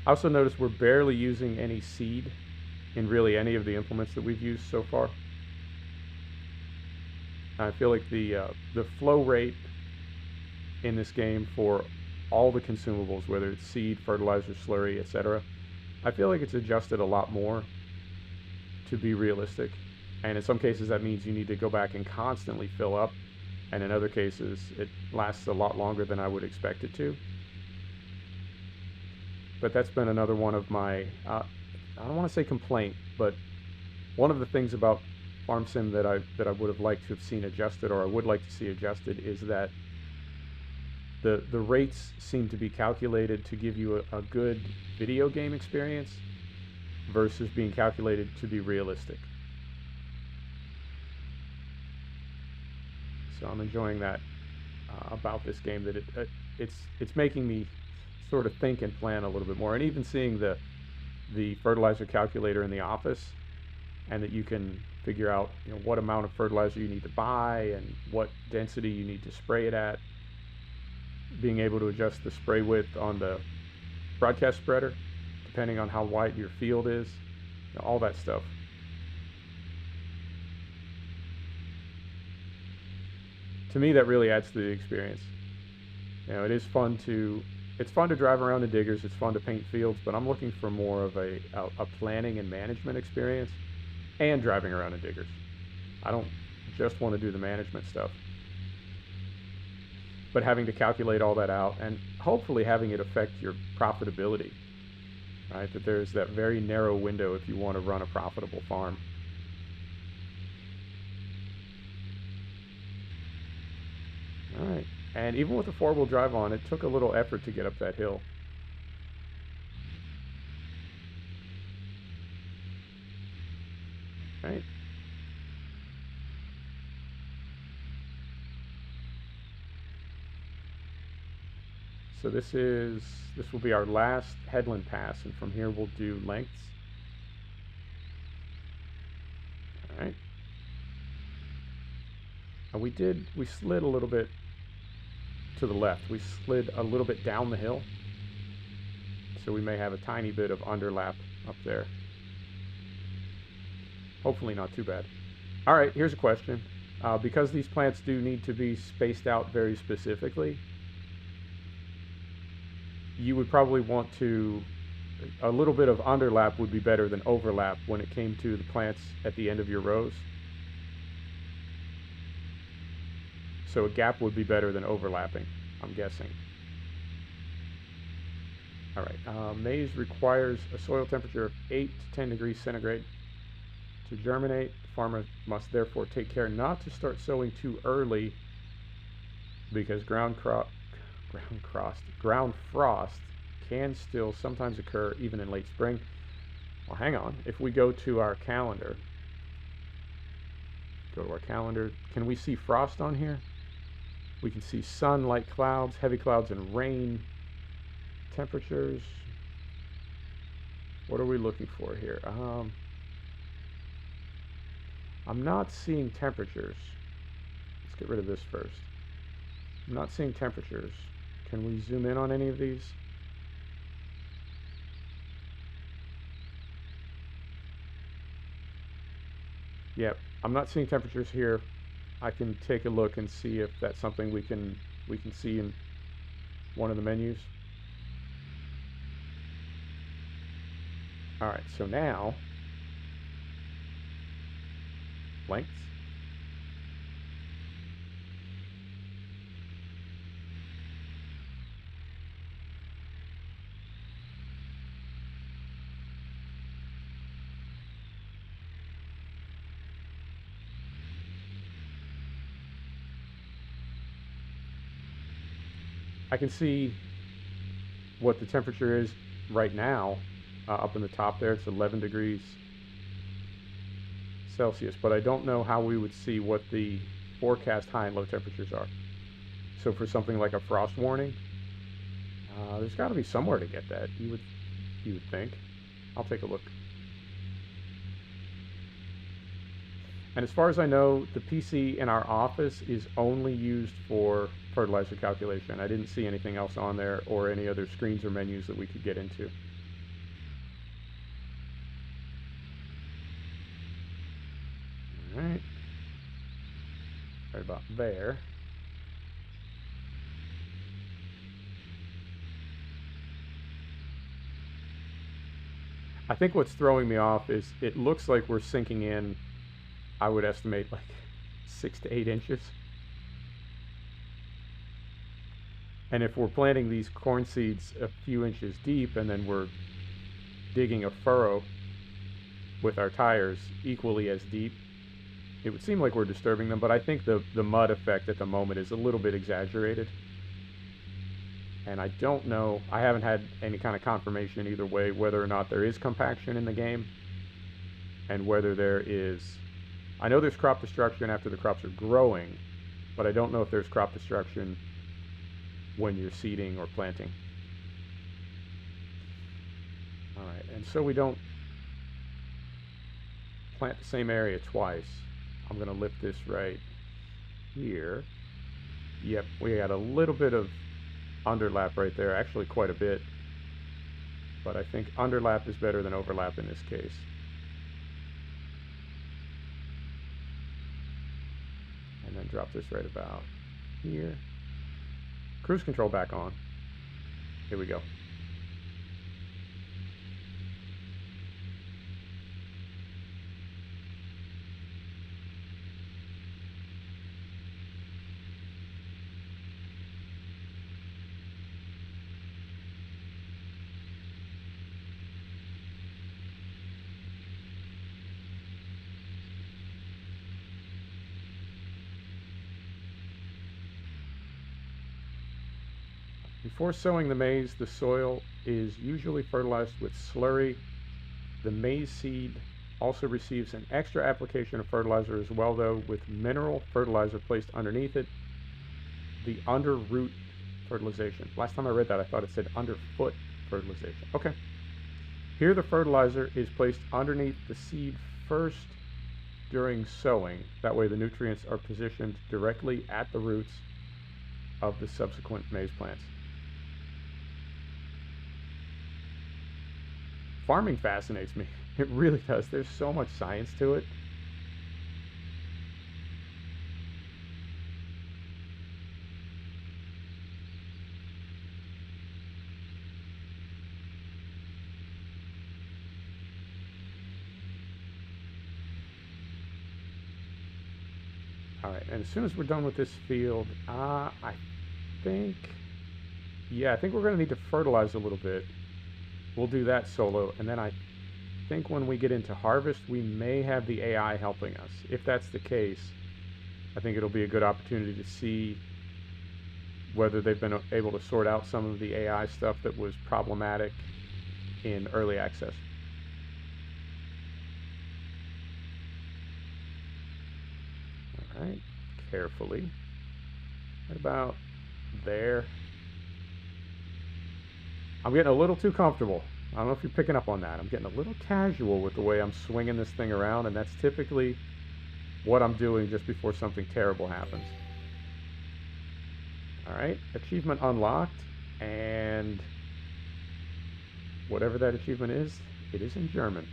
I also noticed we're barely using any seed in really any of the implements that we've used so far. I feel like the flow rate in this game for all the consumables, whether it's seed, fertilizer, slurry, etc., I feel like it's adjusted a lot more to be realistic. And in some cases that means you need to go back and constantly fill up, and in other cases it lasts a lot longer than I would expect it to. But that's been another one of my, I don't want to say complaint, but one of the things about Farm Sim that I would have liked to have seen adjusted, or I would like to see adjusted, is that the rates seem to be calculated to give you a good video game experience versus being calculated to be realistic. So I'm enjoying that about this game, that it's making me sort of think and plan a little bit more, and even seeing the fertilizer calculator in the office, and that you can figure out, you know, what amount of fertilizer you need to buy and what density you need to spray it at. Being able to adjust the spray width on the broadcast spreader depending on how wide your field is, you know, all that stuff. To me, that really adds to the experience. You know, it's fun to drive around the diggers, it's fun to paint fields, but I'm looking for more of a planning and management experience and driving around the diggers. I don't just want to do the management stuff, but having to calculate all that out and hopefully having it affect your profitability, right? That there's that very narrow window if you want to run a profitable farm. All right. And even with the four-wheel drive on, it took a little effort to get up that hill. Right. So this will be our last headland pass, and from here we'll do lengths. All right. And we slid a little bit to the left. We slid a little bit down the hill, so we may have a tiny bit of underlap up there. Hopefully not too bad. All right, here's a question. Because these plants do need to be spaced out very specifically, you would probably want to, a little bit of underlap would be better than overlap when it came to the plants at the end of your rows. So a gap would be better than overlapping, I'm guessing. All right, maize requires a soil temperature of 8 to 10 degrees centigrade to germinate. The farmer must therefore take care not to start sowing too early, because ground frost can still sometimes occur even in late spring. Well, hang on. If we go to our calendar, can we see frost on here? We can see sun, light clouds, heavy clouds, and rain. Temperatures. What are we looking for here? I'm not seeing temperatures. Let's get rid of this first. I'm not seeing temperatures. Can we zoom in on any of these? Yep, I'm not seeing temperatures here. I can take a look and see if that's something we can see in one of the menus. All right, so now lengths. I can see what the temperature is right now. Up in the top there, it's 11 degrees Celsius, but I don't know how we would see what the forecast high and low temperatures are. So for something like a frost warning, There's got to be somewhere to get that. You would think. I'll take a look. And as far as I know, the PC in our office is only used for fertilizer calculation. I didn't see anything else on there or any other screens or menus that we could get into. All right. Right about there. I think what's throwing me off is it looks like we're sinking in, I would estimate like 6 to 8 inches. And if we're planting these corn seeds a few inches deep and then we're digging a furrow with our tires equally as deep, it would seem like we're disturbing them, but I think the mud effect at the moment is a little bit exaggerated. And I don't know, I haven't had any kind of confirmation either way whether or not there is compaction in the game and whether there is, I know there's crop destruction after the crops are growing, but I don't know if there's crop destruction when you're seeding or planting. All right, and so we don't plant the same area twice. I'm going to lift this right here. Yep, we got a little bit of underlap right there, actually quite a bit, but I think underlap is better than overlap in this case. And then drop this right about here. Cruise control back on. Here we go. Before sowing the maize, the soil is usually fertilized with slurry. The maize seed also receives an extra application of fertilizer as well, though, with mineral fertilizer placed underneath it. The under-root fertilization. Last time I read that, I thought it said underfoot fertilization. Okay. Here the fertilizer is placed underneath the seed first during sowing. That way the nutrients are positioned directly at the roots of the subsequent maize plants. Farming fascinates me. It really does. There's so much science to it. All right, and as soon as we're done with this field, I think, yeah, I think we're going to need to fertilize a little bit. We'll do that solo, and then I think when we get into harvest, we may have the AI helping us. If that's the case, I think it'll be a good opportunity to see whether they've been able to sort out some of the AI stuff that was problematic in early access. All right, carefully. Right about there. I'm getting a little too comfortable. I don't know if you're picking up on that. I'm getting a little casual with the way I'm swinging this thing around, and that's typically what I'm doing just before something terrible happens. All right, achievement unlocked, and whatever that achievement is, it is in German.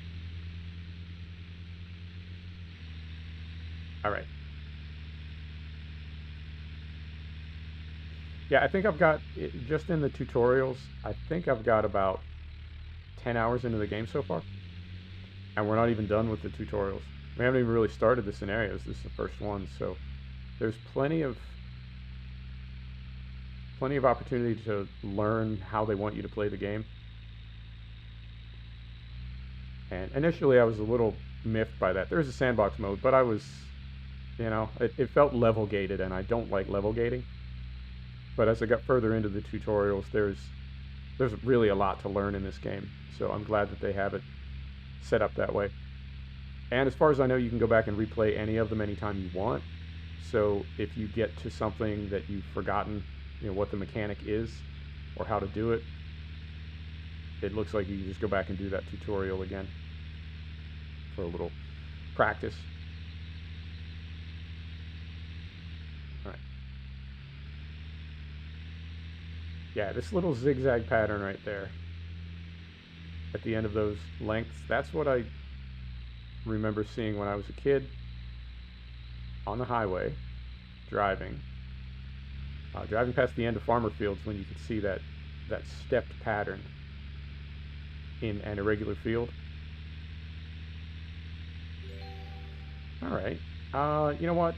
All right. Yeah, I think I've got, just in the tutorials, I think I've got about 10 hours into the game so far. And we're not even done with the tutorials. We haven't even really started the scenarios. This is the first one, so there's plenty of opportunity to learn how they want you to play the game. And initially I was a little miffed by that. There's a sandbox mode, but I was, you know, it felt level gated, and I don't like level gating. But as I got further into the tutorials, there's really a lot to learn in this game. So I'm glad that they have it set up that way. And as far as I know, you can go back and replay any of them anytime you want. So if you get to something that you've forgotten, you know, what the mechanic is, or how to do it, it looks like you can just go back and do that tutorial again for a little practice. All right. Yeah, this little zigzag pattern right there at the end of those lengths, that's what I remember seeing when I was a kid on the highway driving past the end of farmer fields, when you could see that stepped pattern in an irregular field. All right. You know what?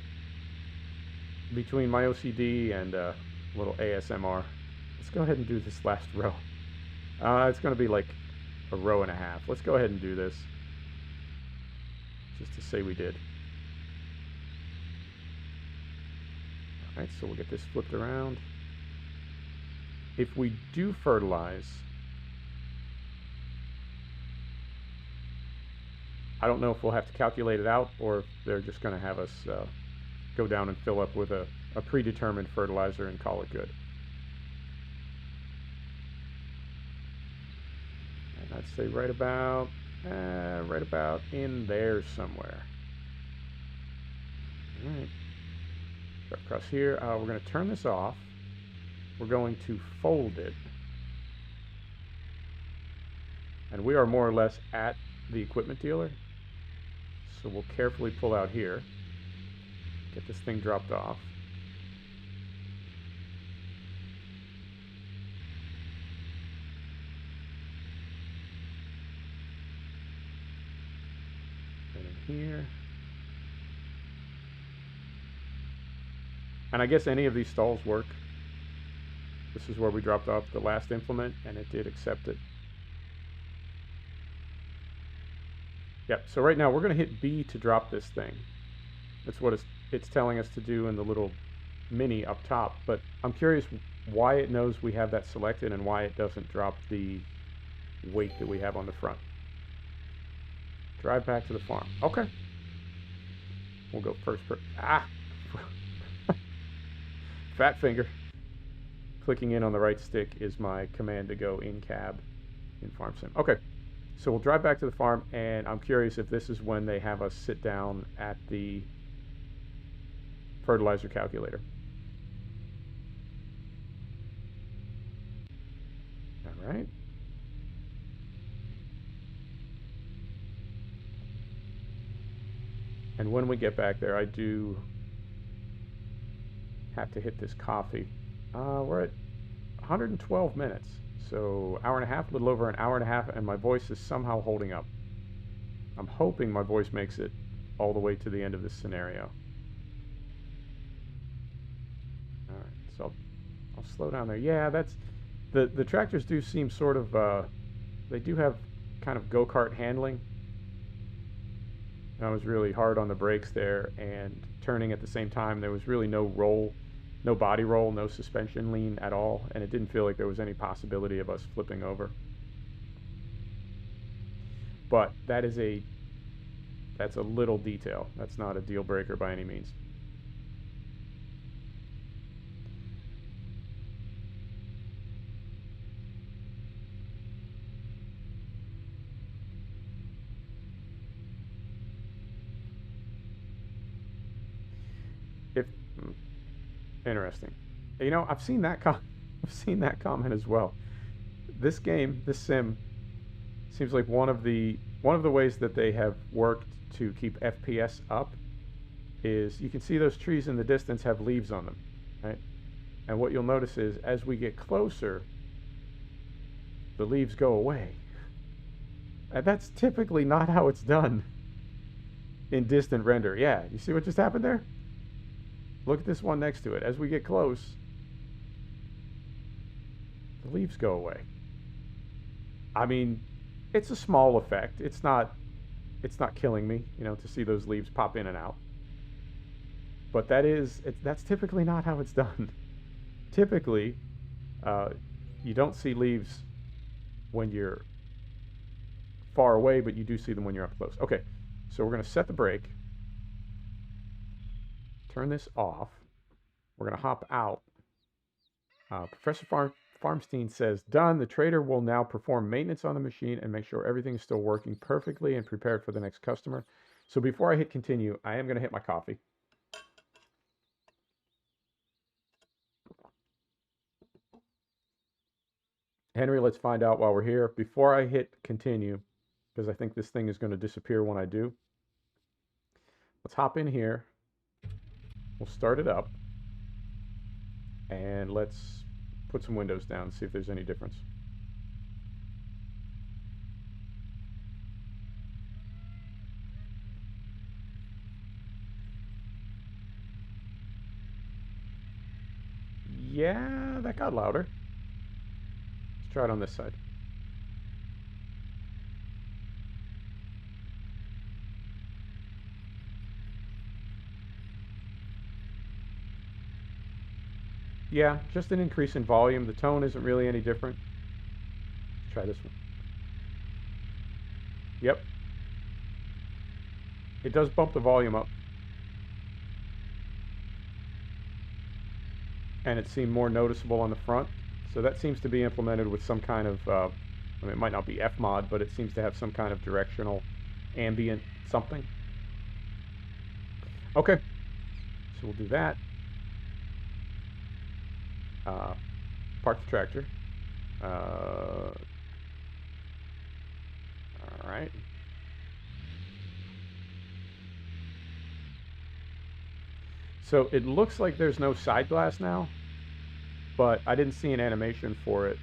Between my OCD and a little ASMR, let's go ahead and do this last row. It's going to be like a row and a half. Let's go ahead and do this, just to say we did. All right, so we'll get this flipped around. If we do fertilize, I don't know if we'll have to calculate it out, or if they're just going to have us go down and fill up with a predetermined fertilizer and call it good. And I'd say right about in there somewhere. All right. Across here, we're going to turn this off. We're going to fold it. And we are more or less at the equipment dealer. So we'll carefully pull out here. Get this thing dropped off. And in here. And I guess any of these stalls work. This is where we dropped off the last implement, and it did accept it. Yep, so right now we're going to hit B to drop this thing. That's what it's telling us to do in the little mini up top, but I'm curious why it knows we have that selected and why it doesn't drop the weight that we have on the front. Drive back to the farm. Okay. We'll go first. Fat finger. Clicking in on the right stick is my command to go in cab in Farm Sim. Okay, so we'll drive back to the farm, and I'm curious if this is when they have us sit down at the fertilizer calculator. All right. And when we get back there, I do have to hit this coffee. We're at 112 minutes, so hour and a half, a little over an hour and a half, and my voice is somehow holding up. I'm hoping my voice makes it all the way to the end of this scenario. All right, so I'll slow down there. Yeah, that's the tractors do seem sort of they do have kind of go-kart handling. And I was really hard on the brakes there and turning at the same time. There was really no roll. No body roll, no suspension lean at all, and it didn't feel like there was any possibility of us flipping over. But that's a little detail. That's not a deal breaker by any means. Interesting. You know, I've seen that comment as well. This game, this sim, seems like one of the ways that they have worked to keep FPS up is you can see those trees in the distance have leaves on them, right? And what you'll notice is as we get closer, the leaves go away. And that's typically not how it's done in distant render. Yeah, you see what just happened there? Look at this one next to it. As we get close, the leaves go away. I mean, it's a small effect. It's not killing me, you know, to see those leaves pop in and out. But that's typically not how it's done. Typically, you don't see leaves when you're far away, but you do see them when you're up close. Okay, so we're going to set the brake. Turn this off. We're going to hop out. Professor Farmstein says, done. The trader will now perform maintenance on the machine and make sure everything is still working perfectly and prepared for the next customer. So before I hit continue, I am going to hit my coffee. Henry, let's find out while we're here. Before I hit continue, because I think this thing is going to disappear when I do, let's hop in here. We'll start it up. And let's put some windows down and see if there's any difference. Yeah, that got louder. Let's try it on this side. Yeah, just an increase in volume. The tone isn't really any different. Let's try this one. Yep. It does bump the volume up. And it seemed more noticeable on the front. So that seems to be implemented with some kind of, I mean, it might not be Fmod, but it seems to have some kind of directional ambient something. Okay, so we'll do that. Park the tractor. All right. So it looks like there's no side glass now, but I didn't see an animation for it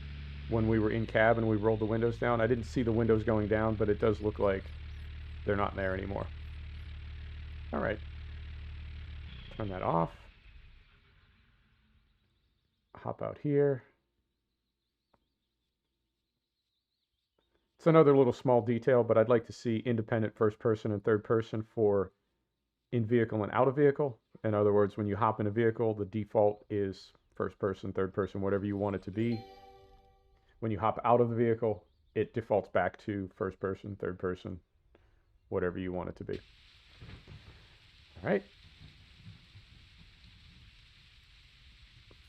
when we were in cab and we rolled the windows down. I didn't see the windows going down, but it does look like they're not there anymore. All right. Turn that off. Hop out here. It's another little small detail, but I'd like to see independent first person and third person for in vehicle and out of vehicle. In other words, when you hop in a vehicle, the default is first person, third person, whatever you want it to be. When you hop out of the vehicle, it defaults back to first person, third person, whatever you want it to be. All right.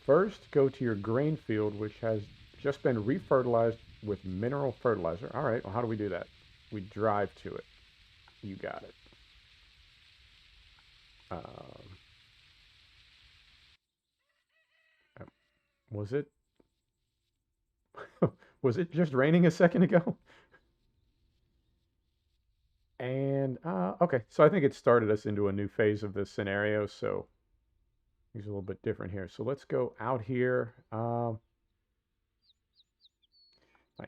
First, go to your grain field, which has just been refertilized with mineral fertilizer. All right, well, how do we do that? We drive to it. You got it. Was it? Was it just raining a second ago? And, okay, so I think it started us into a new phase of this scenario, so it's a little bit different here. So let's go out here. Not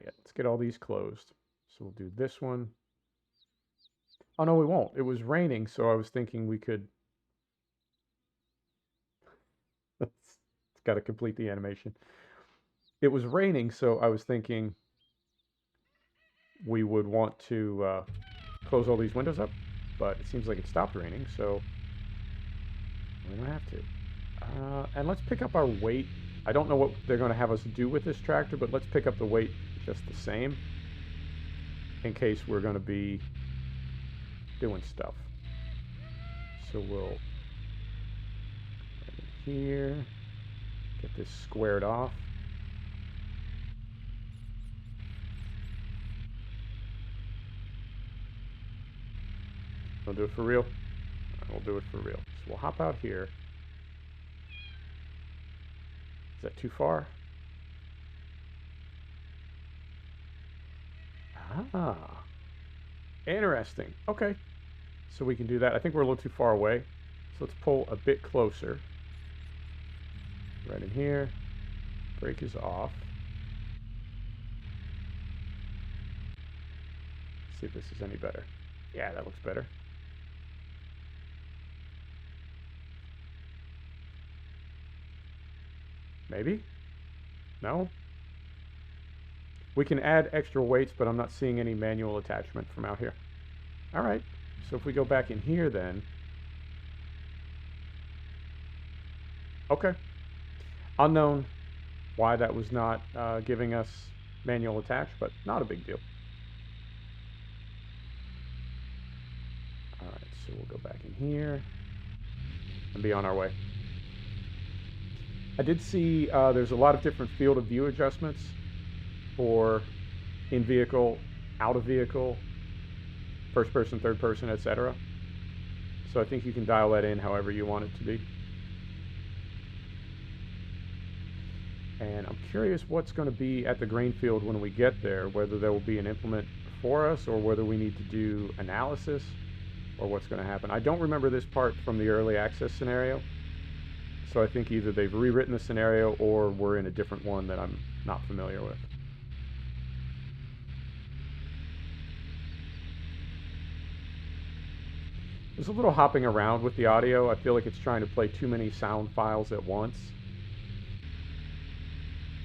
yet. Let's get all these closed. So we'll do this one. Oh, no, we won't. It was raining, so I was thinking we could... It's got to complete the animation. It was raining, so I was thinking we would want to close all these windows up, but it seems like it stopped raining, so we don't have to. And let's pick up our weight. I don't know what they're going to have us do with this tractor, but let's pick up the weight just the same in case we're going to be doing stuff. So we'll right here, get this squared off. We'll do it for real. We'll do it for real. So we'll hop out here. Is that too far? Ah, interesting. Okay, so we can do that. I think we're a little too far away. So let's pull a bit closer. Right in here. Brake is off. Let's see if this is any better. Yeah, that looks better. Maybe? No? We can add extra weights, but I'm not seeing any manual attachment from out here. All right, so if we go back in here then. Okay. Unknown why that was not giving us manual attach, but not a big deal. All right, so we'll go back in here and be on our way. I did see there's a lot of different field of view adjustments for in vehicle, out of vehicle, first person, third person, etc. So I think you can dial that in however you want it to be. And I'm curious what's going to be at the grain field when we get there, whether there will be an implement for us or whether we need to do analysis or what's going to happen. I don't remember this part from the early access scenario, so I think either they've rewritten the scenario or we're in a different one that I'm not familiar with. There's a little hopping around with the audio. I feel like it's trying to play too many sound files at once.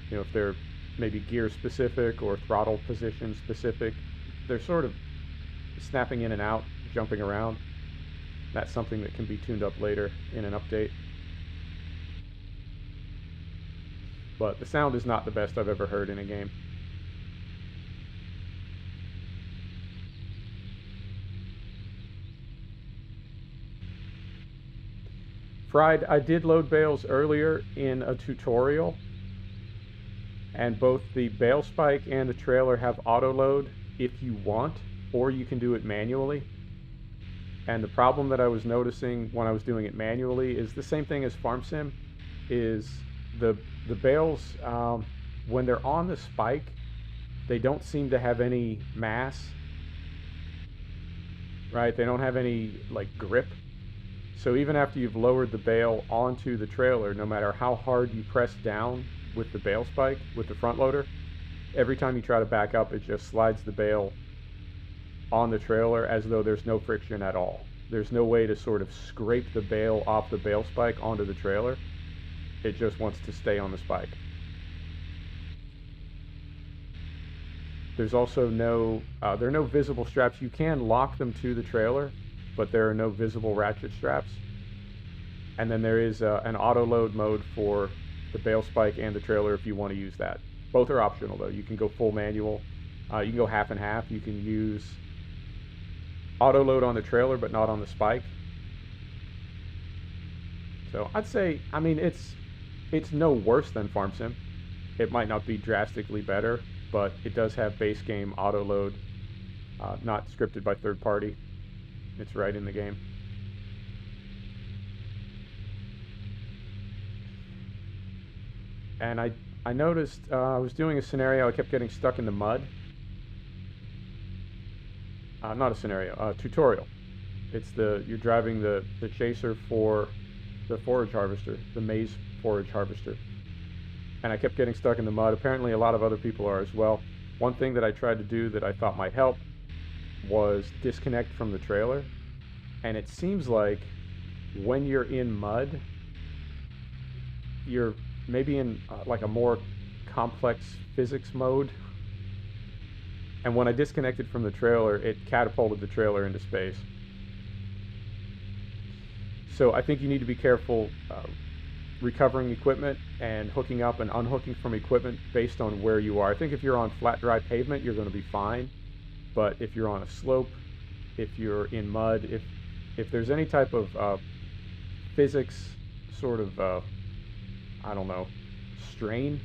You know, if they're maybe gear specific or throttle position specific, they're sort of snapping in and out, jumping around. That's something that can be tuned up later in an update. But the sound is not the best I've ever heard in a game. Fried, I did load bales earlier in a tutorial, and both the bale spike and the trailer have auto load if you want, or you can do it manually. And the problem that I was noticing when I was doing it manually is the same thing as Farm Sim, is the bales, when they're on the spike, they don't seem to have any mass, right? They don't have any like grip. So even after you've lowered the bale onto the trailer, no matter how hard you press down with the bale spike, with the front loader, every time you try to back up, it just slides the bale on the trailer as though there's no friction at all. There's no way to sort of scrape the bale off the bale spike onto the trailer. It just wants to stay on the spike. There's also there are no visible straps. You can lock them to the trailer, but there are no visible ratchet straps. And then there is an auto load mode for the bale spike and the trailer if you want to use that. Both are optional though. You can go full manual. You can go half and half. You can use auto load on the trailer but not on the spike. So I'd say, I mean, it's no worse than Farm Sim. It might not be drastically better, but it does have base game auto load, not scripted by third party. It's right in the game. And I noticed I was doing a scenario, I kept getting stuck in the mud. Not a scenario, a tutorial. It's you're driving the chaser for the forage harvester, the maize forage harvester. And I kept getting stuck in the mud. Apparently a lot of other people are as well. One thing that I tried to do that I thought might help was disconnect from the trailer. And it seems like when you're in mud, you're maybe in like a more complex physics mode. And when I disconnected from the trailer, it catapulted the trailer into space. So I think you need to be careful recovering equipment and hooking up and unhooking from equipment based on where you are. I think if you're on flat, dry pavement, you're going to be fine. But if you're on a slope, if you're in mud, if there's any type of physics sort of, I don't know, strain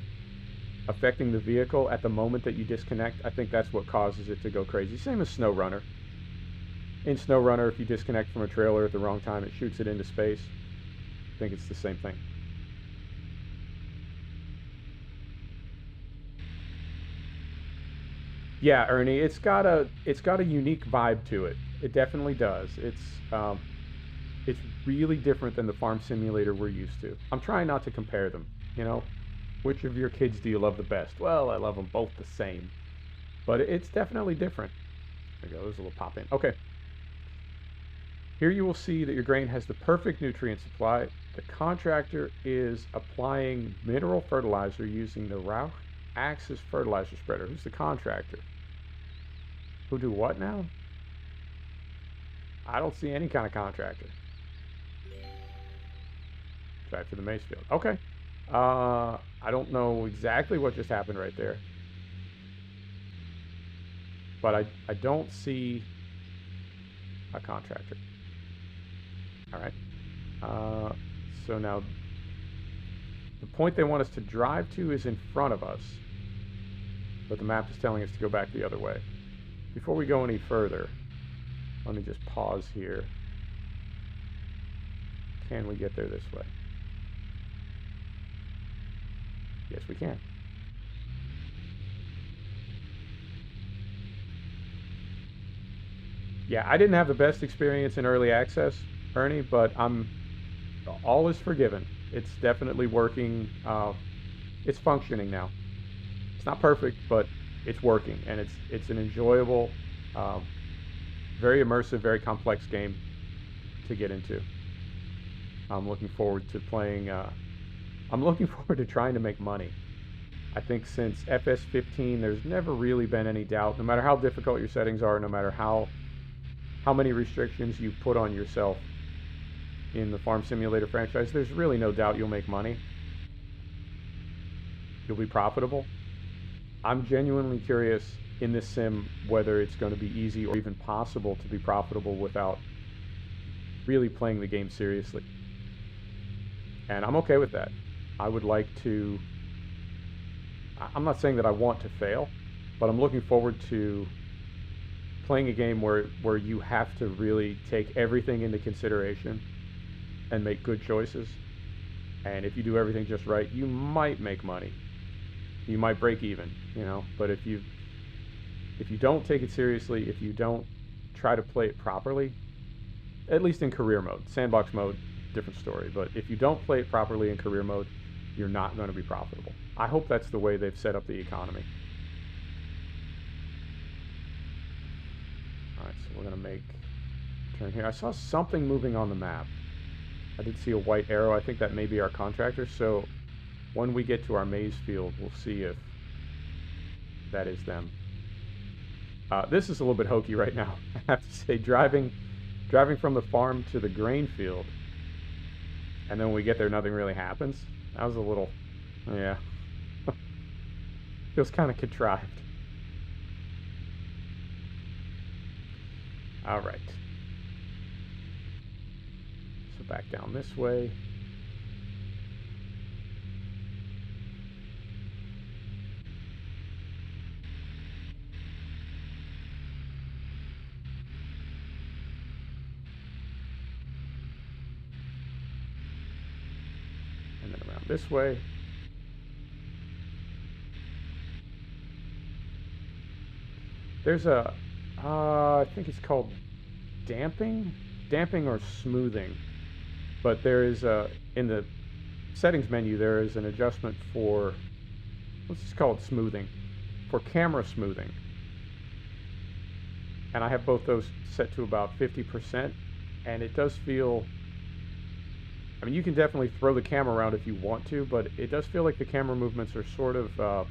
affecting the vehicle at the moment that you disconnect, I think that's what causes it to go crazy. Same as SnowRunner. In SnowRunner, if you disconnect from a trailer at the wrong time, it shoots it into space. I think it's the same thing. Yeah, Ernie, it's got a unique vibe to it. It definitely does. It's really different than the farm simulator we're used to. I'm trying not to compare them, you know? Which of your kids do you love the best? Well, I love them both the same. But it's definitely different. There we go, there's a little pop in. Okay. Here you will see that your grain has the perfect nutrient supply. The contractor is applying mineral fertilizer using the Rauch Axis fertilizer spreader. Who's the contractor? Who do what now? I don't see any kind of contractor. Try for the maize field. Okay. I don't know exactly what just happened right there. But I don't see a contractor. All right. So now The point they want us to drive to is in front of us, but the map is telling us to go back the other way. Before we go any further, let me just pause here. Can we get there this way? Yes, we can. Yeah, I didn't have the best experience in early access, Ernie, but all is forgiven. It's definitely working. It's functioning now. It's not perfect, but it's working, and it's an enjoyable, very immersive, very complex game to get into. I'm looking forward to playing. I'm looking forward to trying to make money. I think since FS15, there's never really been any doubt, no matter how difficult your settings are, no matter how many restrictions you put on yourself in the Farm Simulator franchise, there's really no doubt you'll make money. You'll be profitable. I'm genuinely curious in this sim whether it's going to be easy or even possible to be profitable without really playing the game seriously. And I'm okay with that. I would like to... I'm not saying that I want to fail, but I'm looking forward to playing a game where you have to really take everything into consideration and make good choices. And if you do everything just right, you might make money. You might break even, you know. But if you don't take it seriously, if you don't try to play it properly, at least in career mode, sandbox mode, different story. But if you don't play it properly in career mode, you're not going to be profitable. I hope that's the way they've set up the economy. Alright, so we're going to make a turn here. I saw something moving on the map. I did see a white arrow. I think that may be our contractor. So when we get to our maize field, we'll see if that is them. This is a little bit hokey right now. I have to say, driving from the farm to the grain field, and then when we get there, nothing really happens. That was a little, yeah. Feels kind of contrived. All right. So back down this way. And then around this way. There's a, I think it's called damping or smoothing. But there is in the settings menu, there is an adjustment for, let's just call it smoothing, for camera smoothing. And I have both those set to about 50%, and it does feel, I mean, you can definitely throw the camera around if you want to, but it does feel like the camera movements are sort of, I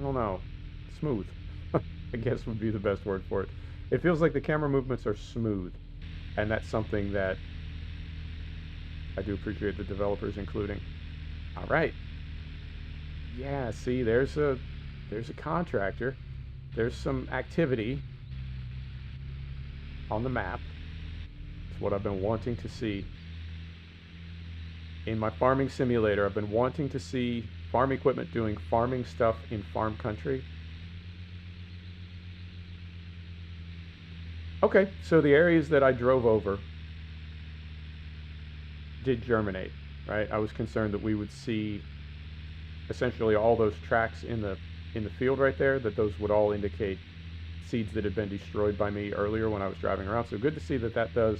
don't know, smooth. I guess would be the best word for it. It feels like the camera movements are smooth, and that's something that I do appreciate the developers including. All right. Yeah, see, there's a contractor. There's some activity on the map. It's what I've been wanting to see. In my farming simulator, I've been wanting to see farm equipment doing farming stuff in farm country. Okay, so the areas that I drove over did germinate, right? I was concerned that we would see essentially all those tracks in the field right there, that those would all indicate seeds that had been destroyed by me earlier when I was driving around. So good to see that that does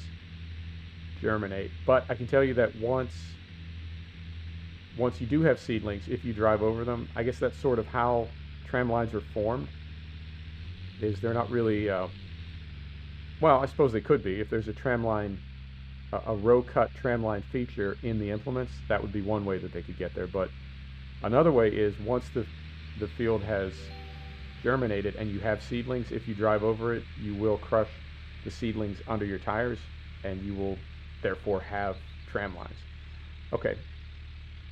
germinate. But I can tell you that once you do have seedlings, if you drive over them, I guess that's sort of how tram lines are formed, is they're not really, well, I suppose they could be. If there's a tram line, a row cut tram line feature in the implements, that would be one way that they could get there. But another way is once the field has germinated and you have seedlings, if you drive over it, you will crush the seedlings under your tires, and you will therefore have tram lines. Okay.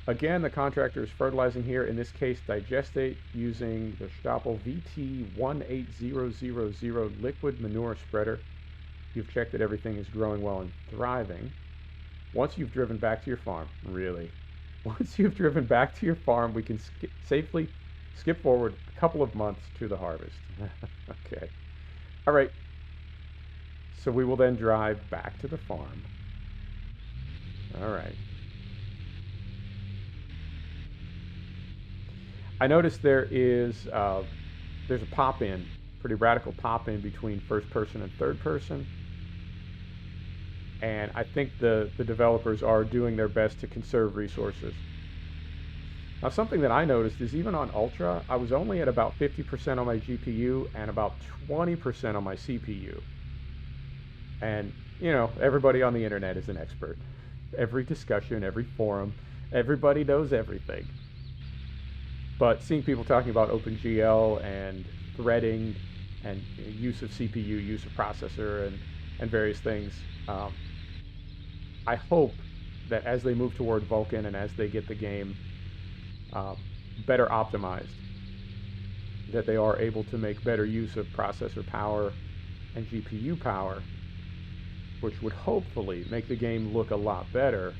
Again, the contractor is fertilizing here, in this case digestate, using the Stoppel VT18000 liquid manure spreader. You've checked that everything is growing well and thriving. Once you've driven back to your farm, really, Once you've driven back to your farm, we can safely skip forward a couple of months to the harvest. Okay. All right. So we will then drive back to the farm. All right. I noticed there's a pop-in, pretty radical pop-in between first person and third person. And I think the developers are doing their best to conserve resources. Now, something that I noticed is even on Ultra, I was only at about 50% on my GPU and about 20% on my CPU. And, you know, everybody on the internet is an expert. Every discussion, every forum, everybody knows everything. But seeing people talking about OpenGL and threading and use of CPU, use of processor, and various things, I hope that as they move toward Vulkan and as they get the game better optimized, that they are able to make better use of processor power and GPU power, which would hopefully make the game look a lot better.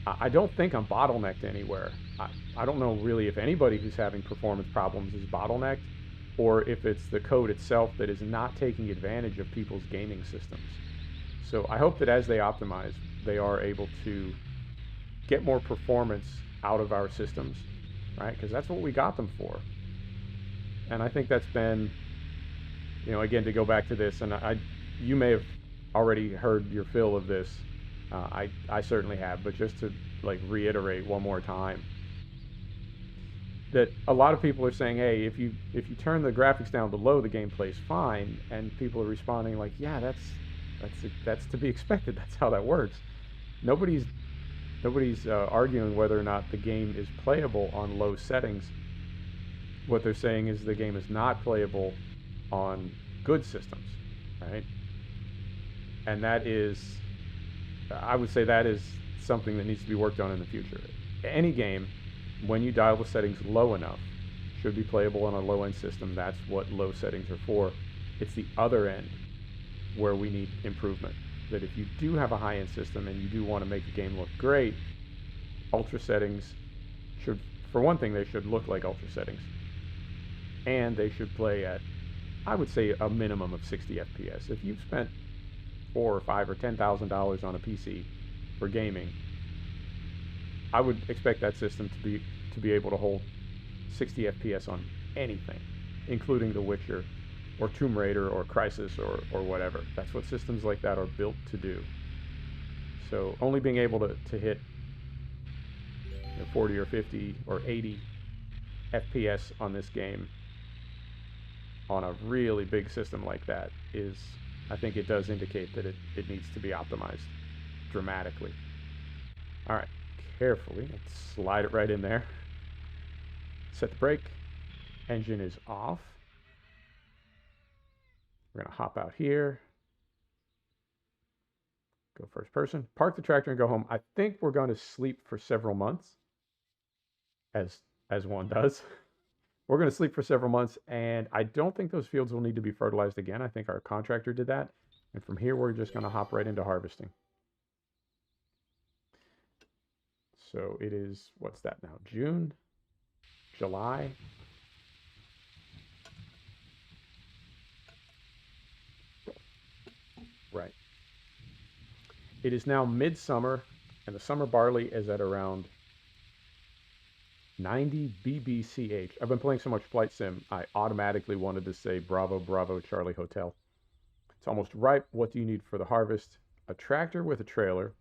I don't think I'm bottlenecked anywhere. I don't know really if anybody who's having performance problems is bottlenecked, or if it's the code itself that is not taking advantage of people's gaming systems. So I hope that as they optimize, they are able to get more performance out of our systems, right? Because that's what we got them for. And I think that's been, you know, again, to go back to this, and you may have already heard your fill of this. I certainly have, but just to like reiterate one more time, that a lot of people are saying, hey, if you turn the graphics down below, the game plays fine, and people are responding like, yeah, that's to be expected. That's how that works. Nobody's arguing whether or not the game is playable on low settings. What they're saying is the game is not playable on good systems, right? And that is, I would say that is something that needs to be worked on in the future. Any game, when you dial the settings low enough, should be playable on a low-end system. That's what low settings are for. It's the other end where we need improvement. That if you do have a high-end system and you do want to make the game look great, ultra settings should, for one thing, they should look like ultra settings. And they should play at, I would say, a minimum of 60 FPS. If you've spent $4,000 or $5,000 or $10,000 on a PC for gaming, I would expect that system to be able to hold 60 FPS on anything, including The Witcher or Tomb Raider or Crysis or whatever. That's what systems like that are built to do. So only being able to hit 40 or 50 or 80 FPS on this game on a really big system like that is, I think it does indicate that it needs to be optimized dramatically. All right, carefully, let's slide it right in there. Set the brake. Engine is off. We're gonna hop out here. Go first person. Park the tractor and go home. I think we're going to sleep for several months, as one does. We're going to sleep for several months, and I don't think those fields will need to be fertilized again. I think our contractor did that. And from here, we're just going to hop right into harvesting. So it is, what's that now? June? July? Right. It is now midsummer, and the summer barley is at around 90 BBCH. I've been playing so much Flight Sim, I automatically wanted to say Bravo, Bravo, Charlie Hotel. It's almost ripe. What do you need for the harvest? A tractor with a trailer.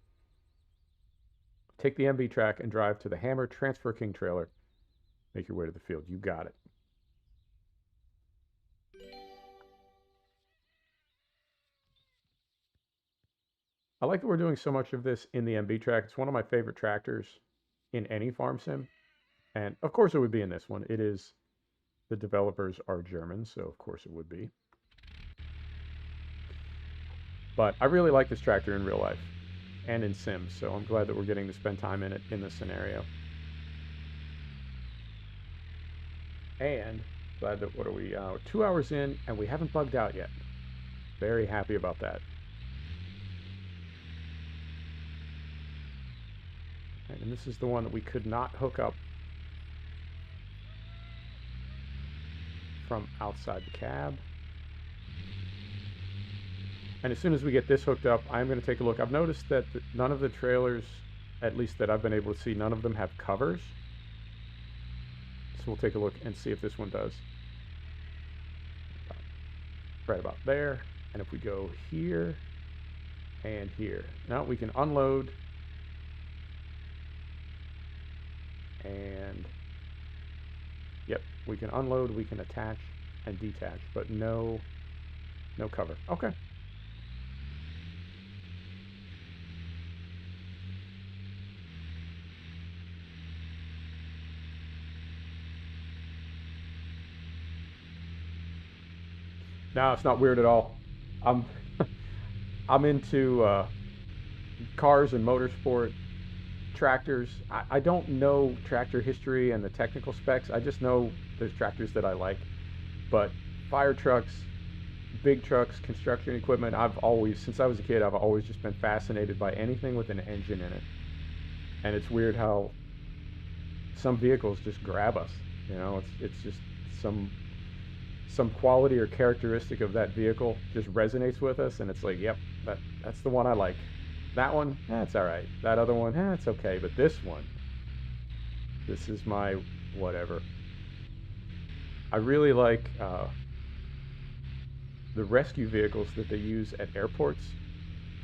Take the MB track and drive to the Hammer Transfer King trailer. Make your way to the field. You got it. I like that we're doing so much of this in the MB track. It's one of my favorite tractors in any farm sim. And of course it would be in this one. It is, the developers are German, so of course it would be. But I really like this tractor in real life and in Sims, so I'm glad that we're getting to spend time in it in this scenario. And glad that, what are we, 2 hours in, and we haven't bugged out yet. Very happy about that. Right, and this is the one that we could not hook up from outside the cab. And as soon as we get this hooked up, I'm going to take a look. I've noticed that none of the trailers, at least that I've been able to see, none of them have covers. So we'll take a look and see if this one does. Right about there. And if we go here and here, now we can unload and yep, we can unload, we can attach and detach, but no cover. Okay. No, it's not weird at all. I'm I'm into cars and motorsport, tractors. I don't know tractor history and the technical specs. I just know there's tractors that I like. But fire trucks, big trucks, construction equipment, I've always, since I was a kid, I've always just been fascinated by anything with an engine in it. And it's weird how some vehicles just grab us. You know, it's just some quality or characteristic of that vehicle just resonates with us, and it's like, yep, that's the one I like. That one, it's all right. That other one, it's okay. But this one, this is my whatever. I really like the rescue vehicles that they use at airports.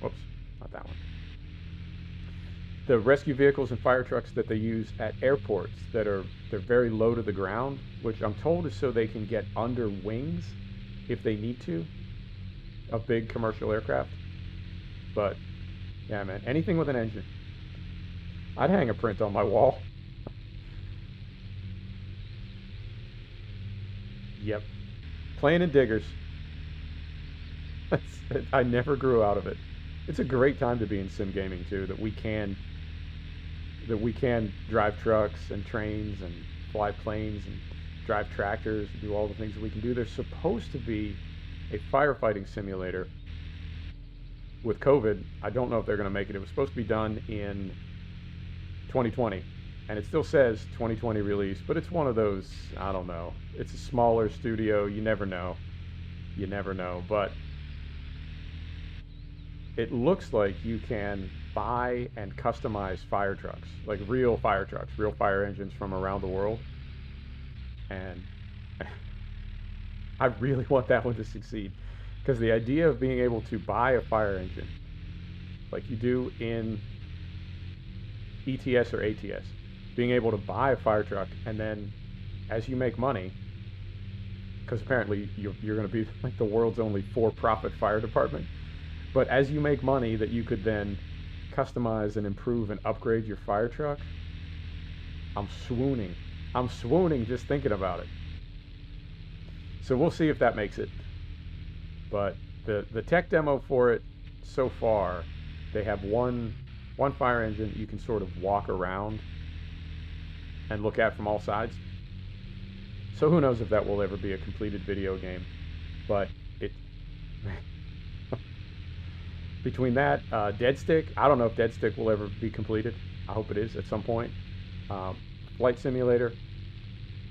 Whoops, not that one. The rescue vehicles and fire trucks that they use at airports they're very low to the ground, which I'm told is so they can get under wings if they need to of big commercial aircraft. But yeah, man, anything with an engine. I'd hang a print on my wall. Yep. Playing in diggers. I never grew out of it. It's a great time to be in sim gaming too, that we can drive trucks and trains and fly planes and drive tractors and do all the things that we can do. There's supposed to be a firefighting simulator. With COVID, I don't know if they're going to make it. It was supposed to be done in 2020, and it still says 2020 release, but it's one of those, I don't know. It's a smaller studio. You never know. You never know. But it looks like you can buy and customize fire trucks, like real fire trucks, real fire engines from around the world. And I really want that one to succeed, because the idea of being able to buy a fire engine like you do in ETS or ATS, being able to buy a fire truck, and then as you make money, because apparently you're going to be like the world's only for-profit fire department, but as you make money, that you could then customize and improve and upgrade your fire truck. I'm swooning just thinking about it. So we'll see if that makes it. But the tech demo for it so far, they have one fire engine you can sort of walk around and look at from all sides. So who knows if that will ever be a completed video game. But it between that, Dead Stick, I don't know if Dead Stick will ever be completed. I hope it is at some point. Flight Simulator,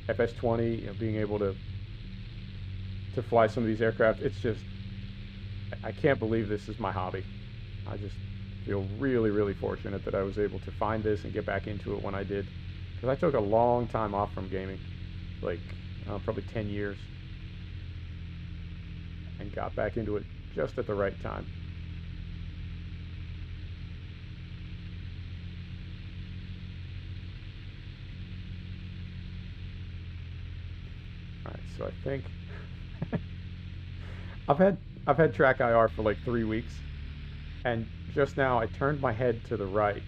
FS20, you know, being able to fly some of these aircraft. It's just, I can't believe this is my hobby. I just feel really, really fortunate that I was able to find this and get back into it when I did. Because I took a long time off from gaming, like probably 10 years, and got back into it just at the right time. Alright, so I think I've had track IR for like 3 weeks, and just now I turned my head to the right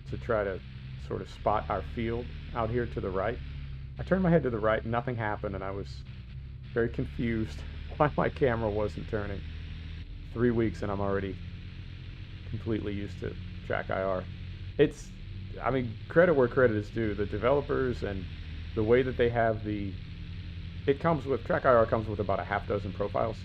to try to sort of spot our field out here to the right. I turned my head to the right, nothing happened, and I was very confused why my camera wasn't turning. 3 weeks and I'm already completely used to track IR. It's, I mean, credit where credit is due. The developers and the way that they have it comes with, track IR comes with about a half dozen profiles.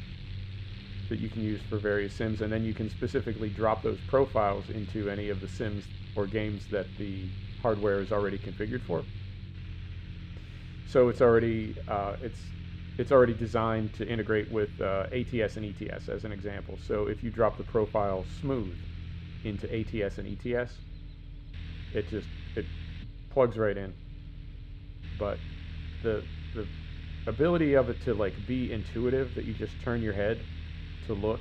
that you can use for various sims, and then you can specifically drop those profiles into any of the sims or games that the hardware is already configured for. So it's already designed to integrate with ATS and ETS as an example. So if you drop the profile smooth into ATS and ETS, it plugs right in. But the ability of it to like be intuitive, that you just turn your head to look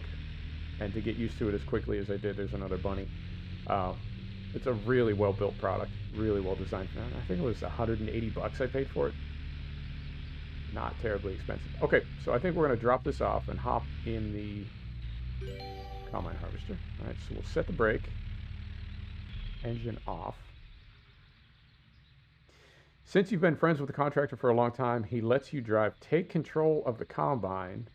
and to get used to it as quickly as I did. There's another bunny. It's a really well built product, really well designed. I think it was $180 I paid for it. Not terribly expensive. Okay, so I think we're going to drop this off and hop in the combine harvester. All right, so we'll set the brake. Engine off. Since you've been friends with the contractor for a long time, he lets you drive. Take control of the combine.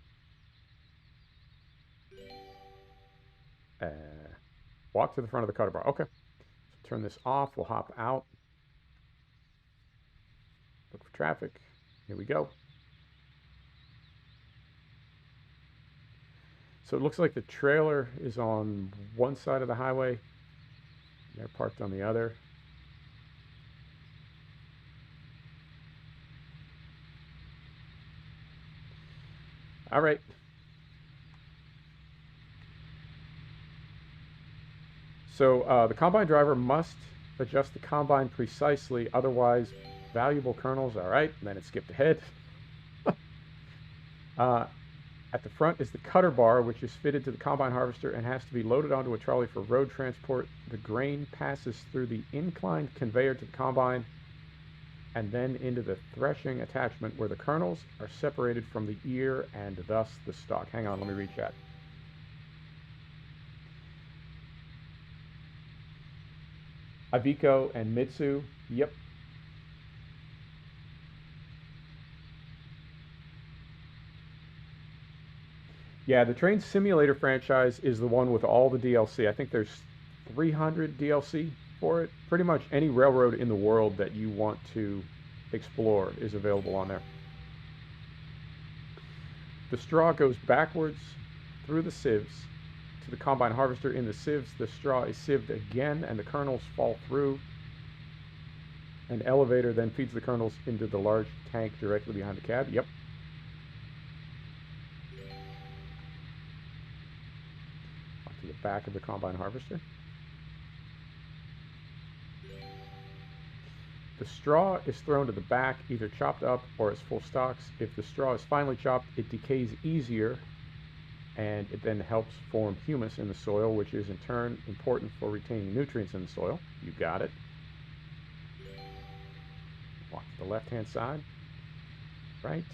Walk to the front of the cutter bar. Okay. So turn this off. We'll hop out. Look for traffic. Here we go. So it looks like the trailer is on one side of the highway. They're parked on the other. All right. So the combine driver must adjust the combine precisely, otherwise valuable kernels. All right, and then it skipped ahead. At the front is the cutter bar, which is fitted to the combine harvester and has to be loaded onto a trolley for road transport. The grain passes through the inclined conveyor to the combine and then into the threshing attachment, where the kernels are separated from the ear and thus the stalk. Hang on, let me read chat. Aviko and Mitsu, yep. Yeah, the Train Simulator franchise is the one with all the DLC. I think there's 300 DLC for it. Pretty much any railroad in the world that you want to explore is available on there. The straw goes backwards through the sieves to the combine harvester. In the sieves, the straw is sieved again and the kernels fall through. An elevator then feeds the kernels into the large tank directly behind the cab. Yep. To the back of the combine harvester. The straw is thrown to the back, either chopped up or as full stalks. If the straw is finely chopped, it decays easier, and it then helps form humus in the soil, which is in turn important for retaining nutrients in the soil. You got it. Walk to the left-hand side. Right.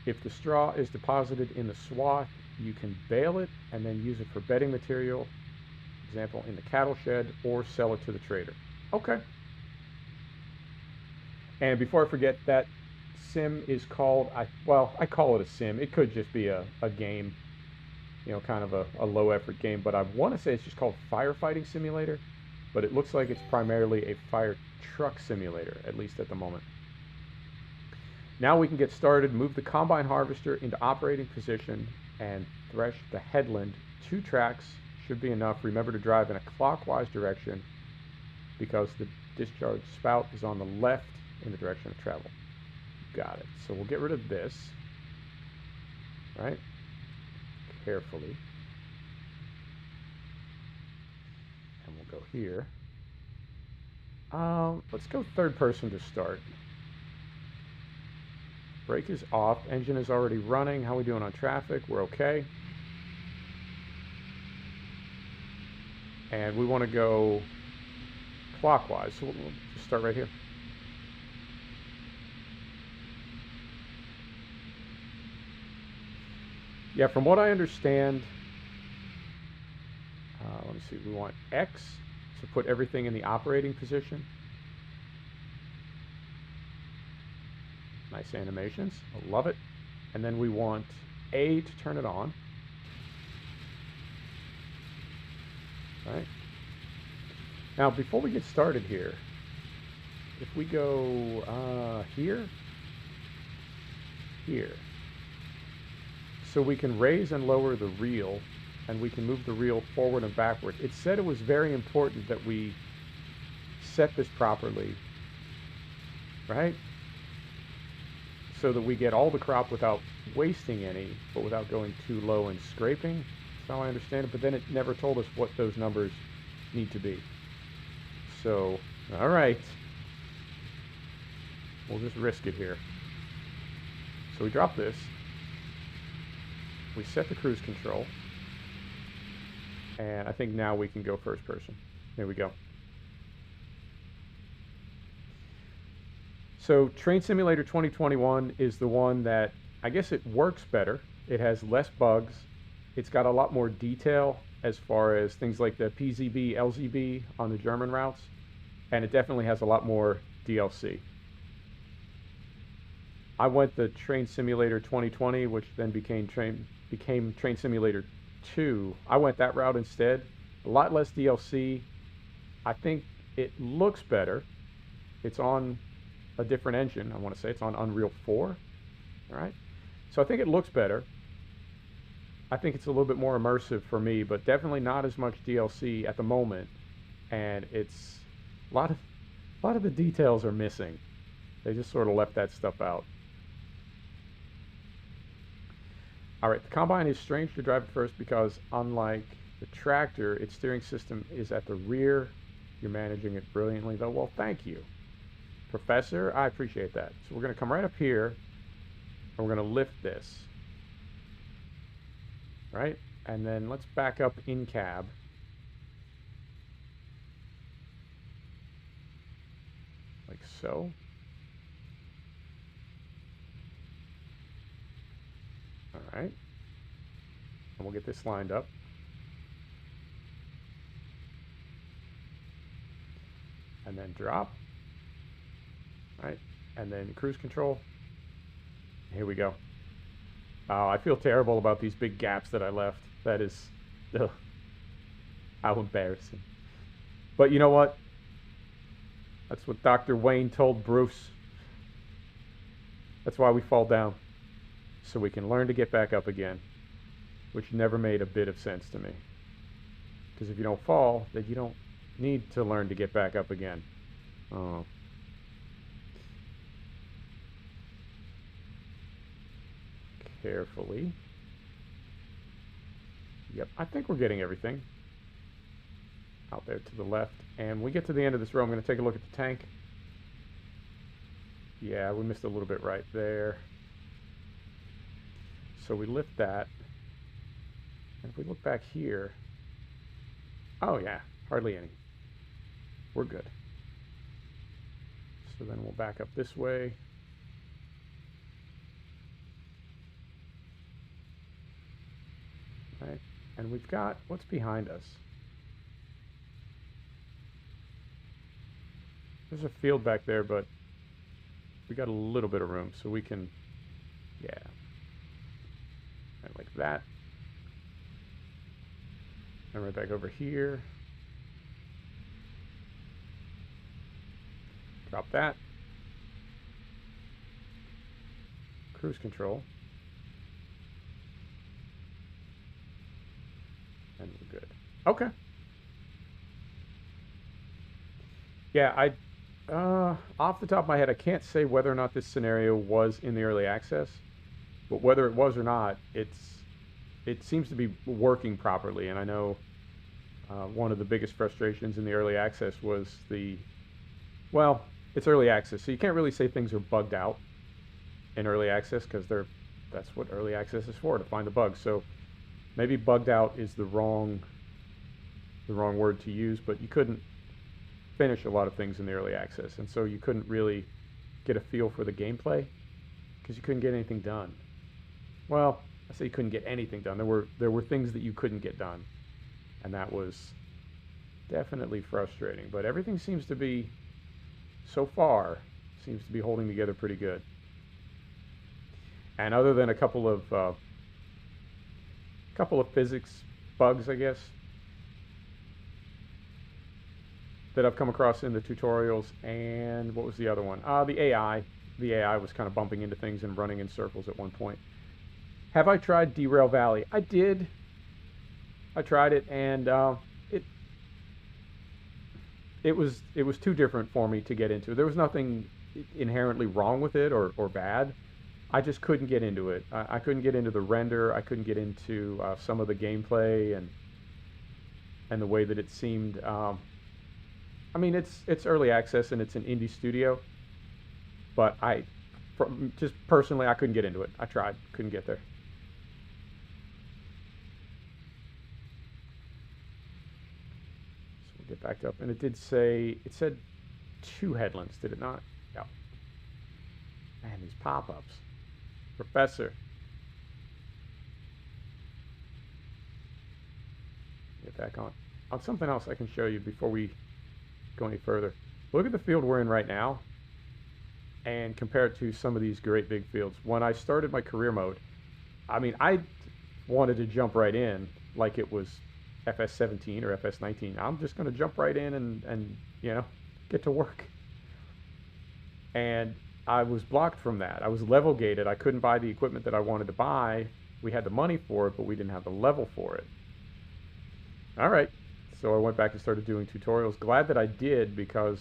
If the straw is deposited in the swath, you can bale it and then use it for bedding material, example in the cattle shed, or sell it to the trader. Okay. And before I forget, that sim is called, I call it a sim. It could just be a game, you know, kind of a low effort game, but I want to say it's just called Firefighting Simulator, but it looks like it's primarily a fire truck simulator, at least at the moment. Now we can get started. Move the combine harvester into operating position and thresh the headland. 2 tracks should be enough. Remember to drive in a clockwise direction because the discharge spout is on the left in the direction of travel. Got it. So we'll get rid of this, right? Carefully. And we'll go here. Let's go third person to start. Brake is off. Engine is already running. How are we doing on traffic? We're okay. And we want to go clockwise. So we'll just start right here. Yeah, from what I understand, let me see. We want X to put everything in the operating position. Nice animations. I love it. And then we want A to turn it on. Right. Now, before we get started here, if we go here, so we can raise and lower the reel, and we can move the reel forward and backward. It said it was very important that we set this properly, right? So that we get all the crop without wasting any, but without going too low and scraping. That's how I understand it, but then it never told us what those numbers need to be. So, all right. We'll just risk it here. So we drop this. We set the cruise control. And I think now we can go first person. There we go. So Train Simulator 2021 is the one that, I guess it works better. It has less bugs. It's got a lot more detail as far as things like the PZB, LZB on the German routes. And it definitely has a lot more DLC. I went the Train Simulator 2020, which then became Train Simulator 2. I went that route instead. A lot less DLC. I think it looks better. It's on a different engine. I want to say it's on Unreal 4. All right. So I think it looks better. I think it's a little bit more immersive for me, but definitely not as much DLC at the moment. And it's a lot of the details are missing. They just sort of left that stuff out. All right, the combine is strange to drive at first because unlike the tractor, its steering system is at the rear. You're managing it brilliantly though. Well, thank you, Professor. I appreciate that. So we're going to come right up here and we're going to lift this. Right? And then let's back up in cab. Like so. All right. And we'll get this lined up. And then drop. All right. And then cruise control. Here we go. Oh, I feel terrible about these big gaps that I left. That is, ugh, how embarrassing. But you know what? That's what Dr. Wayne told Bruce. That's why we fall down. So we can learn to get back up again. Which never made a bit of sense to me. Because if you don't fall, then you don't need to learn to get back up again. Oh. Carefully. Yep, I think we're getting everything. Out there to the left. And when we get to the end of this row, I'm going to take a look at the tank. Yeah, we missed a little bit right there. So we lift that. And if we look back here, oh yeah, hardly any. We're good. So then we'll back up this way. Right. And we've got, what's behind us? There's a field back there, but we got a little bit of room, so we can, yeah. Right, like that. And right back over here. Drop that. Cruise control. And we're good. Okay. Yeah, off the top of my head, I can't say whether or not this scenario was in the early access, but whether it was or not, it seems to be working properly. And I know one of the biggest frustrations in the early access was well, it's early access, so you can't really say things are bugged out in early access because that's what early access is for, to find the bugs. So maybe bugged out is the wrong word to use, but you couldn't finish a lot of things in the early access, and so you couldn't really get a feel for the gameplay because you couldn't get anything done. Well, I say you couldn't get anything done. There were things that you couldn't get done, and that was definitely frustrating. But everything seems to be, so far, seems to be holding together pretty good. And other than a couple of physics bugs, I guess, that I've come across in the tutorials, and what was the other one? The AI. The AI was kind of bumping into things and running in circles at one point. Have I tried Derail Valley? I did. I tried it, and it it was too different for me to get into. There was nothing inherently wrong with it or bad. I just couldn't get into it. I couldn't get into the render. I couldn't get into some of the gameplay and the way that it seemed. I mean, it's early access and it's an indie studio, but just personally, I couldn't get into it. I tried, couldn't get there. So we'll get back up, and it said two headlands, did it not? Yeah. Man, these pop-ups. Professor. Get back on something else I can show you before we go any further. Look at the field we're in right now and compare it to some of these great big fields. When I started my career mode, I mean, I wanted to jump right in like it was FS17 or FS19. I'm just going to jump right in and get to work. And I was blocked from that. I was level gated. I couldn't buy the equipment that I wanted to buy. We had the money for it, but we didn't have the level for it. All right. So I went back and started doing tutorials. Glad that I did, because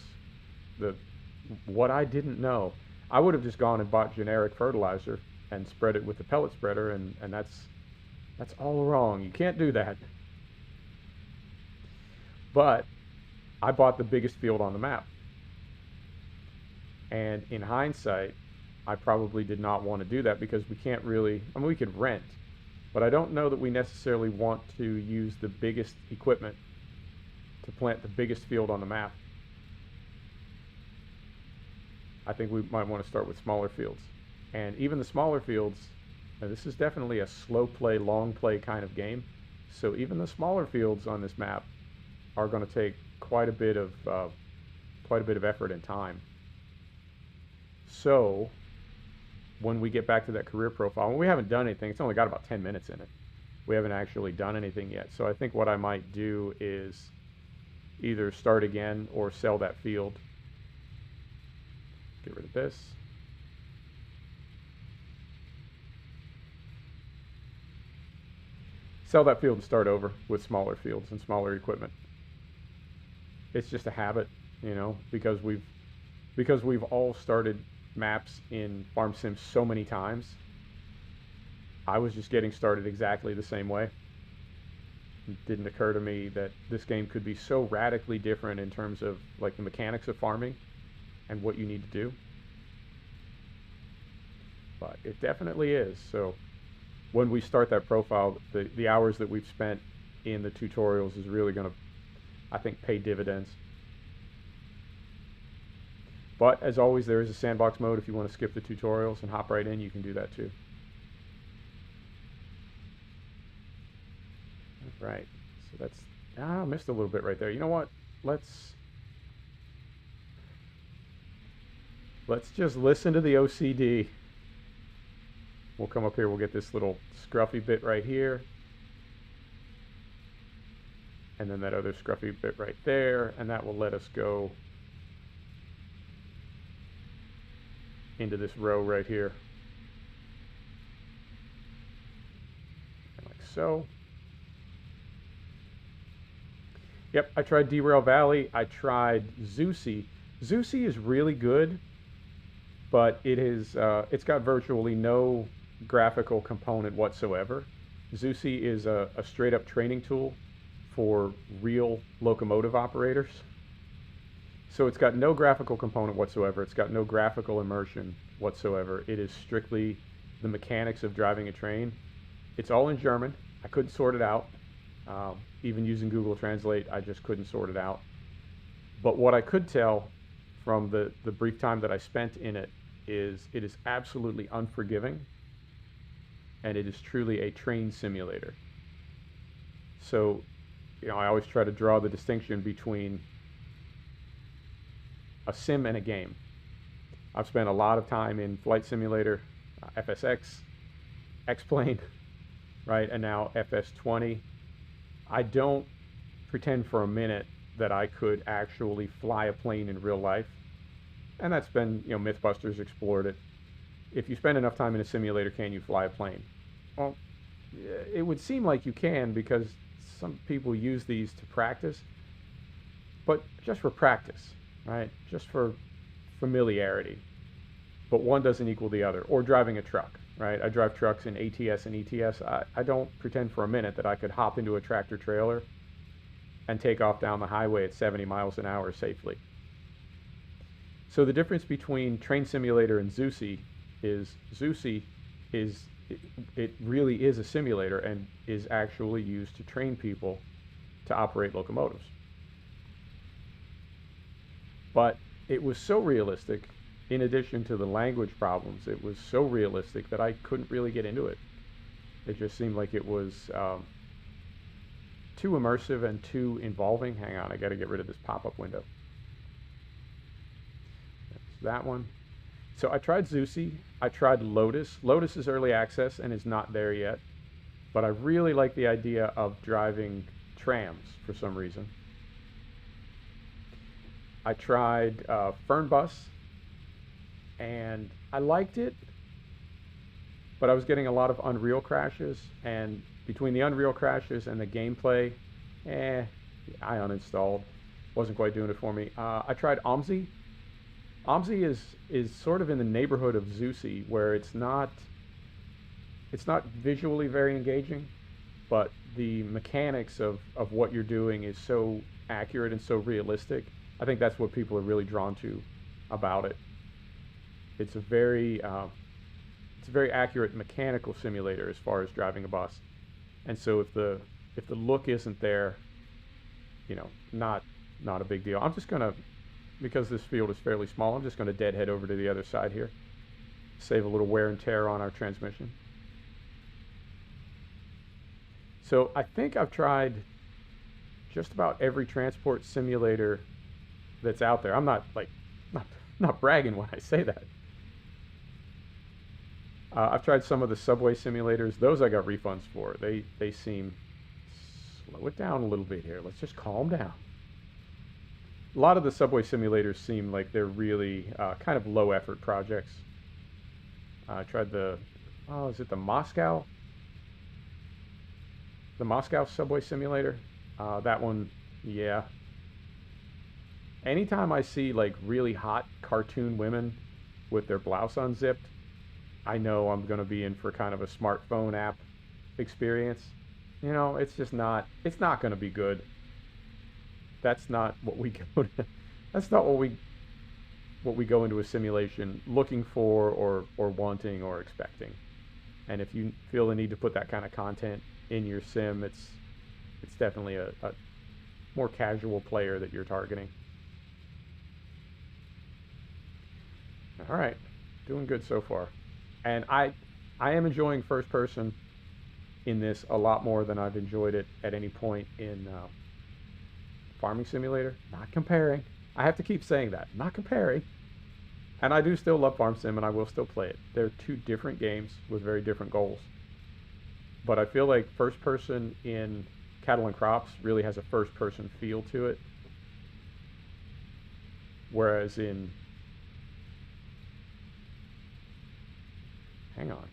what I didn't know, I would have just gone and bought generic fertilizer and spread it with the pellet spreader, and that's all wrong. You can't do that. But I bought the biggest field on the map. And in hindsight, I probably did not want to do that, because we can't really, I mean, we could rent, but I don't know that we necessarily want to use the biggest equipment to plant the biggest field on the map. I think we might want to start with smaller fields. And even the smaller fields, now this is definitely a slow play, long play kind of game. So even the smaller fields on this map are going to take quite a bit of effort and time. So when we get back to that career profile, and we haven't done anything, it's only got about 10 minutes in it. We haven't actually done anything yet. So I think what I might do is either start again or sell that field. Get rid of this. Sell that field and start over with smaller fields and smaller equipment. It's just a habit, because we've all started maps in Farm Sim so many times. I was just getting started exactly the same way. It didn't occur to me that this game could be so radically different in terms of like the mechanics of farming and what you need to do. But it definitely is. So when we start that profile, the hours that we've spent in the tutorials is really going to, I think, pay dividends. But as always, there is a sandbox mode. If you want to skip the tutorials and hop right in, you can do that too. All right. So that's, I missed a little bit right there. You know what? Let's just listen to the OCD. We'll come up here. We'll get this little scruffy bit right here. And then that other scruffy bit right there. And that will let us go into this row right here. Like so. Yep, I tried Derail Valley. I tried Zeusy. Zeusy is really good, but it's got virtually no graphical component whatsoever. Zeusy is a straight up training tool for real locomotive operators. So it's got no graphical component whatsoever. It's got no graphical immersion whatsoever. It is strictly the mechanics of driving a train. It's all in German. I couldn't sort it out. Even using Google Translate, I just couldn't sort it out. But what I could tell from the brief time that I spent in it is absolutely unforgiving, and it is truly a train simulator. So, I always try to draw the distinction between a sim and a game. I've spent a lot of time in Flight Simulator, FSX, X-Plane, right, and now FS20. I don't pretend for a minute that I could actually fly a plane in real life. And that's been, Mythbusters explored it. If you spend enough time in a simulator, can you fly a plane? Well, it would seem like you can because some people use these to practice, but just for practice, right? Just for familiarity. But one doesn't equal the other. Or driving a truck, right? I drive trucks in ATS and ETS. I don't pretend for a minute that I could hop into a tractor trailer and take off down the highway at 70 miles an hour safely. So the difference between Train Simulator and Zusi is it really is a simulator and is actually used to train people to operate locomotives. But it was so realistic, in addition to the language problems, it was so realistic that I couldn't really get into it. It just seemed like it was too immersive and too involving. Hang on, I got to get rid of this pop-up window. That's that one. So I tried Zusi. I tried Lotus. Lotus is early access and is not there yet. But I really like the idea of driving trams for some reason. I tried Fernbus, and I liked it, but I was getting a lot of Unreal crashes, and between the Unreal crashes and the gameplay, I uninstalled. Wasn't quite doing it for me. I tried OMSI. OMSI is sort of in the neighborhood of Zusi, where it's not visually very engaging, but the mechanics of what you're doing is so accurate and so realistic. I think that's what people are really drawn to about it. It's a very accurate mechanical simulator as far as driving a bus. And so if the look isn't there, not a big deal. I'm just gonna, because this field is fairly small, I'm just gonna deadhead over to the other side here. Save a little wear and tear on our transmission. So I think I've tried just about every transport simulator that's out there. I'm not bragging when I say that. I've tried some of the subway simulators. Those I got refunds for. They seem, slow it down a little bit here. Let's just calm down. A lot of the subway simulators seem like they're really kind of low effort projects. I tried is it the Moscow? The Moscow subway simulator? That one, yeah. Anytime I see like really hot cartoon women with their blouse unzipped, I know I'm going to be in for kind of a smartphone app experience. It's just not, it's not going to be good. That's not what we go to, that's not what we go into a simulation looking for or wanting or expecting. And if you feel the need to put that kind of content in your sim, it's definitely a more casual player that you're targeting. All right, doing good so far. And I am enjoying first person in this a lot more than I've enjoyed it at any point in Farming Simulator. Not comparing. I have to keep saying that. Not comparing. And I do still love Farm Sim, and I will still play it. They're two different games with very different goals. But I feel like first person in Cattle and Crops really has a first person feel to it. Whereas in... Hang on.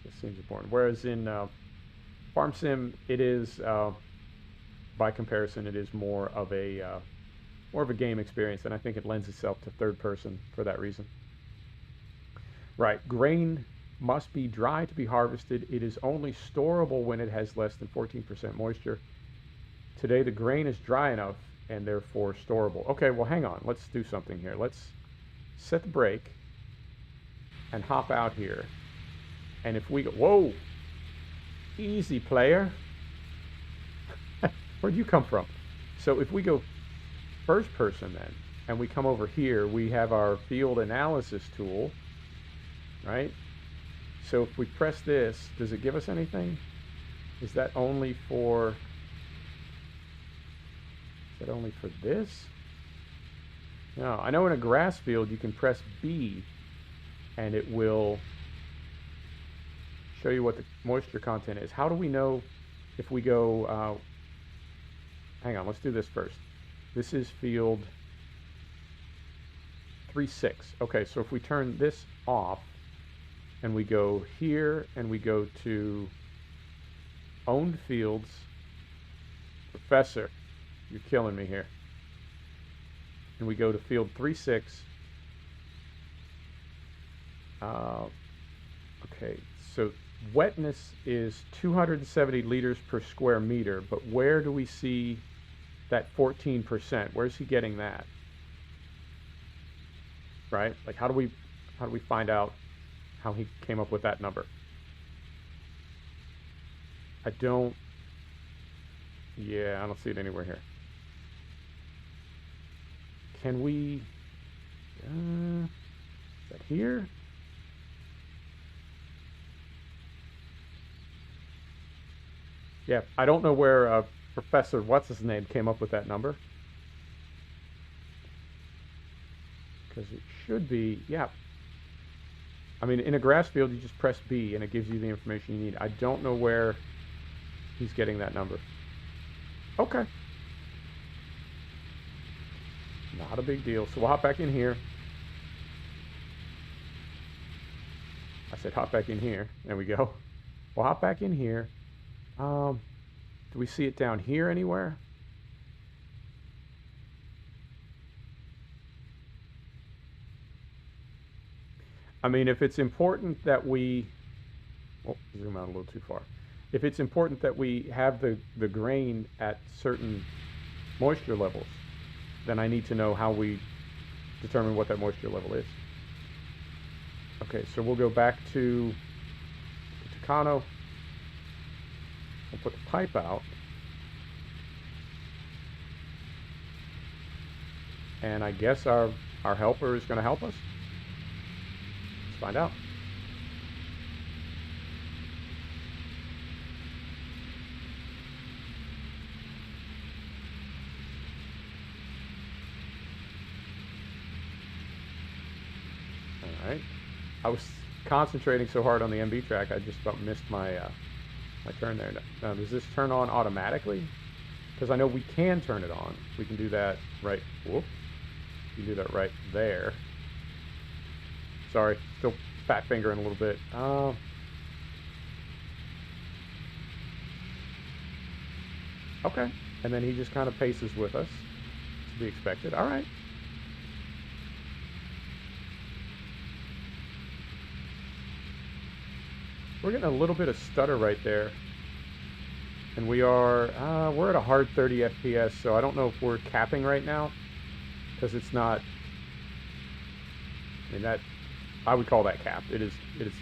This seems important. Whereas in Farm Sim, it is, by comparison, it is more of a game experience, and I think it lends itself to third person for that reason. Right. Grain must be dry to be harvested. It is only storable when it has less than 14% moisture. Today, the grain is dry enough and therefore storable. Okay, well, hang on. Let's do something here. Let's set the brake and hop out here. And if we go, whoa, easy player. Where'd you come from? So if we go first person then, and we come over here, we have our field analysis tool, right? So if we press this, does it give us anything? Is that only for this? No, I know in a grass field you can press B and it will show you what the moisture content is. How do we know if we go, hang on, let's do this first. This is field 3.6. Okay, so if we turn this off, and we go here, and we go to owned fields. Professor, you're killing me here. And we go to field 36. Okay, so wetness is 270 liters per square meter, but where do we see that 14%? Where's he getting that? Right? Like, how do we find out how he came up with that number? I don't see it anywhere here. Can we, is that here? Yeah, I don't know where Professor what's his name came up with that number. Because it should be, yeah. I mean, in a grass field, you just press B and it gives you the information you need. I don't know where he's getting that number. Okay. Not a big deal. So we'll hop back in here. I said hop back in here. There we go. We'll hop back in here. Do we see it down here anywhere? I mean, if it's important that we, zoom out a little too far. If it's important that we have the grain at certain moisture levels, then I need to know how we determine what that moisture level is. Okay, so we'll go back to Tucano. We'll put the pipe out. And I guess our helper is going to help us. Let's find out. All right. I was concentrating so hard on the MB track, I just about missed my my turn there. Now, does this turn on automatically? Because I know we can turn it on. We can do that right. Whoop. You do that right there. Sorry, still fat fingering a little bit. Okay, and then he just kind of paces with us. To be expected. All right. We're getting a little bit of stutter right there. And we're at a hard 30 FPS, so I don't know if we're capping right now. Because it's not, I mean, I would call that capped. It is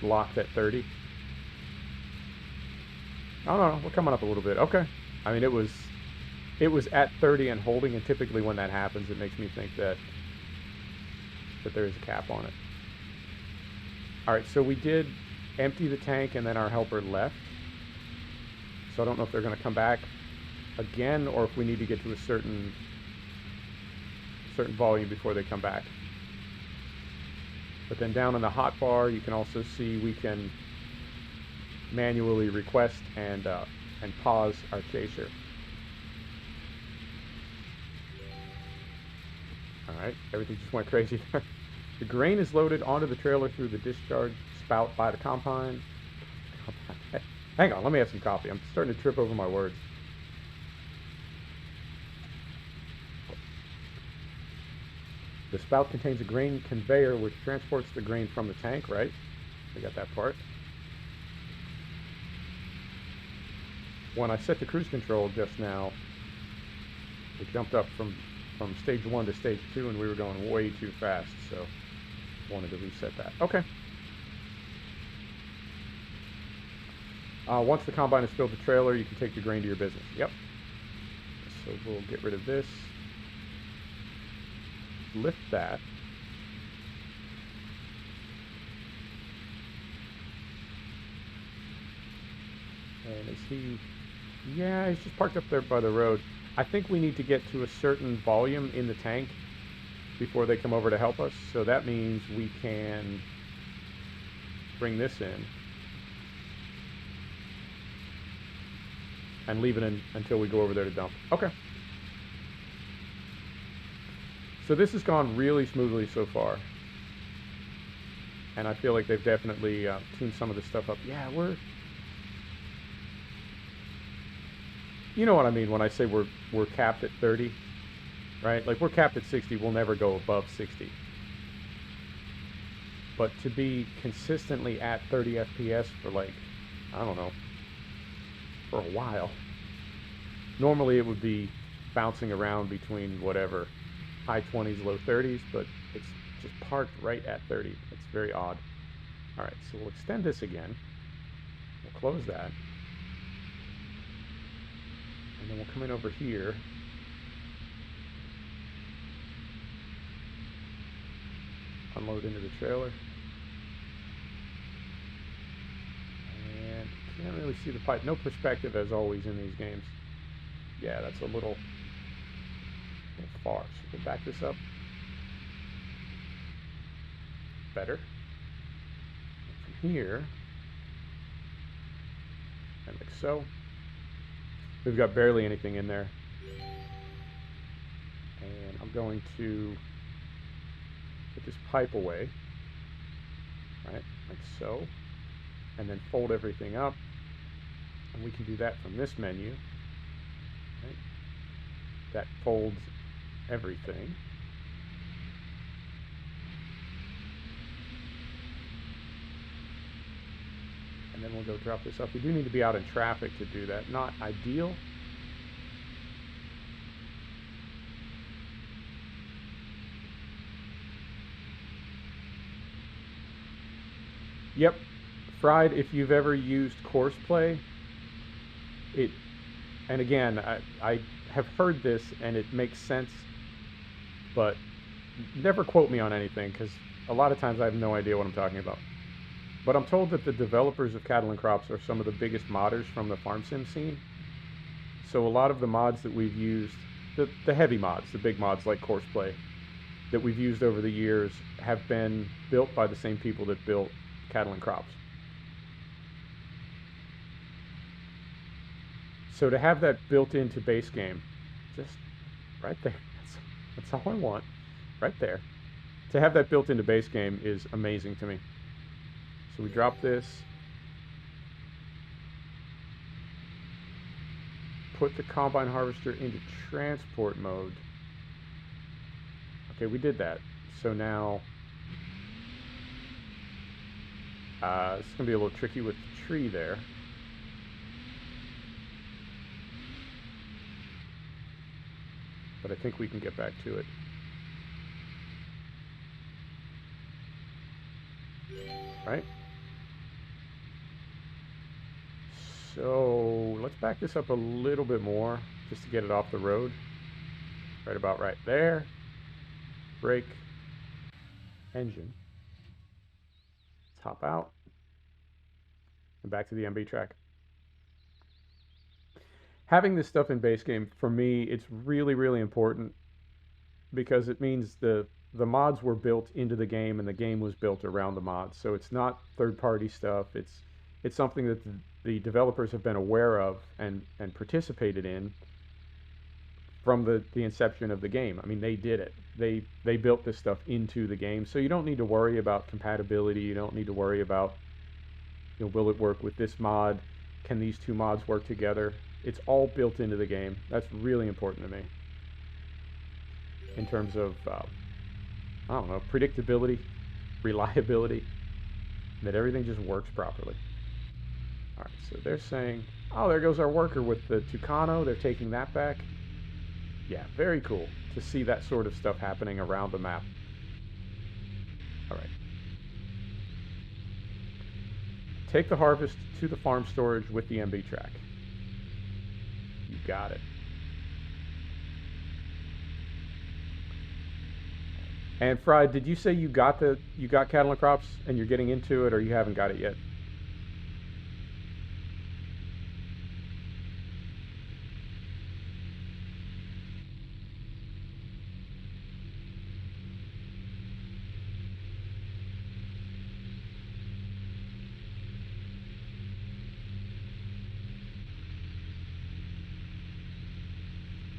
locked at 30. Oh no, we're coming up a little bit. Okay. I mean, it was at 30 and holding, and typically when that happens, it makes me think that there is a cap on it. All right, so we did empty the tank, and then our helper left. So I don't know if they're going to come back again, or if we need to get to a certain volume before they come back. But then down in the hotbar, you can also see we can manually request and pause our chaser. All right, everything just went crazy there. The grain is loaded onto the trailer through the discharge spout by the combine. Hang on, let me have some coffee. I'm starting to trip over my words. The spout contains a grain conveyor which transports the grain from the tank, right? I got that part. When I set the cruise control just now, it jumped up from stage 1 to stage 2, and we were going way too fast, so wanted to reset that. Okay. Once the combine has filled the trailer, you can take the grain to your business. Yep. So we'll get rid of this. Lift that. And is he... Yeah, he's just parked up there by the road. I think we need to get to a certain volume in the tank before they come over to help us. So that means we can bring this in and leave it in until we go over there to dump. Okay. So this has gone really smoothly so far. and I feel like they've definitely tuned some of the stuff up. Yeah, you know what I mean when I say we're capped at 30, right? Like we're capped at 60, we'll never go above 60. But to be consistently at 30 FPS for like, I don't know, for a while. Normally it would be bouncing around between whatever, high 20s, low 30s, but it's just parked right at 30. It's very odd. All right, so we'll extend this again. We'll close that. And then we'll come in over here. Unload into the trailer. And can't really see the pipe. No perspective as always in these games. Yeah, that's a little far. So we'll back this up. Better. And from here, and like so. We've got barely anything in there. And I'm going to put this pipe away, right, like so, and then fold everything up. And we can do that from this menu, right? That folds everything. And then we'll go drop this up. We do need to be out in traffic to do that. Not ideal. Yep. Fried, if you've ever used Courseplay, and again, I have heard this and it makes sense, but never quote me on anything because a lot of times I have no idea what I'm talking about. But I'm told that the developers of Cattle and Crops are some of the biggest modders from the farm sim scene. So a lot of the mods that we've used, the heavy mods, the big mods like Courseplay, that we've used over the years have been built by the same people that built Cattle and Crops. So to have that built into base game, just right there, that's all I want, right there. To have that built into base game is amazing to me. So we drop this, put the combine harvester into transport mode. Okay, we did that. So now, it's going to be a little tricky with the tree there. But I think we can get back to it. Right? So let's back this up a little bit more just to get it off the road. Right about right there. Brake. Engine. Let's hop out. And back to the MB track. Having this stuff in base game, for me, it's really, really important because it means the mods were built into the game and the game was built around the mods. So it's not third-party stuff. It's something that the developers have been aware of and participated in from the inception of the game. I mean, they did it. They built this stuff into the game. So you don't need to worry about compatibility. You don't need to worry about, will it work with this mod? Can these two mods work together? It's all built into the game. That's really important to me in terms of, I don't know, predictability, reliability, that everything just works properly. All right, so they're saying, oh, there goes our worker with the Tucano. They're taking that back. Yeah, very cool to see that sort of stuff happening around the map. All right. Take the harvest to the farm storage with the MB track. You got it. And Fried, did you say you got Cattle and Crops and you're getting into it, or you haven't got it yet?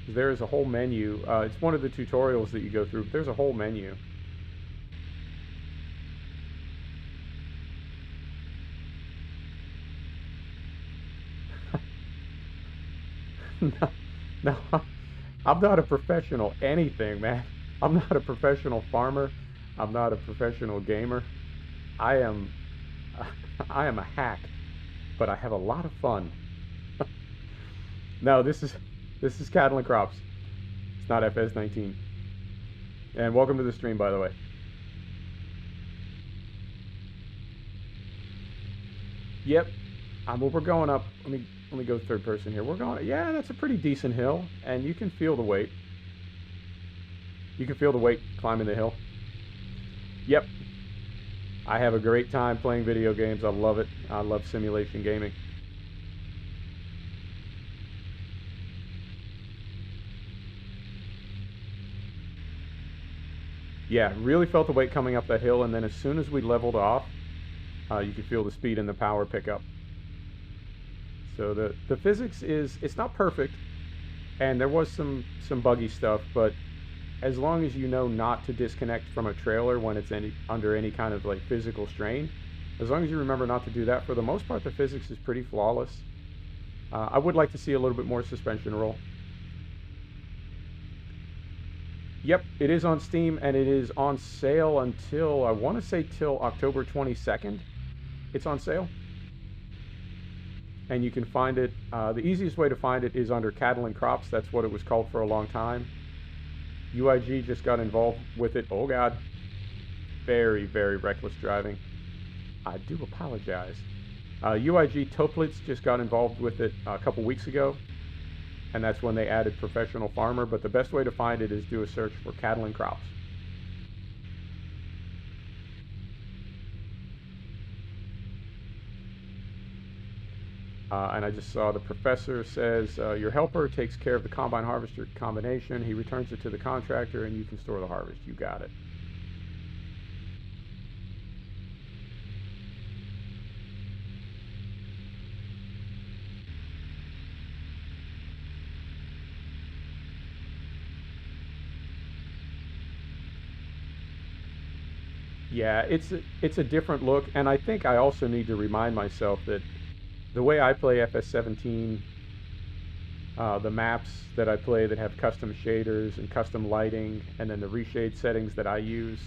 There is a whole menu. It's one of the tutorials that you go through, but there's a whole menu. No, no, I'm not a professional anything, man. I'm not a professional farmer. I'm not a professional gamer. I am I am a hack, but I have a lot of fun. No, this is Cattle and Crops. It's not FS19. And welcome to the stream, by the way. Yep. Well, we're going up. Let me go third person here. We're going. Yeah, that's a pretty decent hill, and you can feel the weight. You can feel the weight climbing the hill. Yep. I have a great time playing video games. I love it. I love simulation gaming. Yeah, really felt the weight coming up that hill, and then as soon as we leveled off, you could feel the speed and the power pick up. So the physics it's not perfect, and there was some buggy stuff, but as long as you know not to disconnect from a trailer when it's under any kind of like physical strain, as long as you remember not to do that, for the most part the physics is pretty flawless. I would like to see a little bit more suspension roll. Yep, it is on Steam, and it is on sale until, I want to say, till October 22nd. It's on sale. And you can find it, the easiest way to find it is under Cattle and Crops. That's what it was called for a long time. UIG just got involved with it. Oh God. Very, very reckless driving. I do apologize. UIG Toplitz just got involved with it a couple weeks ago, and that's when they added Professional Farmer, but the best way to find it is do a search for Cattle and Crops. And I just saw the professor says, your helper takes care of the combine harvester combination. He returns it to the contractor, and you can store the harvest. You got it. Yeah, it's a different look, and I think I also need to remind myself that the way I play FS17, the maps that I play that have custom shaders and custom lighting, and then the reshade settings that I use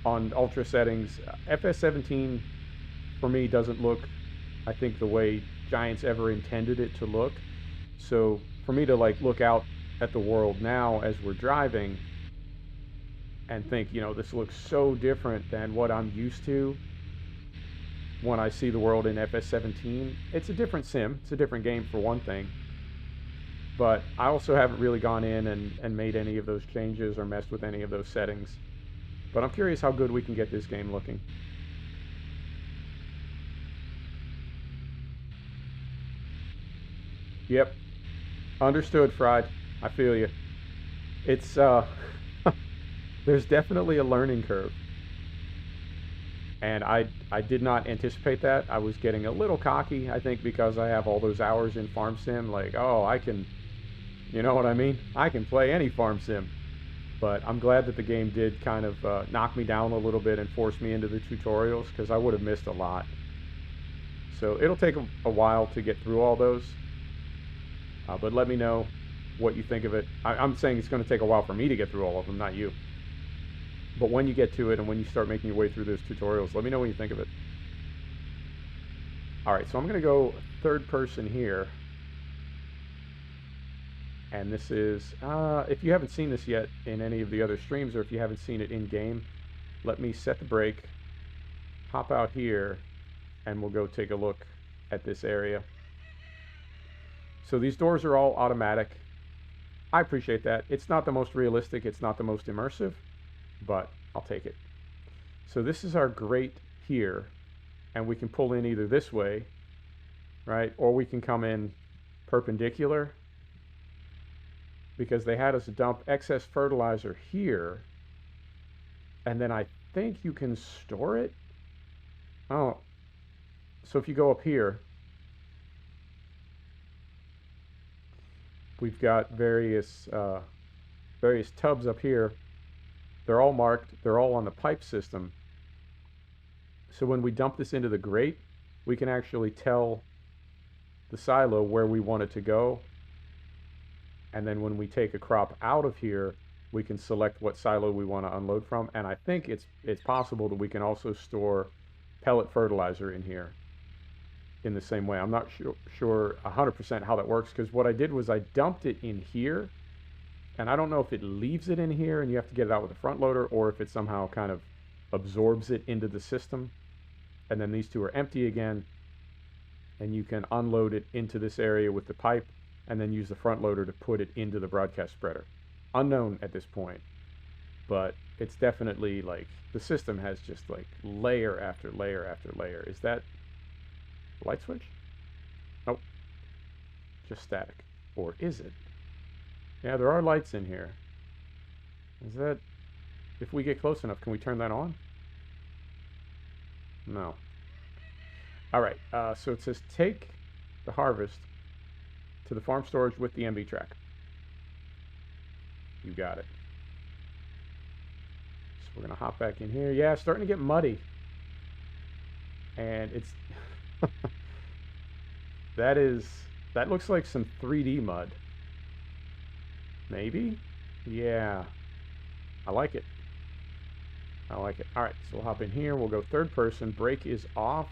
on ultra settings, FS17 for me doesn't look, I think, the way Giants ever intended it to look. So for me to like look out at the world now as we're driving and think, this looks so different than what I'm used to when I see the world in FS17. It's a different sim. It's a different game for one thing. But I also haven't really gone in and made any of those changes or messed with any of those settings. But I'm curious how good we can get this game looking. Yep. Understood, Fried. I feel you. It's, there's definitely a learning curve. And I did not anticipate that. I was getting a little cocky, I think, because I have all those hours in Farm Sim. Like, oh, I can, you know what I mean? I can play any Farm Sim. But I'm glad that the game did kind of knock me down a little bit and force me into the tutorials, because I would have missed a lot. So it'll take a while to get through all those. But let me know what you think of it. I'm saying it's going to take a while for me to get through all of them, not you. But when you get to it and when you start making your way through those tutorials, let me know what you think of it. All right, so I'm going to go third person here. And this is, if you haven't seen this yet in any of the other streams, or if you haven't seen it in game, let me set the brake, hop out here, and we'll go take a look at this area. So these doors are all automatic. I appreciate that. It's not the most realistic, it's not the most immersive, but I'll take it. So this is our grate here, and we can pull in either this way, right, or we can come in perpendicular, because they had us dump excess fertilizer here, and then I think you can store it. Oh, so if you go up here, we've got various tubs up here. They're all marked. They're all on the pipe system. So when we dump this into the grate, we can actually tell the silo where we want it to go. And then when we take a crop out of here, we can select what silo we want to unload from. And I think it's possible that we can also store pellet fertilizer in here in the same way. I'm not sure 100% how that works, because what I did was I dumped it in here, and I don't know if it leaves it in here and you have to get it out with a front loader, or if it somehow kind of absorbs it into the system. And then these two are empty again, and you can unload it into this area with the pipe and then use the front loader to put it into the broadcast spreader. Unknown at this point, but it's definitely like the system has just like layer after layer after layer. Is that light switch? Nope, just static. Or is it? Yeah, there are lights in here. Is that, if we get close enough, can we turn that on? No. All right, so it says take the harvest to the farm storage with the MB track. You got it. So we're gonna hop back in here. Yeah, it's starting to get muddy. And it's that looks like some 3D mud. Maybe? Yeah. I like it. I like it. All right, so we'll hop in here. We'll go third person. Brake is off.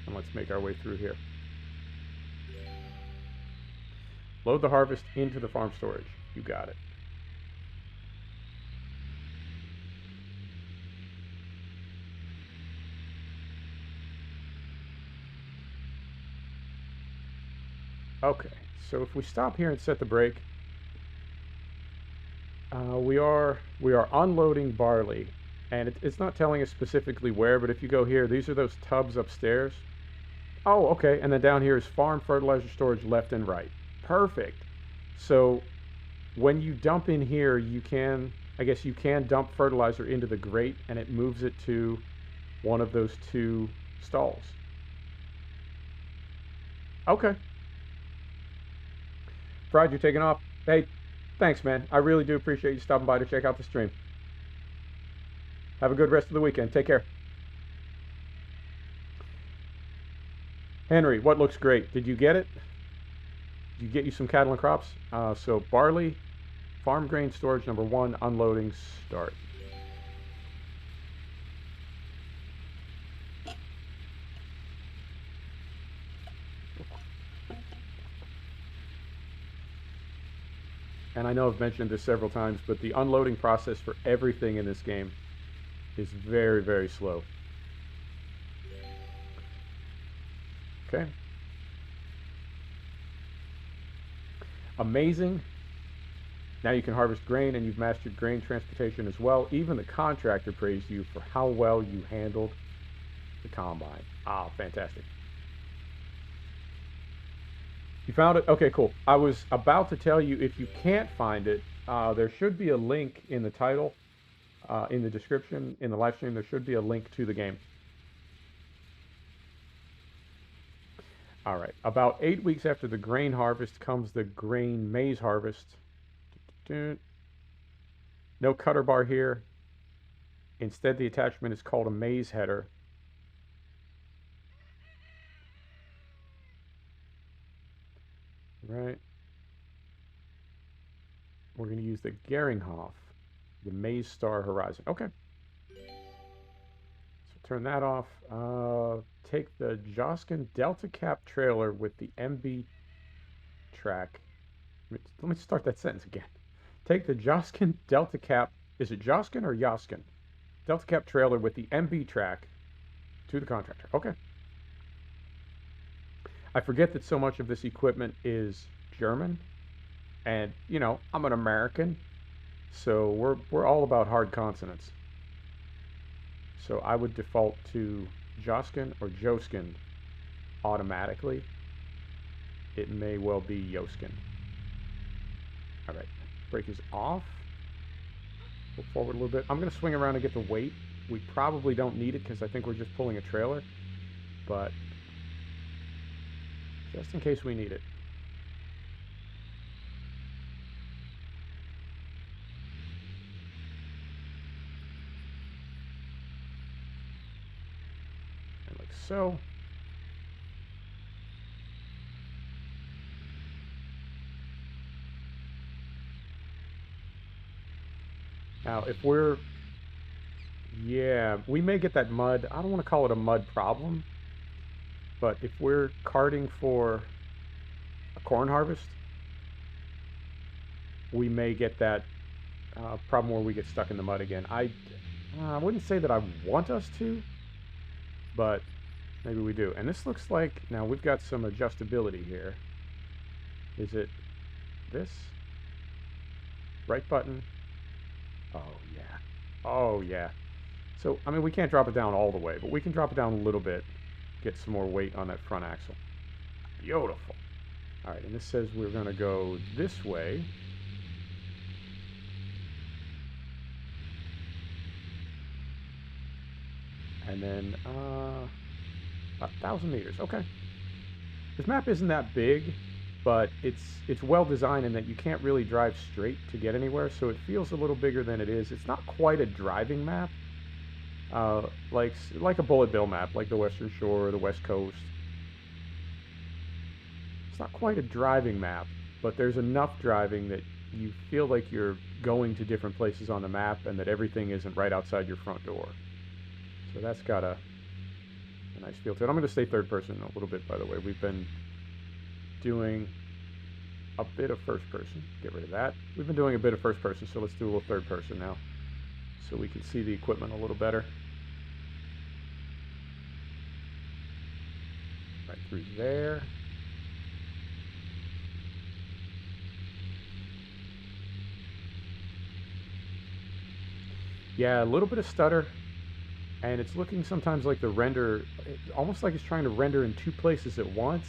And let's make our way through here. Load the harvest into the farm storage. You got it. Okay, so if we stop here and set the brake, we are unloading barley, and it's not telling us specifically where, but if you go here, these are those tubs upstairs. Oh, okay, and then down here is farm fertilizer storage left and right. Perfect. So when you dump in here, you can, I guess you can dump fertilizer into the grate, and it moves it to one of those two stalls. Okay. Fried, you're taking off. Hey, thanks, man. I really do appreciate you stopping by to check out the stream. Have a good rest of the weekend. Take care. Henry, what looks great? Did you get it? Did you get you some cattle and crops? So barley, farm grain storage number 1, unloading, start. And I know I've mentioned this several times, but the unloading process for everything in this game is very, very slow. Okay. Amazing. Now you can harvest grain, and you've mastered grain transportation as well. Even the contractor praised you for how well you handled the combine. Ah, fantastic. You found it? Okay, cool. I was about to tell you, if you can't find it, there should be a link in the title, in the description, in the live stream. There should be a link to the game. All right. About 8 weeks after the grain harvest comes the grain maize harvest. No cutter bar here. Instead, the attachment is called a maize header. Right. We're going to use the Geringhof, the Maize Star Horizon. Okay. So turn that off. Take the Joskin Delta Cap trailer with the MB track. Let me start that sentence again. Take the Joskin Delta Cap, is it Joskin or Joskin? Delta Cap trailer with the MB track to the contractor. Okay. I forget that so much of this equipment is German, and you know, I'm an American, so we're all about hard consonants. So I would default to Joskin or Joskin automatically. It may well be Joskin. All right, brake is off. Go forward a little bit. I'm going to swing around and get the weight. We probably don't need it because I think we're just pulling a trailer, but just in case we need it. so now if we're, yeah, we may get that mud. I don't want to call it a mud problem, but if we're carting for a corn harvest, we may get that problem where we get stuck in the mud again. I wouldn't say that I want us to, but maybe we do. And this looks like, now we've got some adjustability here. Is it this? Right button. Oh, yeah. Oh, yeah. So, I mean, we can't drop it down all the way, but we can drop it down a little bit, get some more weight on that front axle. Beautiful. All right, and this says we're going to go this way. And then, 1,000 meters. Okay. This map isn't that big, but it's well designed in that you can't really drive straight to get anywhere, so it feels a little bigger than it is. It's not quite a driving map, like a bullet bill map, like the Western Shore or the West Coast. It's not quite a driving map, but there's enough driving that you feel like you're going to different places on the map and that everything isn't right outside your front door. So that's got a nice feel to it. I'm going to stay third person a little bit, by the way. We've been doing a bit of first person. Get rid of that. We've been doing a bit of first person, so let's do a little third person now so we can see the equipment a little better. Right through there. Yeah, a little bit of stutter, and it's looking sometimes like the render, almost like it's trying to render in two places at once,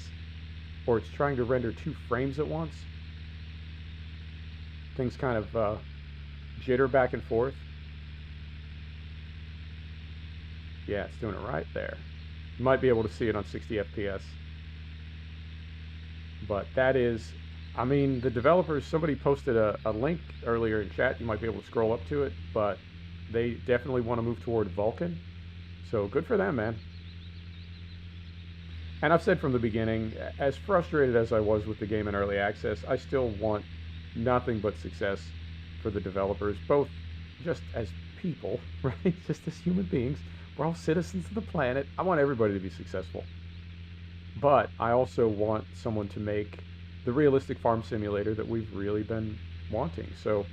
or it's trying to render two frames at once. Things kind of jitter back and forth. Yeah, it's doing it right there. You might be able to see it on 60 FPS. But that is, I mean, the developers, somebody posted a link earlier in chat. You might be able to scroll up to it, but they definitely want to move toward Vulkan. So good for them, man. And I've said from the beginning, as frustrated as I was with the game in early access, I still want nothing but success for the developers, both just as people, right? Just as human beings. We're all citizens of the planet. I want everybody to be successful. But I also want someone to make the realistic farm simulator that we've really been wanting. So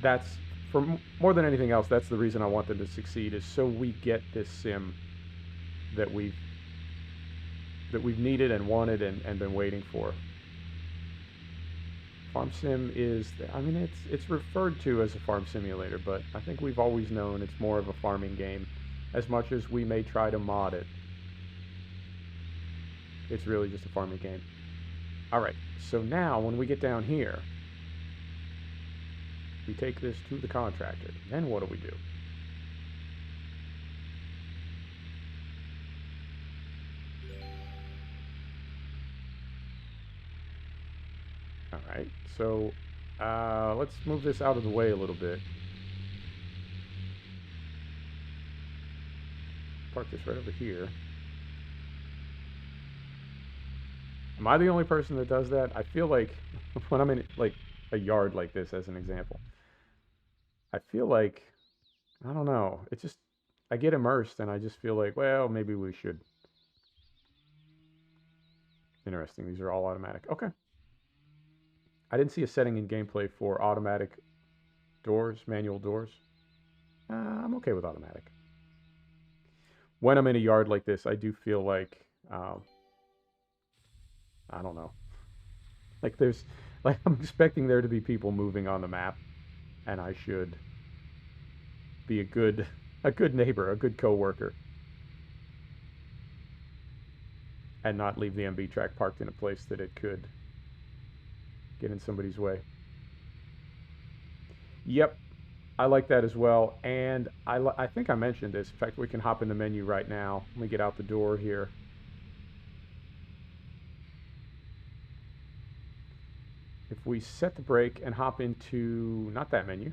that's, for more than anything else, that's the reason I want them to succeed, is so we get this sim that we've needed and wanted and been waiting for. Farm sim is, I mean, it's referred to as a farm simulator, but I think we've always known it's more of a farming game. As much as we may try to mod it, it's really just a farming game. All right, so now when we get down here, we take this to the contractor. Then what do we do? All right, so let's move this out of the way a little bit. Park this right over here. Am I the only person that does that? I feel like when I'm in like a yard like this, as an example, I feel like, I don't know, it's just, I get immersed and I just feel like, well, maybe we should. Interesting, these are all automatic. Okay. I didn't see a setting in gameplay for automatic doors, manual doors. I'm okay with automatic. When I'm in a yard like this, I do feel like, I don't know, like there's, like I'm expecting there to be people moving on the map, and I should be a good neighbor, a good coworker, and not leave the MB track parked in a place that it could get in somebody's way. Yep, I like that as well, and I think I mentioned this. In fact, we can hop in the menu right now. Let me get out the door here. If we set the brake and hop into, not that menu,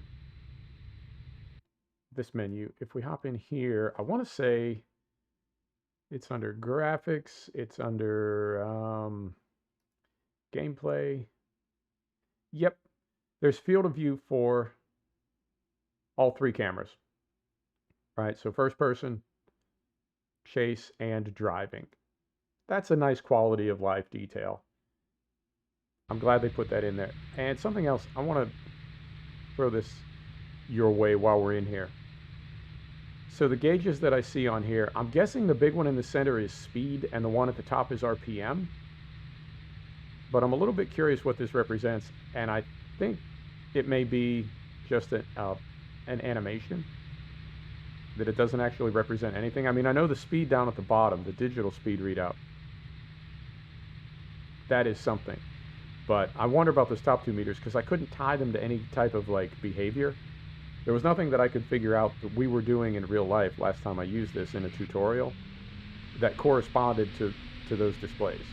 this menu. If we hop in here, I want to say it's under graphics, it's under gameplay. Yep, there's field of view for all three cameras. Right, so first person, chase, and driving. That's a nice quality of life detail. I'm glad they put that in there. And something else, I want to throw this your way while we're in here. So the gauges that I see on here, I'm guessing the big one in the center is speed and the one at the top is RPM. But I'm a little bit curious what this represents, and I think it may be just an animation, that it doesn't actually represent anything. I mean, I know the speed down at the bottom, the digital speed readout, that is something. But I wonder about those top 2 meters because I couldn't tie them to any type of like behavior. There was nothing that I could figure out that we were doing in real life last time I used this in a tutorial that corresponded to those displays.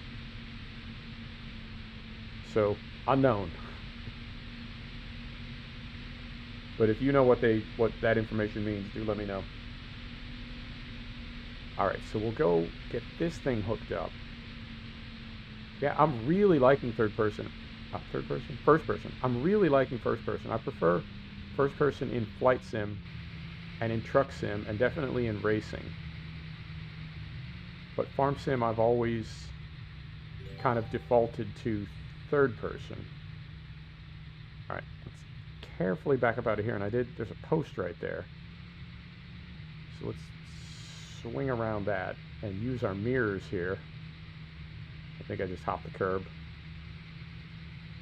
So, unknown. But if you know what that information means, do let me know. Alright, so we'll go get this thing hooked up. Yeah, I'm really liking first person. I'm really liking first person. I prefer first person in flight sim and in truck sim and definitely in racing. But farm sim I've always kind of defaulted to third person. Alright, let's carefully back up out of here, and there's a post right there. So let's swing around that and use our mirrors here. I think I just hopped the curb.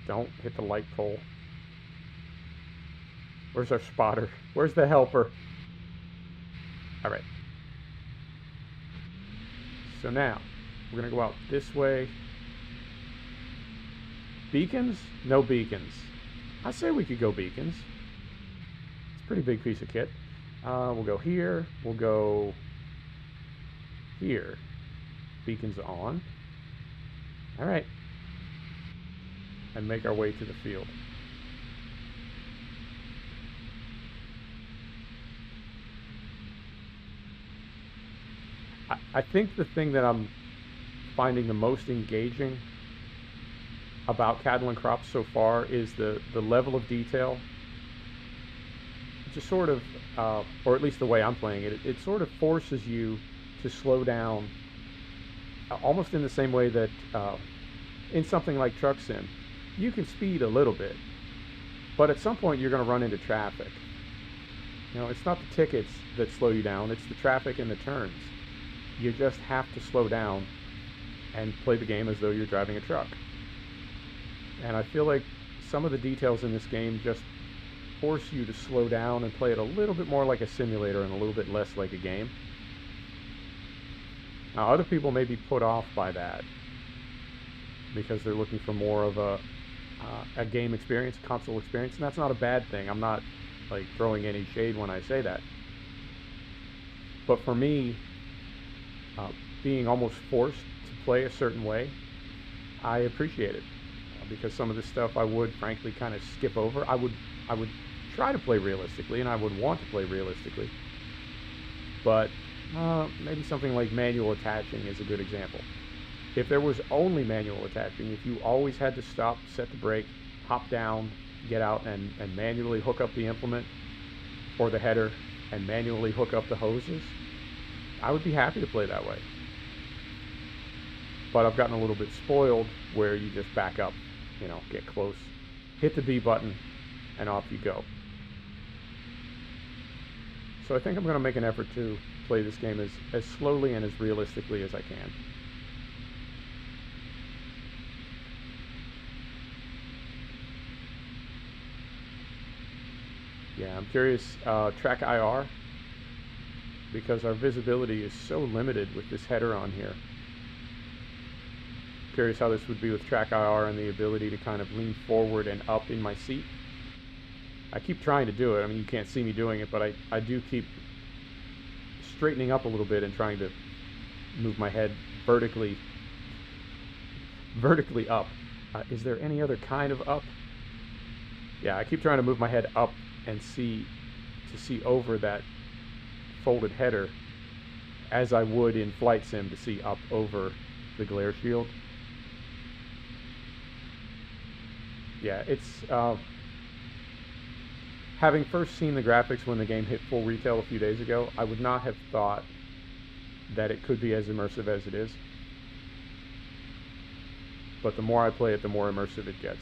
Don't hit the light pole. Where's our spotter? Where's the helper? All right. So now, we're going to go out this way. Beacons? No beacons. I say we could go beacons. It's a pretty big piece of kit. We'll go here. We'll go here. Beacons on. All right. And make our way to the field. I think the thing that I'm finding the most engaging about cattle and crops so far is the level of detail. It just sort of, or at least the way I'm playing it, it sort of forces you to slow down, almost in the same way that in something like truck sim, you can speed a little bit, but at some point you're going to run into traffic. You know, it's not the tickets that slow you down, it's the traffic and the turns. You just have to slow down and play the game as though you're driving a truck. And I feel like some of the details in this game just force you to slow down and play it a little bit more like a simulator and a little bit less like a game. Now, other people may be put off by that because they're looking for more of a game experience, a console experience, and that's not a bad thing. I'm not like throwing any shade when I say that. But for me, being almost forced to play a certain way, I appreciate it. Because some of this stuff I would frankly kind of skip over. I would try to play realistically, and I would want to play realistically. But maybe something like manual attaching is a good example. If there was only manual attaching, if you always had to stop, set the brake, hop down, get out, and manually hook up the implement or the header and manually hook up the hoses, I would be happy to play that way. But I've gotten a little bit spoiled where you just back up, you know, get close, hit the B button, and off you go. So I think I'm going to make an effort to play this game as slowly and as realistically as I can. Yeah, I'm curious, track IR, because our visibility is so limited with this header on here. Curious how this would be with track IR and the ability to kind of lean forward and up in my seat. I keep trying to do it. I mean, you can't see me doing it, but I do keep straightening up a little bit and trying to move my head vertically up. Is there any other kind of up? Yeah, I keep trying to move my head up and see to see over that folded header as I would in Flight Sim to see up over the glare shield. Yeah, it's having first seen the graphics when the game hit full retail a few days ago, I would not have thought that it could be as immersive as it is. But the more I play it, the more immersive it gets.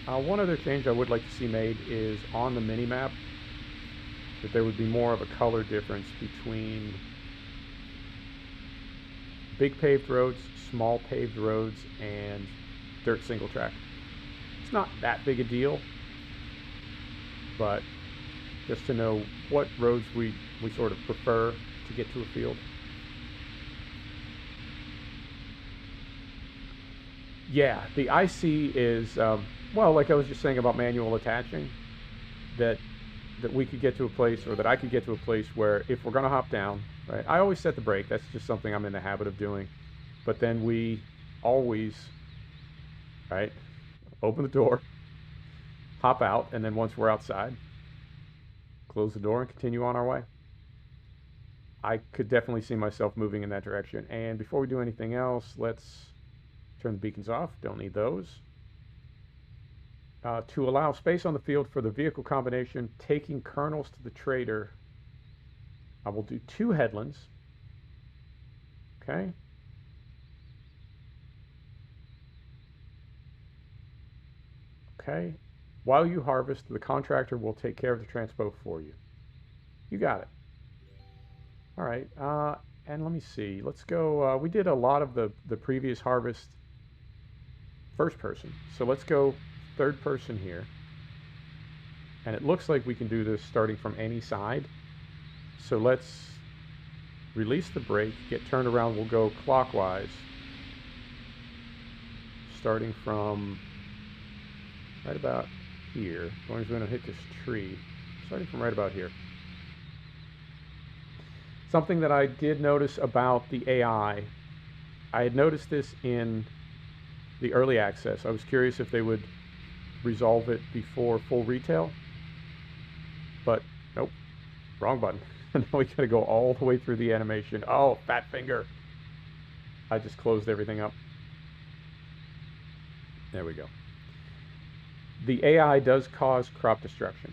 Right. One other change I would like to see made is on the mini-map that there would be more of a color difference between big paved roads, small paved roads, and dirt single track. It's not that big a deal, but just to know what roads we sort of prefer to get to a field. Yeah, the IC is, well, like I was just saying about manual attaching, that we could get to a place, or that I could get to a place where if we're going to hop down, right, I always set the brake. That's just something I'm in the habit of doing. But then we always, right, open the door, hop out, and then once we're outside, close the door and continue on our way. I could definitely see myself moving in that direction. And before we do anything else, let's turn the beacons off. Don't need those. To allow space on the field for the vehicle combination, taking kernels to the trader, I will do 2 headlands. Okay. Okay. While you harvest, the contractor will take care of the transpo for you. You got it. All right. And let me see. Let's go. We did a lot of the previous harvest first person. So let's go third person here. And it looks like we can do this starting from any side. So let's release the brake, get turned around. We'll go clockwise, starting from right about here. We're going to hit this tree, starting from right about here. Something that I did notice about the AI, I had noticed this in the early access. I was curious if they would resolve it before full retail, but nope, wrong button. And now we gotta go all the way through the animation. Oh, fat finger. I just closed everything up. There we go. The AI does cause crop destruction.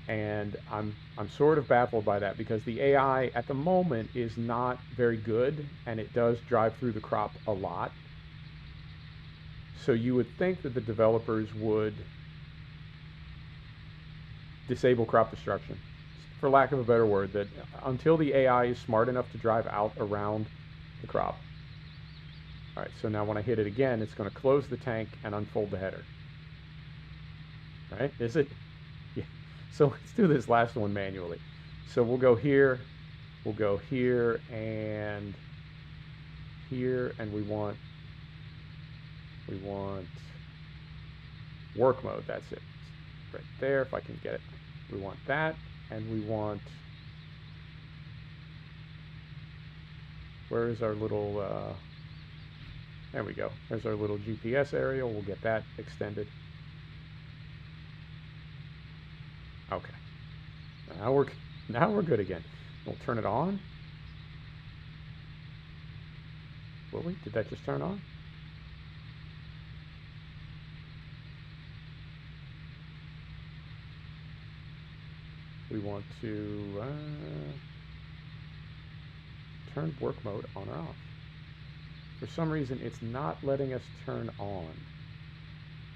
And I'm sort of baffled by that, because the AI at the moment is not very good, and it does drive through the crop a lot. So you would think that the developers would disable crop destruction, for lack of a better word, that until the AI is smart enough to drive out around the crop. All right, so now when I hit it again, it's going to close the tank and unfold the header. Right? Is it? Yeah. So let's do this last one manually. So we'll go here, and here, and we want work mode. That's it. Right there, if I can get it. We want that, and we want, where is our little, there we go. There's our little GPS aerial. We'll get that extended. Okay. Now we're good again. We'll turn it on. Will we? Did that just turn on? We want to turn work mode on or off. For some reason, it's not letting us turn on.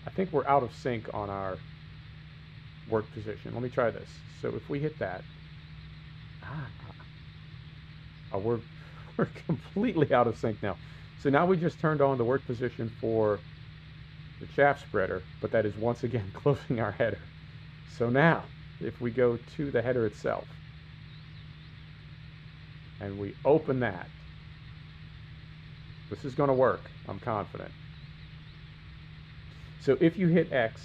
I think we're out of sync on our work position. Let me try this. So if we hit that, we're completely out of sync now. So now we just turned on the work position for the chaff spreader, but that is once again closing our header. So now, if we go to the header itself, and we open that, this is going to work. I'm confident. So if you hit X,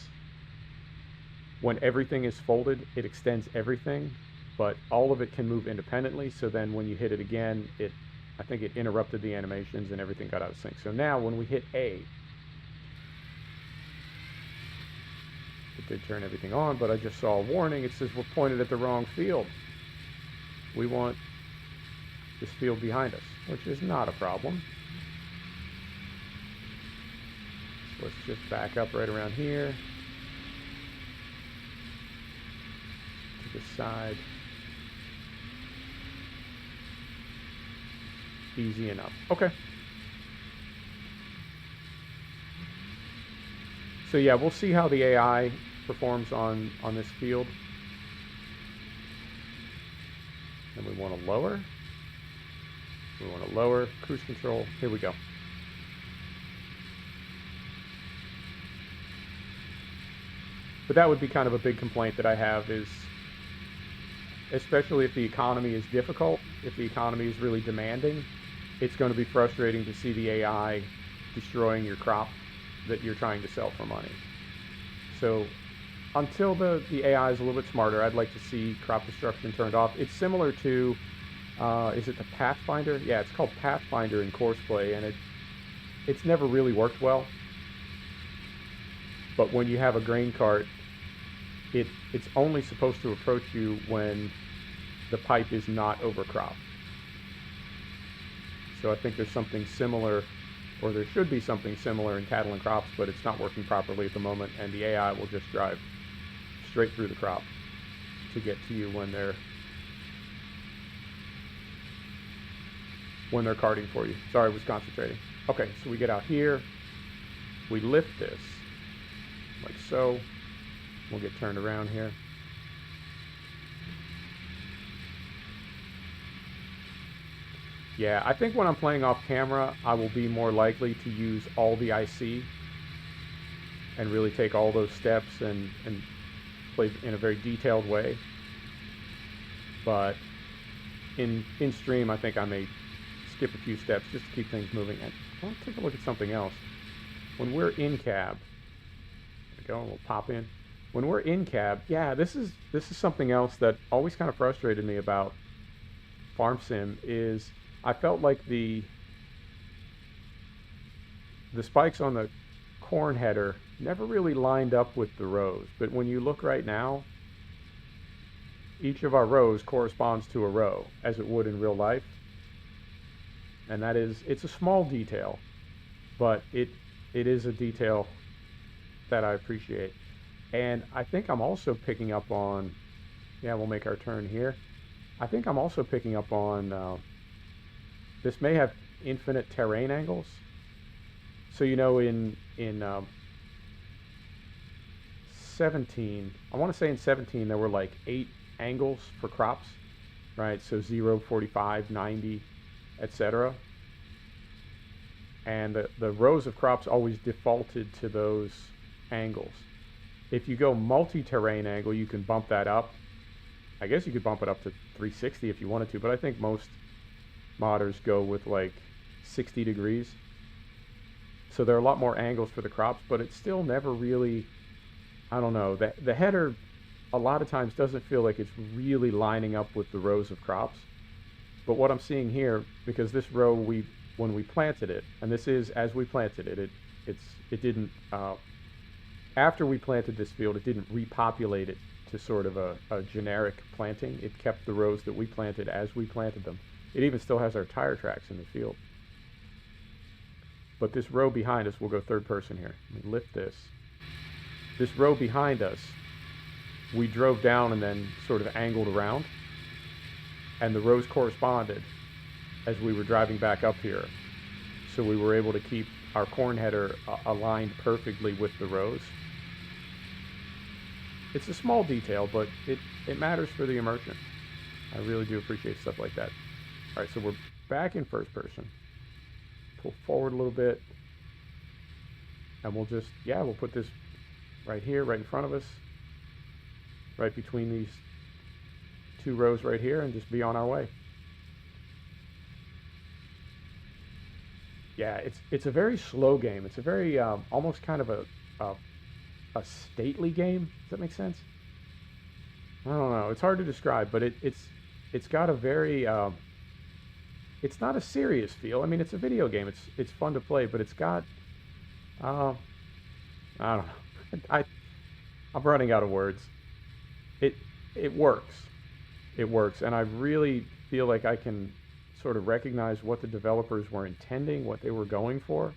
when everything is folded, it extends everything, but all of it can move independently. So then when you hit it again, it I think it interrupted the animations and everything got out of sync. So now when we hit A, it did turn everything on, but I just saw a warning. It says we're pointed at the wrong field. We want this field behind us, which is not a problem. So let's just back up right around here to the side. Easy enough. Okay. So yeah, we'll see how the AI performs on this field. And we want to lower. We want to lower cruise control. Here we go. But that would be kind of a big complaint that I have is, especially if the economy is difficult, if the economy is really demanding, it's going to be frustrating to see the AI destroying your crop that you're trying to sell for money. So until the AI is a little bit smarter, I'd like to see crop destruction turned off. It's similar to, is it the Pathfinder? Yeah, it's called Pathfinder in Courseplay, and it's never really worked well. But when you have a grain cart, it's only supposed to approach you when the pipe is not overcropped. So I think there's something similar, or there should be something similar in cattle and crops, but it's not working properly at the moment, and the AI will just drive straight through the crop to get to you when they're carting for you. Sorry, I was concentrating. Okay, so we get out here, we lift this, like so. We'll get turned around here. Yeah, I think when I'm playing off camera, I will be more likely to use all the IC and really take all those steps and play in a very detailed way. But in stream, I think I may skip a few steps just to keep things moving. And I'll take a look at something else. When we're in cab, there we go, we'll pop in. When we're in cab, yeah, this is something else that always kind of frustrated me about Farm Sim is I felt like the spikes on the corn header never really lined up with the rows. But when you look right now, each of our rows corresponds to a row, as it would in real life. And that is, it's a small detail, but it is a detail that I appreciate. And I think I'm also picking up on, yeah, we'll make our turn here. I think I'm also picking up on, this may have infinite terrain angles. So, you know, in 17, I want to say in 17, there were like 8 angles for crops, right? So 0, 45, 90, etc. And the rows of crops always defaulted to those angles. If you go multi-terrain angle, you can bump that up. I guess you could bump it up to 360 if you wanted to, but I think most modders go with like 60 degrees. So there are a lot more angles for the crops, but it's still never really, I don't know, the header a lot of times doesn't feel like it's really lining up with the rows of crops. But what I'm seeing here, because this row, when we planted it, and this is as we planted it, it didn't, after we planted this field, it didn't repopulate it to sort of a generic planting. It kept the rows that we planted as we planted them. It even still has our tire tracks in the field. But this row behind us, we'll go third person here. Let me lift this. This row behind us, we drove down and then sort of angled around. And the rows corresponded as we were driving back up here. So we were able to keep our corn header aligned perfectly with the rows. It's a small detail, but it matters for the immersion. I really do appreciate stuff like that. All right, so we're back in first person. Pull forward a little bit. And we'll just, yeah, we'll put this right here, right in front of us. Right between these 2 rows right here, and just be on our way. Yeah, it's a very slow game. It's a very almost kind of a stately game. Does that make sense? I don't know. It's hard to describe, but it's got a very it's not a serious feel. I mean, it's a video game. It's fun to play, but it's got, uh, I don't know. I'm running out of words. It it works. It works, and I really feel like I can sort of recognize what the developers were intending, what they were going for,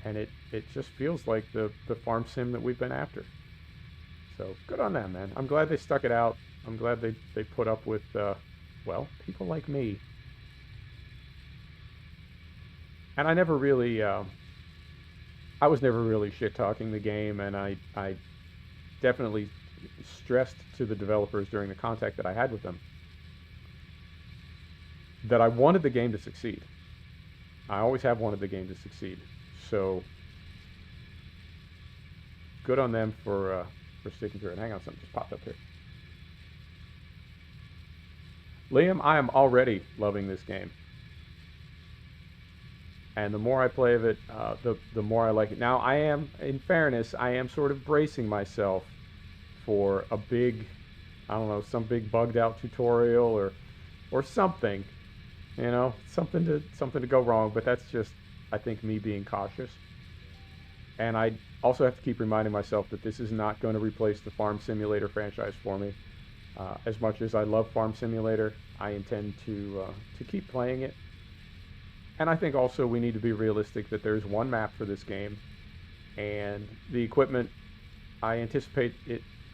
and it just feels like the farm sim that we've been after. So good on them, man. I'm glad they stuck it out. I'm glad they put up with, well, people like me. And I never really, I was never really shit talking the game, and I definitely stressed to the developers during the contact that I had with them that I wanted the game to succeed. I always have wanted the game to succeed. So good on them for sticking through it. Hang on, something just popped up here. Liam, I am already loving this game. And the more I play of it, the more I like it. Now, I am, in fairness, I am sort of bracing myself for a big, I don't know, some big bugged out tutorial or something, you know, something to go wrong. But that's just, I think, me being cautious. And I also have to keep reminding myself that this is not going to replace the Farm Simulator franchise for me. As much as I love Farm Simulator, I intend to keep playing it. And I think also we need to be realistic that there's one map for this game, and the equipment, I anticipate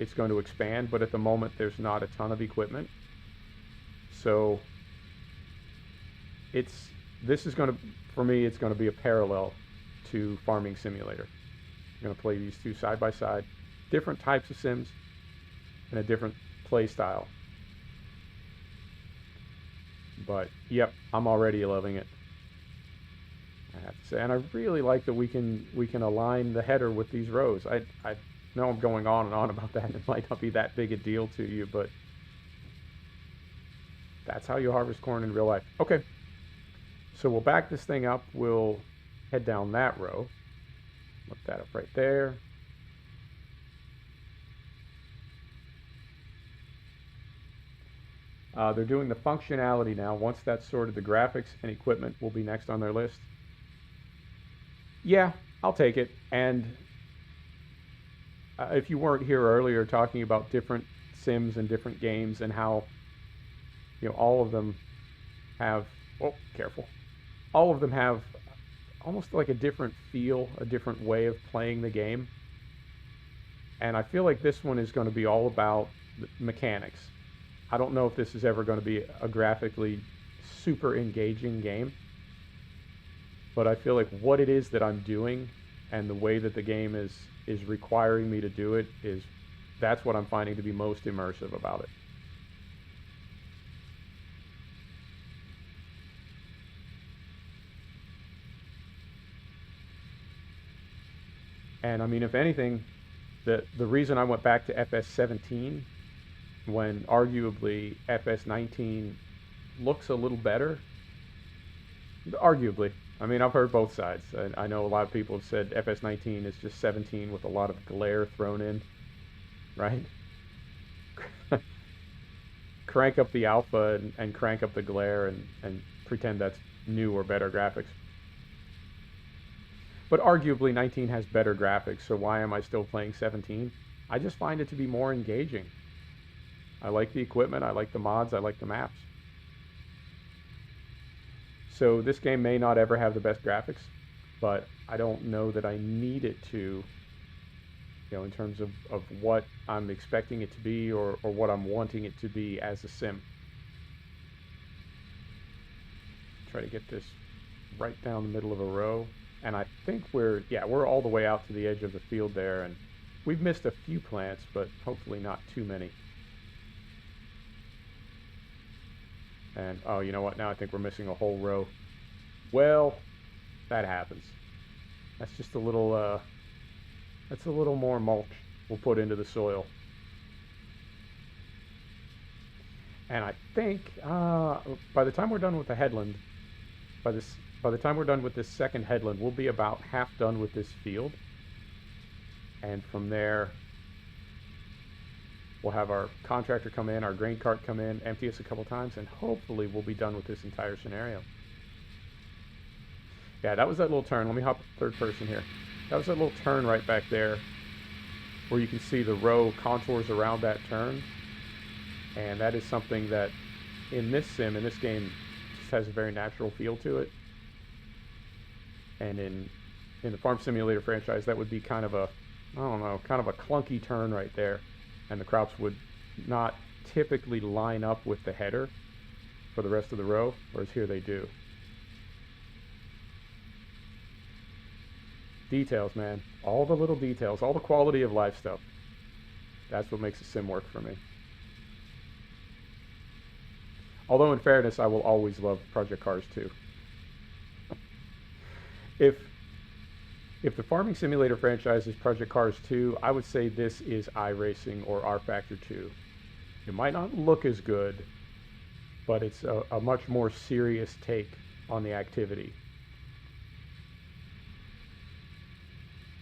it's going to expand, but at the moment there's not a ton of equipment. So this is going to, for me, it's going to be a parallel to Farming Simulator. I'm going to play these two side by side, different types of sims and a different play style. But yep, I'm already loving it, I have to say. And I really like that we can align the header with these rows. I know I'm going on and on about that. It might not be that big a deal to you, but that's how you harvest corn in real life. Okay, so we'll back this thing up. We'll head down that row. Look that up right there. They're doing the functionality now. Once that's sorted, the graphics and equipment will be next on their list. Yeah, I'll take it. And if you weren't here earlier talking about different sims and different games and how, you know, all of them have, oh, careful. All of them have almost like a different feel, a different way of playing the game. And I feel like this one is going to be all about the mechanics. I don't know if this is ever going to be a graphically super engaging game, but I feel like what it is that I'm doing and the way that the game is requiring me to do it that's what I'm finding to be most immersive about it. And I mean, if anything, the reason I went back to FS17 when arguably FS19 looks a little better, arguably. I mean, I've heard both sides. I know a lot of people have said FS19 is just 17 with a lot of glare thrown in, right? Crank up the alpha and crank up the glare and pretend that's new or better graphics. But arguably 19 has better graphics, so why am I still playing 17? I just find it to be more engaging. I like the equipment, I like the mods, I like the maps. So this game may not ever have the best graphics, but I don't know that I need it to, you know, in terms of what I'm expecting it to be or what I'm wanting it to be as a sim. Try to get this right down the middle of a row. And I think we're all the way out to the edge of the field there, and we've missed a few plants, but hopefully not too many. And, oh, you know what? Now I think we're missing a whole row. Well, that happens. That's just a little, that's a little more mulch we'll put into the soil. And I think, by the time we're done with the headland, by the time we're done with this second headland, we'll be about half done with this field. And from there, We'll have our contractor come in, our grain cart come in, empty us a couple times, and hopefully we'll be done with this entire scenario. Yeah, that was that little turn. Let me hop third person here. That was that little turn right back there where you can see the row contours around that turn. And that is something that in this sim, in this game, just has a very natural feel to it. And in the Farm Simulator franchise, that would be kind of a, I don't know, kind of a clunky turn right there. And the crops would not typically line up with the header for the rest of the row, whereas here they do. Details, man. All the little details, all the quality of life stuff. That's what makes a sim work for me. Although in fairness, I will always love Project Cars 2. If the Farming Simulator franchise is Project Cars 2, I would say this is iRacing or R Factor 2. It might not look as good, but it's a much more serious take on the activity.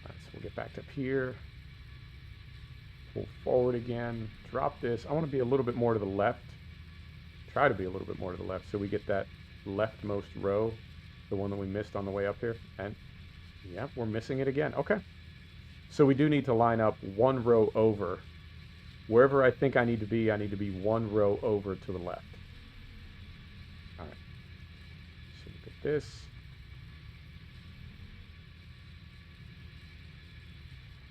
Alright, so we'll get back up here. Pull forward again. Drop this. I want to be a little bit more to the left. Try to be a little bit more to the left so we get that leftmost row, the one that we missed on the way up here. And yeah, we're missing it again. Okay. So we do need to line up one row over. Wherever I think I need to be one row over to the left. All right. So look at this.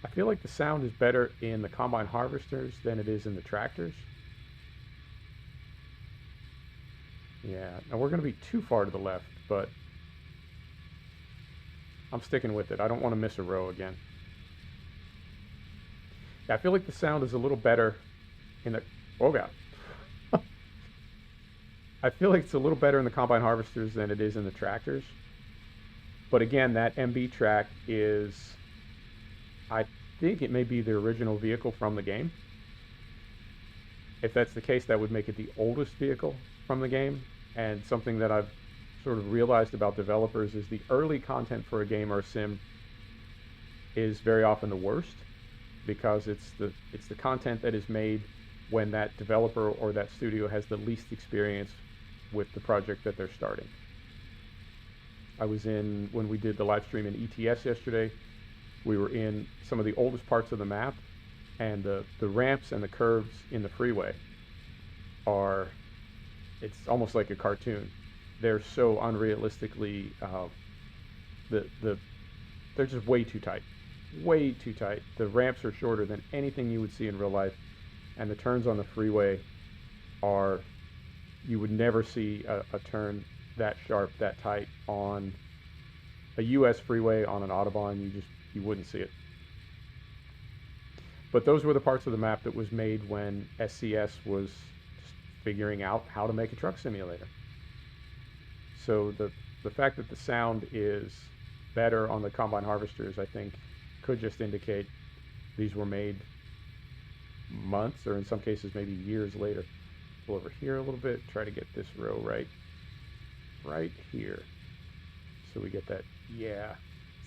I feel like the sound is better in the combine harvesters than it is in the tractors. Yeah, now we're going to be too far to the left, but I'm sticking with it. I don't want to miss a row again. Yeah, I feel like the sound is a little better in the... Oh, God. I feel like it's a little better in the combine harvesters than it is in the tractors. But again, that MB track is... I think it may be the original vehicle from the game. If that's the case, that would make it the oldest vehicle from the game. And something that I've sort of realized about developers is the early content for a game or a sim is very often the worst, because it's the content that is made when that developer or that studio has the least experience with the project that they're starting. I was in, when we did the live stream in ETS yesterday, we were in some of the oldest parts of the map, and the ramps and the curves in the freeway are, it's almost like a cartoon. They're so unrealistically, they're just way too tight. Way too tight. The ramps are shorter than anything you would see in real life, and the turns on the freeway are, you would never see a turn that sharp, that tight on a US freeway, on an Autobahn. You wouldn't see it. But those were the parts of the map that was made when SCS was just figuring out how to make a truck simulator. So the fact that the sound is better on the combine harvesters, I think, could just indicate these were made months, or in some cases maybe years later. Pull over here a little bit, try to get this row right here. So we get that, yeah.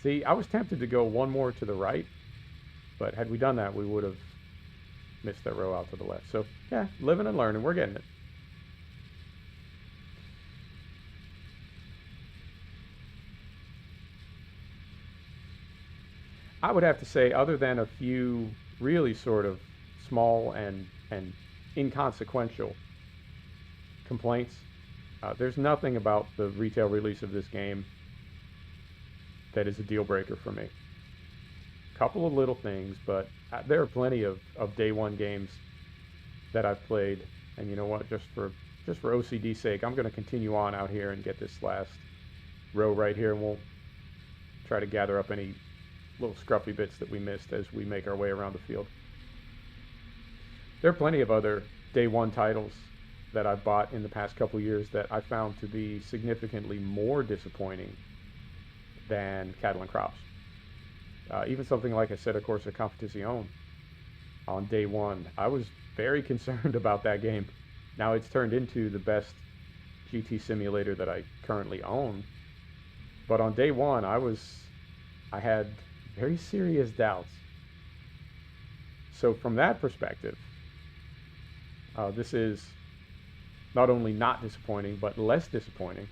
See, I was tempted to go one more to the right, but had we done that, we would have missed that row out to the left. So yeah, living and learning, we're getting it. I would have to say, other than a few really sort of small and inconsequential complaints, there's nothing about the retail release of this game that is a deal breaker for me. A couple of little things, but there are plenty of day one games that I've played, and you know what, just for OCD's sake, I'm going to continue on out here and get this last row right here, and we'll try to gather up any little scruffy bits that we missed as we make our way around the field. There are plenty of other day one titles that I've bought in the past couple years that I found to be significantly more disappointing than Cattle and Crops. Even something like, I said, of course, a Competition on day one. I was very concerned about that game. Now it's turned into the best GT simulator that I currently own. But on day one, I had very serious doubts. So from that perspective, This is not only not disappointing, but less disappointing,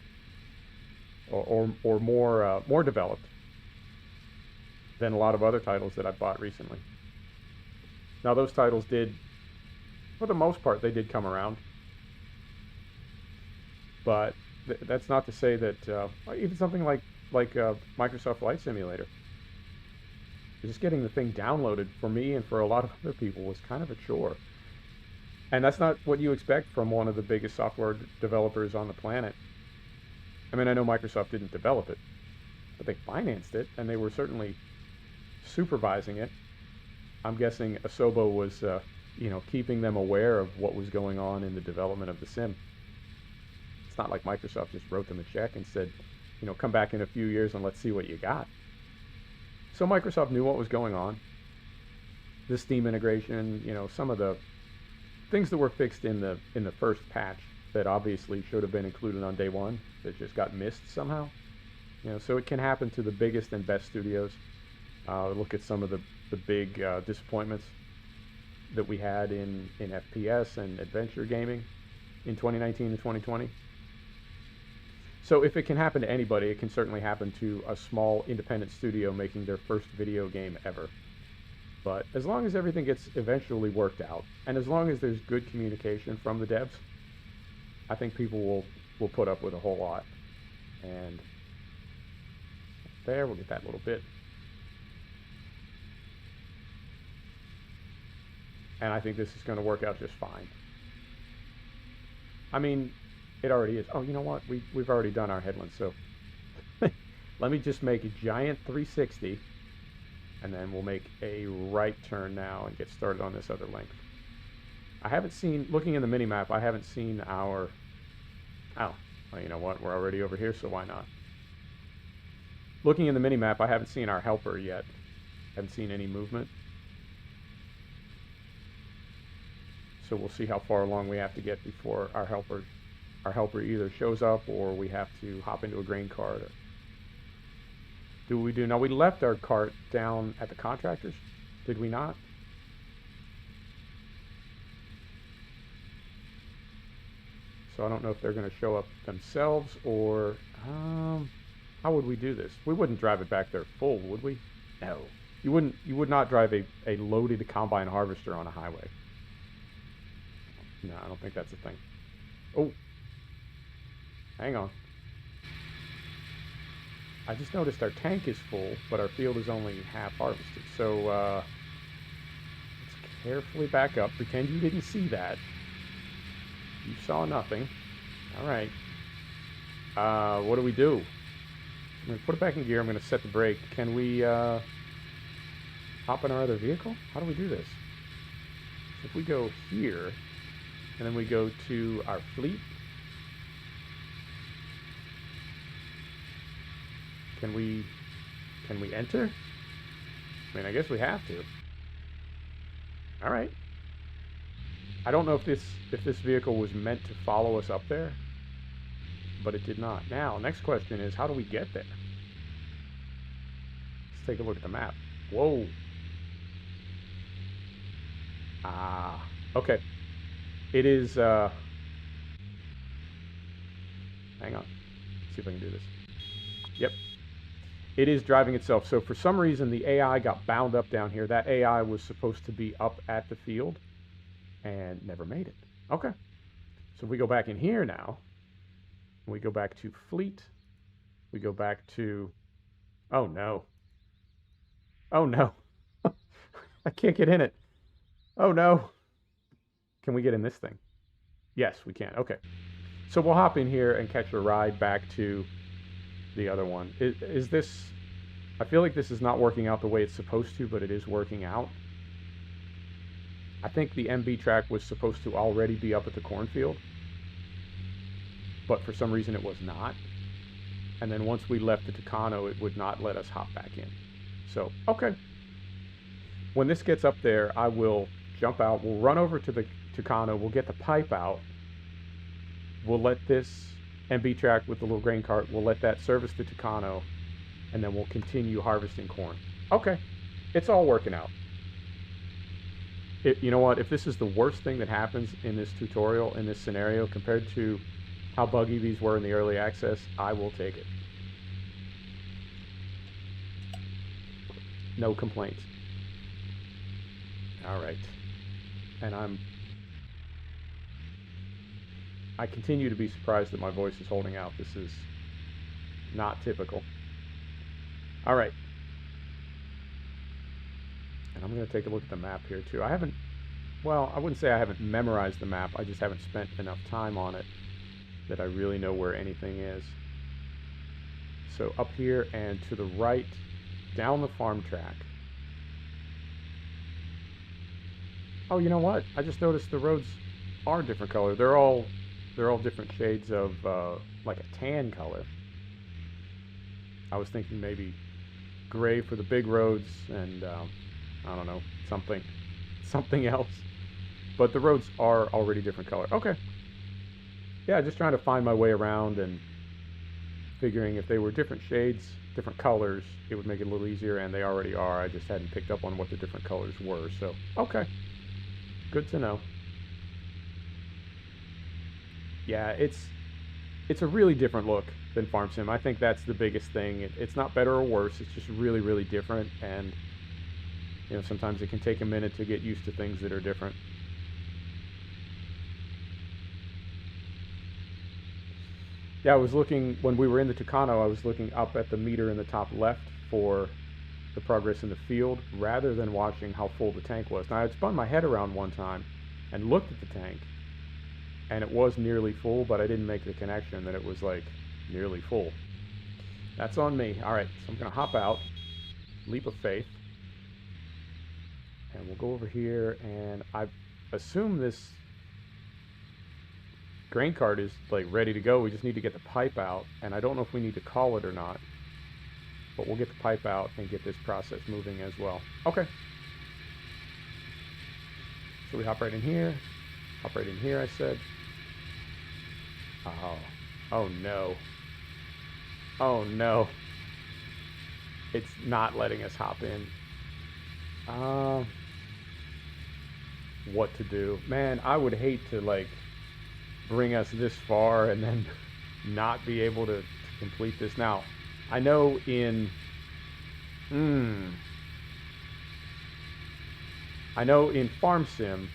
or more developed than a lot of other titles that I've bought recently. Now, those titles did, for the most part, they did come around. But that's not to say that even something like Microsoft Flight Simulator, just getting the thing downloaded for me and for a lot of other people was kind of a chore. And that's not what you expect from one of the biggest software developers on the planet. I mean, I know Microsoft didn't develop it, but they financed it, and they were certainly supervising it. I'm guessing Asobo was, keeping them aware of what was going on in the development of the sim. It's not like Microsoft just wrote them a check and said, come back in a few years and let's see what you got. So Microsoft knew what was going on. The Steam integration, some of the things that were fixed in the first patch that obviously should have been included on day one that just got missed somehow. So it can happen to the biggest and best studios. Look at some of the big disappointments that we had in FPS and adventure gaming in 2019 and 2020. So if it can happen to anybody, it can certainly happen to a small independent studio making their first video game ever. But as long as everything gets eventually worked out, and as long as there's good communication from the devs, I think people will put up with a whole lot. And there, we'll get that little bit. And I think this is going to work out just fine. I mean, it already is. Oh, you know what? We've already done our headlands, so let me just make a giant 360, and then we'll make a right turn now and get started on this other length. I haven't seen, looking in the mini-map, I haven't seen our... Oh, well, you know what? We're already over here, so why not? Looking in the mini-map, I haven't seen our helper yet. Haven't seen any movement. So we'll see how far along we have to get before our helper either shows up or we have to hop into a grain cart. Or do we do? Now, we left our cart down at the contractors, did we not? So I don't know if they're going to show up themselves or how would we do this? We wouldn't drive it back there full, would we? No. You would not drive a loaded combine harvester on a highway. No, I don't think that's a thing. Oh. Hang on. I just noticed our tank is full, but our field is only half harvested. So, let's carefully back up. Pretend you didn't see that. You saw nothing. All right. What do we do? I'm going to put it back in gear. I'm going to set the brake. Can we hop in our other vehicle? How do we do this? So if we go here, and then we go to our fleet. Can we enter? I mean, I guess we have to. All right. I don't know if this vehicle was meant to follow us up there, but it did not. Now, next question is, how do we get there? Let's take a look at the map. Whoa. Ah, okay. It is, hang on, see if I can do this. Yep. It is driving itself. So for some reason, the AI got bound up down here. That AI was supposed to be up at the field and never made it. Okay. So if we go back in here now, we go back to fleet, we go back to, oh no. Oh no. I can't get in it. Oh no. Can we get in this thing? Yes, we can. Okay. So we'll hop in here and catch a ride back to the other one. Is this... I feel like this is not working out the way it's supposed to, but it is working out. I think the MB track was supposed to already be up at the cornfield, but for some reason it was not. And then once we left the Tucano, it would not let us hop back in. So, okay. When this gets up there, I will jump out. We'll run over to the Tucano. We'll get the pipe out. We'll let this MB track with the little grain cart, we'll let that service the Tucano, and then we'll continue harvesting corn. Okay. It's all working out. You know what? If this is the worst thing that happens in this tutorial, in this scenario, compared to how buggy these were in the early access, I will take it. No complaints. All right. And I continue to be surprised that my voice is holding out. This is not typical. All right. And I'm going to take a look at the map here too. Well, I wouldn't say I haven't memorized the map. I just haven't spent enough time on it that I really know where anything is. So up here and to the right, down the farm track. Oh, you know what? I just noticed the roads are different color. They're all different shades of like a tan color. I was thinking maybe gray for the big roads and I don't know, something else. But the roads are already different color. Okay. Yeah, just trying to find my way around and figuring if they were different shades, different colors, it would make it a little easier, and they already are. I just hadn't picked up on what the different colors were. So, okay. Good to know. Yeah, it's a really different look than Farm Sim. I think that's the biggest thing. It's not better or worse. It's just really, really different. And, you know, sometimes it can take a minute to get used to things that are different. Yeah, I was looking, when we were in the Tucano, I was looking up at the meter in the top left for the progress in the field rather than watching how full the tank was. Now, I had spun my head around one time and looked at the tank, and it was nearly full, but I didn't make the connection that it was like nearly full. That's on me. All right, so I'm going to hop out, leap of faith, and we'll go over here, and I assume this grain cart is like ready to go. We just need to get the pipe out, and I don't know if we need to call it or not, but we'll get the pipe out and get this process moving as well. Okay. So we hop right in here. Hop right in here, I said. Oh. Oh no. Oh no. It's not letting us hop in. What to do? Man, I would hate to like bring us this far and then not be able to complete this. Now, I know in I know in Farm Sim,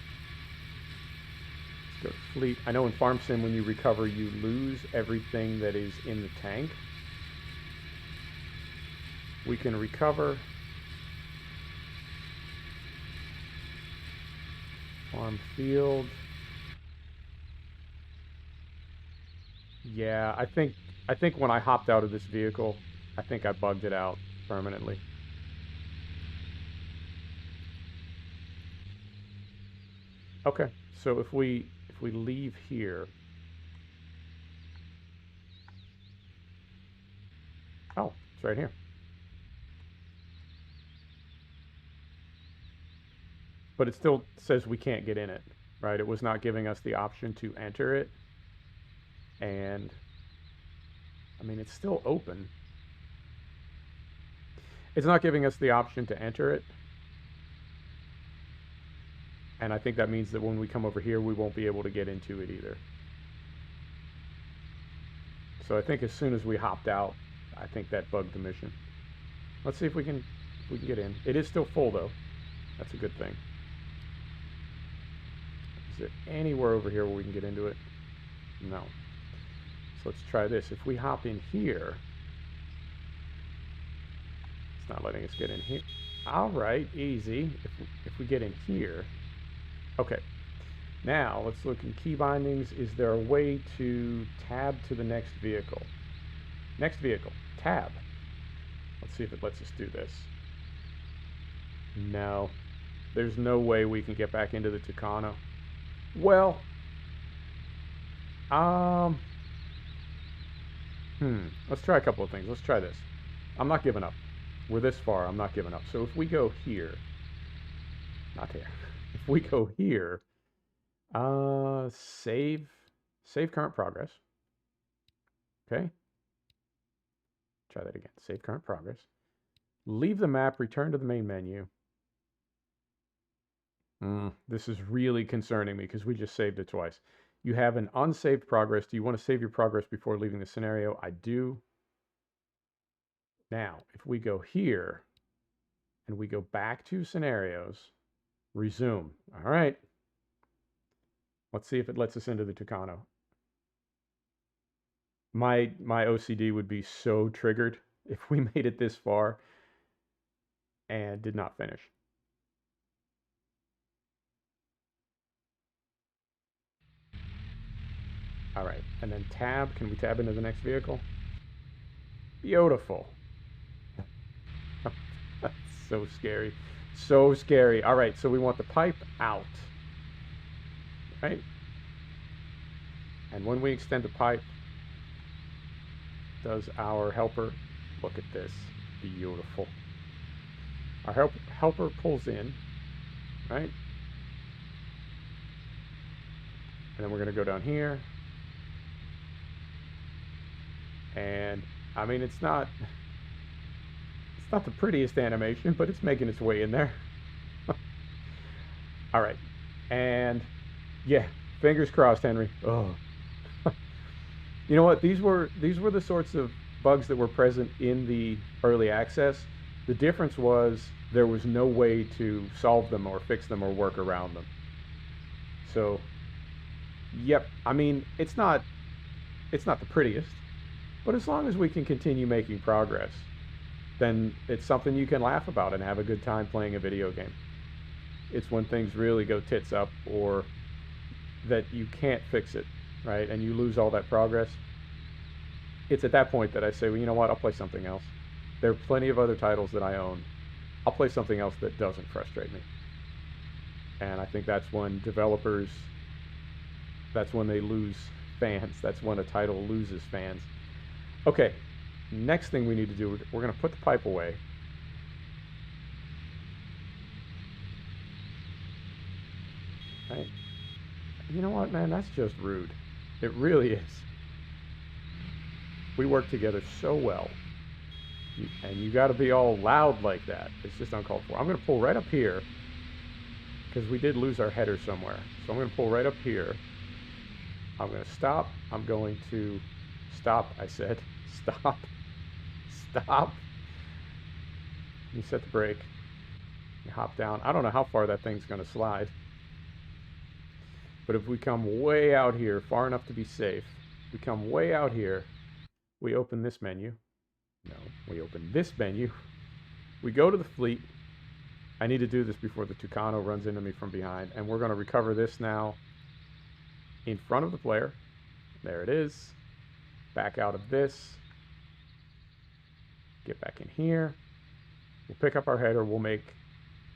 let's go to Fleet. I know in Farm Sim when you recover, you lose everything that is in the tank. We can recover farm field. Yeah, I think when I hopped out of this vehicle, I think I bugged it out permanently. Okay, so if we leave here, oh, it's right here. But it still says we can't get in it, right? It was not giving us the option to enter it. And I mean, it's still open. It's not giving us the option to enter it. And I think that means that when we come over here, we won't be able to get into it either. So I think as soon as we hopped out, I think that bugged the mission. Let's see if we can get in. It is still full though. That's a good thing. Is there anywhere over here where we can get into it? No. So let's try this. If we hop in here, it's not letting us get in here. All right, easy. If we get in here, okay. Now let's look in key bindings. Is there a way to tab to the next vehicle? Next vehicle, tab. Let's see if it lets us do this. No, there's no way we can get back into the Tucano. Well, let's try a couple of things. Let's try this. I'm not giving up. We're this far, I'm not giving up. So if we go here, not here. If we go here, save current progress. Okay. Try that again. Save current progress. Leave the map, return to the main menu. This is really concerning me because we just saved it twice. You have an unsaved progress. Do you want to save your progress before leaving the scenario? I do. Now, if we go here and we go back to scenarios, resume. All right. Let's see if it lets us into the Tucano. My OCD would be so triggered if we made it this far and did not finish. All right, and then tab. Can we tab into the next vehicle? Beautiful. That's so scary. So scary. All right, so we want the pipe out. Right? And when we extend the pipe, does our helper, look at this, beautiful. Our helper pulls in, right? And then we're gonna go down here. And I mean, it's not the prettiest animation, but it's making its way in there. All right, and yeah, fingers crossed, Henry. Oh, you know what? These were the sorts of bugs that were present in the early access. The difference was there was no way to solve them or fix them or work around them. So, yep. I mean, it's not the prettiest, but as long as we can continue making progress, then it's something you can laugh about and have a good time playing a video game. It's when things really go tits up or that you can't fix it, right? And you lose all that progress. It's at that point that I say, well, you know what? I'll play something else. There are plenty of other titles that I own. I'll play something else that doesn't frustrate me. And I think that's when developers, that's when they lose fans. That's when a title loses fans. Okay, next thing we need to do, we're going to put the pipe away. Right? You know what, man? That's just rude. It really is. We work together so well. And you got to be all loud like that. It's just uncalled for. I'm going to pull right up here because we did lose our header somewhere. So I'm going to pull right up here. I'm going to stop. I'm going to stop, I said. Stop. Stop. You set the brake. You hop down. I don't know how far that thing's going to slide. But if we come way out here, far enough to be safe, we come way out here, we open this menu. No, we open this menu. We go to the fleet. I need to do this before the Tucano runs into me from behind. And we're going to recover this now in front of the player. There it is. Back out of this. Get back in here. We'll pick up our header. We'll make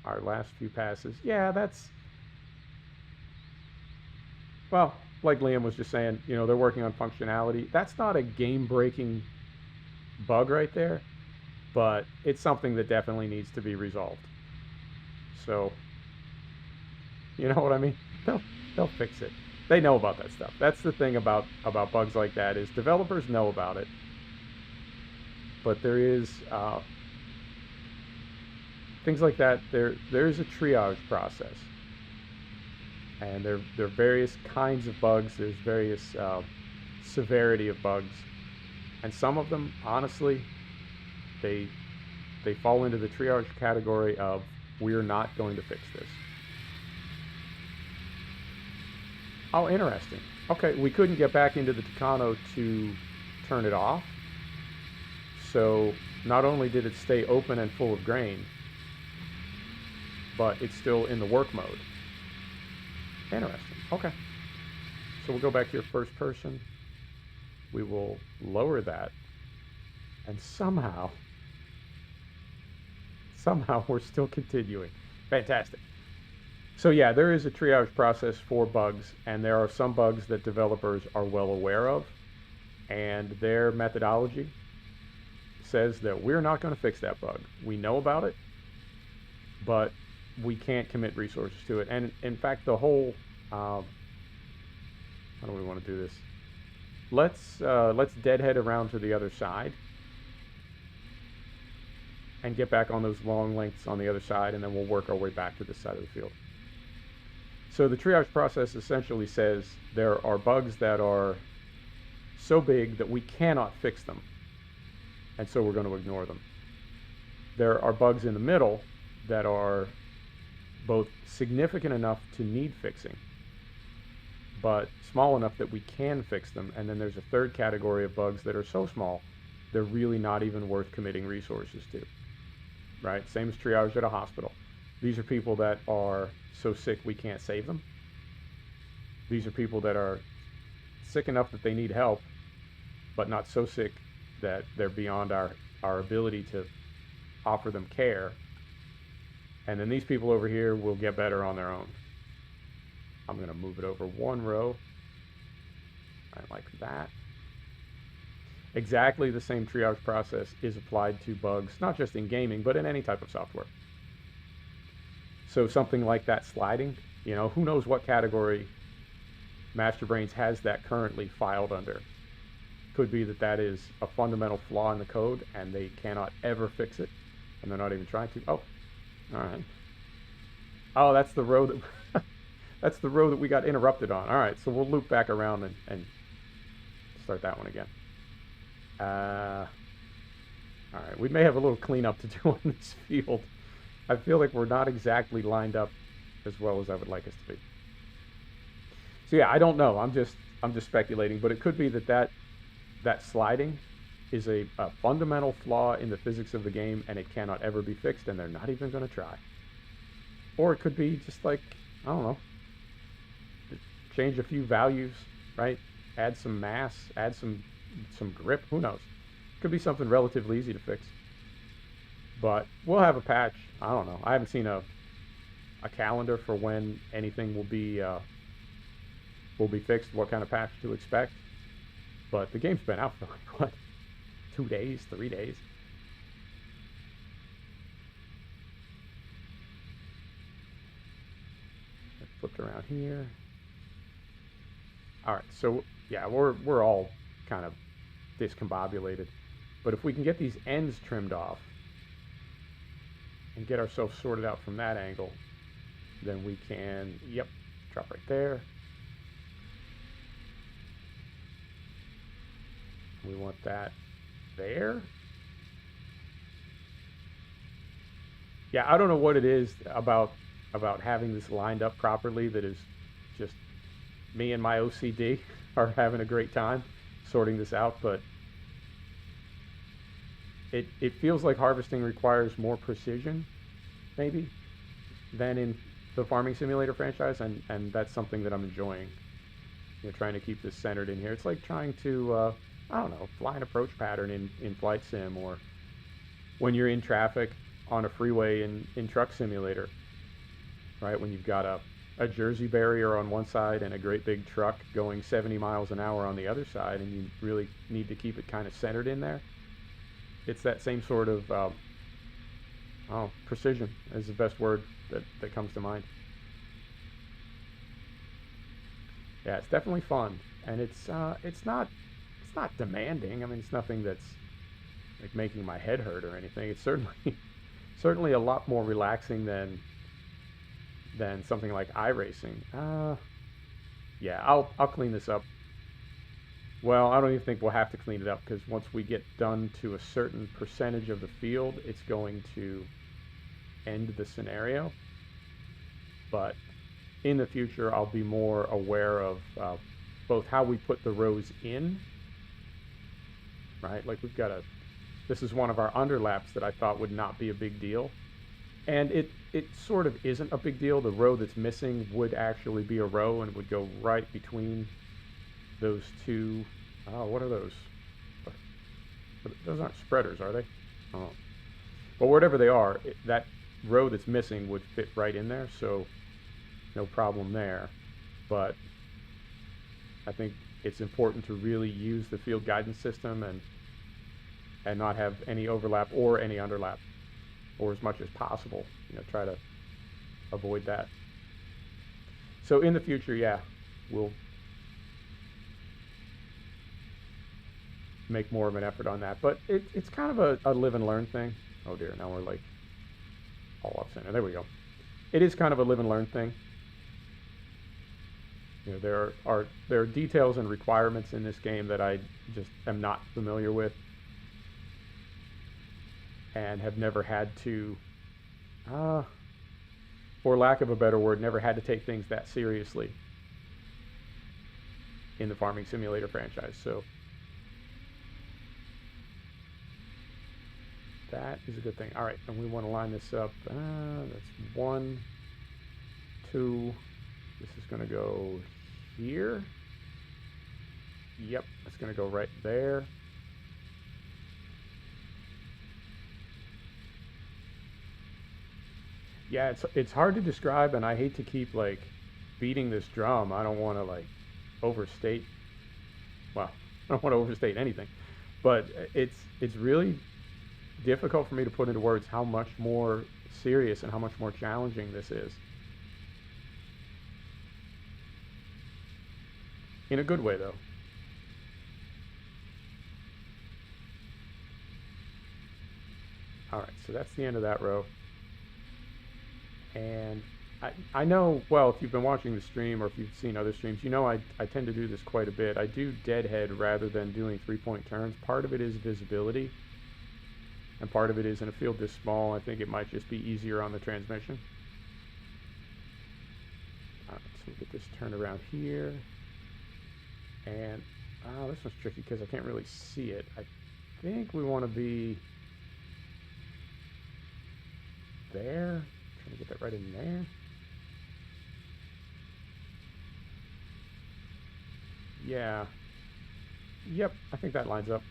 our last few passes. Yeah, that's... Well, like Liam was just saying, you know, they're working on functionality. That's not a game-breaking bug right there, but it's something that definitely needs to be resolved. So, you know what I mean? They'll fix it. They know about that stuff. That's the thing about bugs like that is developers know about it, but there is things like that. There's a triage process, and there are various kinds of bugs. There's various severity of bugs, and some of them, honestly, they fall into the triage category of we're not going to fix this. Oh, interesting. Okay, we couldn't get back into the Tucano to turn it off. So not only did it stay open and full of grain, but it's still in the work mode. Interesting. Okay. So we'll go back here first person. We will lower that. And somehow we're still continuing. Fantastic. So yeah, there is a triage process for bugs, and there are some bugs that developers are well aware of, and their methodology says that we're not going to fix that bug. We know about it, but we can't commit resources to it. And in fact, the whole how do we want to do this? Let's deadhead around to the other side and get back on those long lengths on the other side, and then we'll work our way back to this side of the field. So the triage process essentially says there are bugs that are so big that we cannot fix them, and so we're going to ignore them. There are bugs in the middle that are both significant enough to need fixing, but small enough that we can fix them. And then there's a third category of bugs that are so small, they're really not even worth committing resources to, right? Same as triage at a hospital. These are people that are so sick we can't save them. These are people that are sick enough that they need help, but not so sick that they're beyond our ability to offer them care. And then these people over here will get better on their own. I'm going to move it over one row. Right, like that. Exactly the same triage process is applied to bugs, not just in gaming, but in any type of software. So something like that sliding, you know, who knows what category MasterBrains has that currently filed under. Could be that that is a fundamental flaw in the code and they cannot ever fix it, and they're not even trying to. Oh, all right. Oh, that's the row that that's the row that we got interrupted on. All right, so we'll loop back around and start that one again. All right, we may have a little cleanup to do on this field. I feel like we're not exactly lined up as well as I would like us to be. So yeah, I don't know. I'm just speculating, but it could be that sliding is a fundamental flaw in the physics of the game, and it cannot ever be fixed, and they're not even going to try. Or it could be just like, I don't know, change a few values, right? Add some mass, add some grip, who knows? Could be something relatively easy to fix. But we'll have a patch. I don't know. I haven't seen a calendar for when anything will be fixed, what kind of patch to expect. But the game's been out for like, what, 2 days, 3 days? Flipped around here. All right, so yeah, we're all kind of discombobulated. But if we can get these ends trimmed off and get ourselves sorted out from that angle, then we can, yep, drop right there. We want that there. Yeah, I don't know what it is about having this lined up properly that is just me and my OCD are having a great time sorting this out, but it feels like harvesting requires more precision, maybe, than in the Farming Simulator franchise, and that's something that I'm enjoying. You know, trying to keep this centered in here. It's like trying to, I don't know, fly an approach pattern in Flight Sim, or when you're in traffic on a freeway in Truck Simulator, right? When you've got a Jersey barrier on one side and a great big truck going 70 miles an hour on the other side, and you really need to keep it kind of centered in there. It's that same sort of, precision is the best word that comes to mind. Yeah, it's definitely fun, and it's not demanding. I mean, it's nothing that's like making my head hurt or anything. It's certainly a lot more relaxing than something like iRacing. Yeah, I'll clean this up. Well, I don't even think we'll have to clean it up, because once we get done to a certain percentage of the field, it's going to end the scenario. But in the future, I'll be more aware of both how we put the rows in, right? Like we've got this is one of our underlaps that I thought would not be a big deal. And it sort of isn't a big deal. The row that's missing would actually be a row and would go right between those two. Oh, what are those? Those aren't spreaders, are they? Oh. But whatever they are, that row that's missing would fit right in there, so no problem there. But I think it's important to really use the field guidance system and not have any overlap or any underlap, or as much as possible, you know, try to avoid that. So in the future, yeah, we'll make more of an effort on that, but it's kind of a live and learn thing. Oh dear, now we're like all off center. There we go. It is kind of a live and learn thing. You know, there are details and requirements in this game that I just am not familiar with and have never had to, uh, for lack of a better word, never had to take things that seriously in the Farming Simulator franchise. So that is a good thing. All right, and we want to line this up. That's 1, 2. This is going to go here. Yep, it's going to go right there. Yeah, it's hard to describe, and I hate to keep like beating this drum. I don't want to like overstate. Well, I don't want to overstate anything, but it's really difficult for me to put into words how much more serious and how much more challenging this is. In a good way, though. All right, so that's the end of that row. And I know, well, if you've been watching the stream or if you've seen other streams, you know I tend to do this quite a bit. I do deadhead rather than doing 3-point turns. Part of it is visibility, and part of it is in a field this small, I think it might just be easier on the transmission. All right, so we'll get this turned around here. And this one's tricky because I can't really see it. I think we want to be there. Trying to get that right in there. Yeah. Yep, I think that lines up.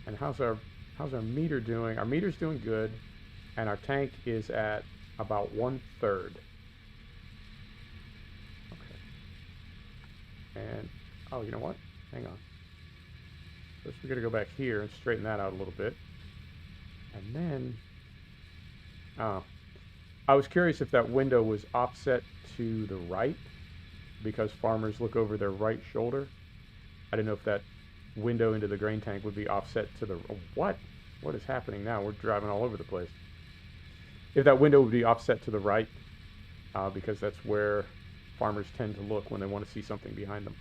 And how's our meter doing? Our meter's doing good, and our tank is at about 1/3. Okay. And oh, you know what? Hang on. First, we got to go back here and straighten that out a little bit. And then, I was curious if that window was offset to the right, because farmers look over their right shoulder. I didn't know if that window into the grain tank would be offset to the... What is happening now? We're driving all over the place. If that window would be offset to the right, because that's where farmers tend to look when they want to see something behind them.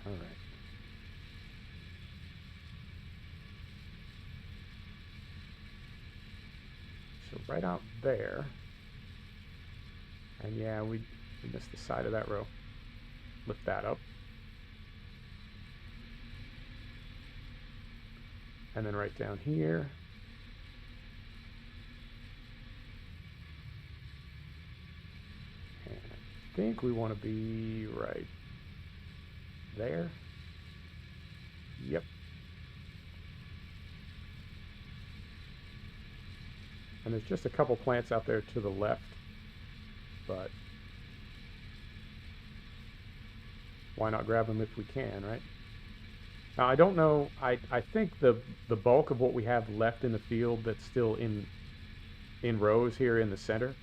All right. So right out there, and yeah, we missed the side of that row. Lift that up. And then right down here. And I think we want to be right there. Yep. And there's just a couple plants out there to the left, but why not grab them if we can, right? Now, I don't know, I think the bulk of what we have left in the field that's still in rows here in the center,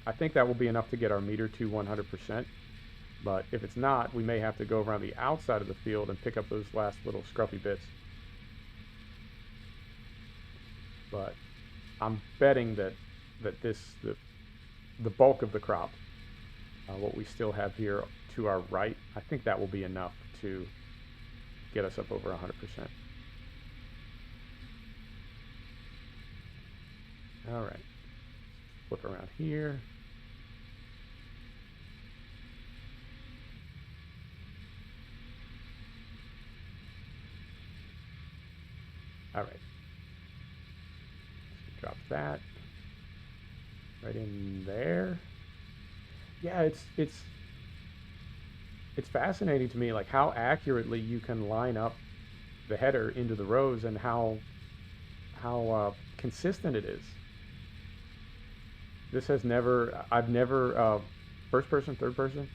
I think that will be enough to get our meter to 100%. But if it's not, we may have to go around the outside of the field and pick up those last little scruffy bits. But I'm betting that the bulk of the crop, what we still have here to our right, I think that will be enough to get us up over 100%. All right, flip around here. All right, drop that right in there. Yeah, it's fascinating to me, like how accurately you can line up the header into the rows and how consistent it is. This has never, I've never, first person, third person,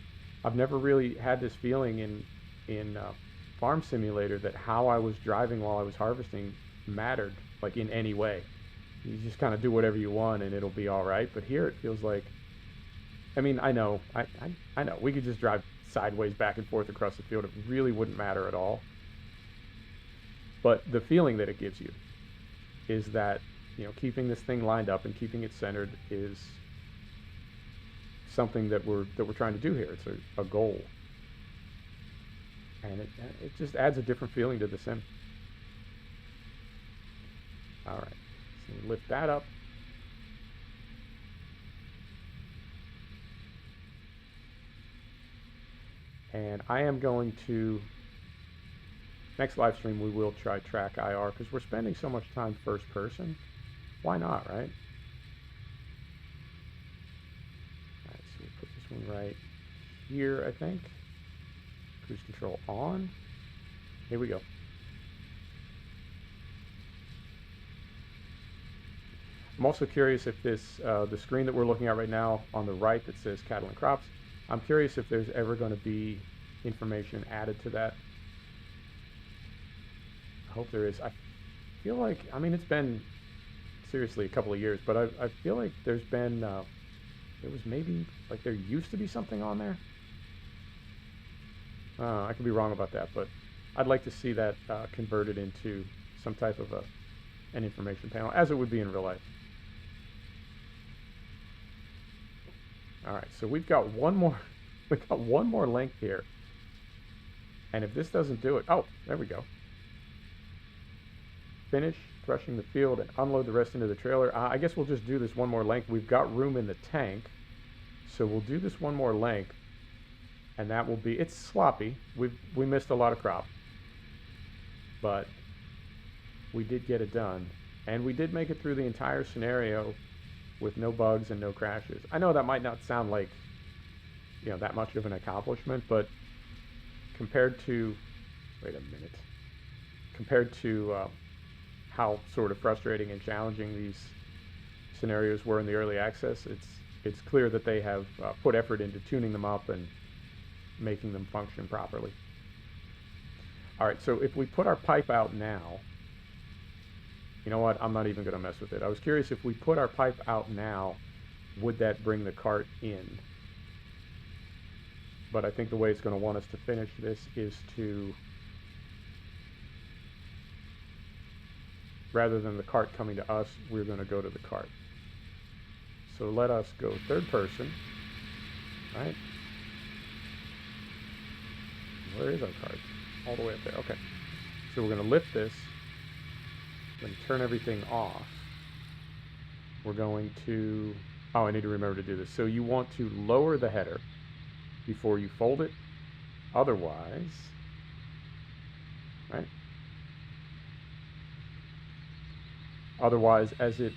I've never really had this feeling in Farm Simulator that how I was driving while I was harvesting mattered, like in any way. You just kind of do whatever you want and it'll be all right. But here it feels like, I mean, I know we could just drive sideways back and forth across the field. It really wouldn't matter at all. But the feeling that it gives you is that, you know, keeping this thing lined up and keeping it centered is something that we're trying to do here. It's a goal, and it just adds a different feeling to the sim. All right, so we lift that up. And I am going to, next live stream, we will try track IR because we're spending so much time first person. Why not, right? All right, so we put this one right here, I think. Cruise control on. Here we go. I'm also curious if this, the screen that we're looking at right now on the right that says cattle and crops, I'm curious if there's ever going to be information added to that. I hope there is. I feel like, I mean, it's been seriously a couple of years, but I feel like there's been, there was maybe, like there used to be something on there. I could be wrong about that, but I'd like to see that converted into some type of an information panel, as it would be in real life. All right, so we've got one more length here. And if this doesn't do it, oh, there we go. Finish threshing the field and unload the rest into the trailer. I guess we'll just do this one more length. We've got room in the tank, so we'll do this one more length, and that will be, it's sloppy. We missed a lot of crop, but we did get it done, and we did make it through the entire scenario with no bugs and no crashes. I know that might not sound like, you know, that much of an accomplishment, but compared to, wait a minute, compared to how sort of frustrating and challenging these scenarios were in the early access, it's clear that they have put effort into tuning them up and making them function properly. All right, so if we put our pipe out now, you know what, I'm not even going to mess with it. I was curious, if we put our pipe out now, would that bring the cart in? But I think the way it's going to want us to finish this is to, rather than the cart coming to us, we're going to go to the cart. So let us go third person, right? Where is our cart? All the way up there, okay. So we're going to lift this, we're going to turn everything off. We're going to, oh, I need to remember to do this. So you want to lower the header before you fold it, otherwise, right? Otherwise, as it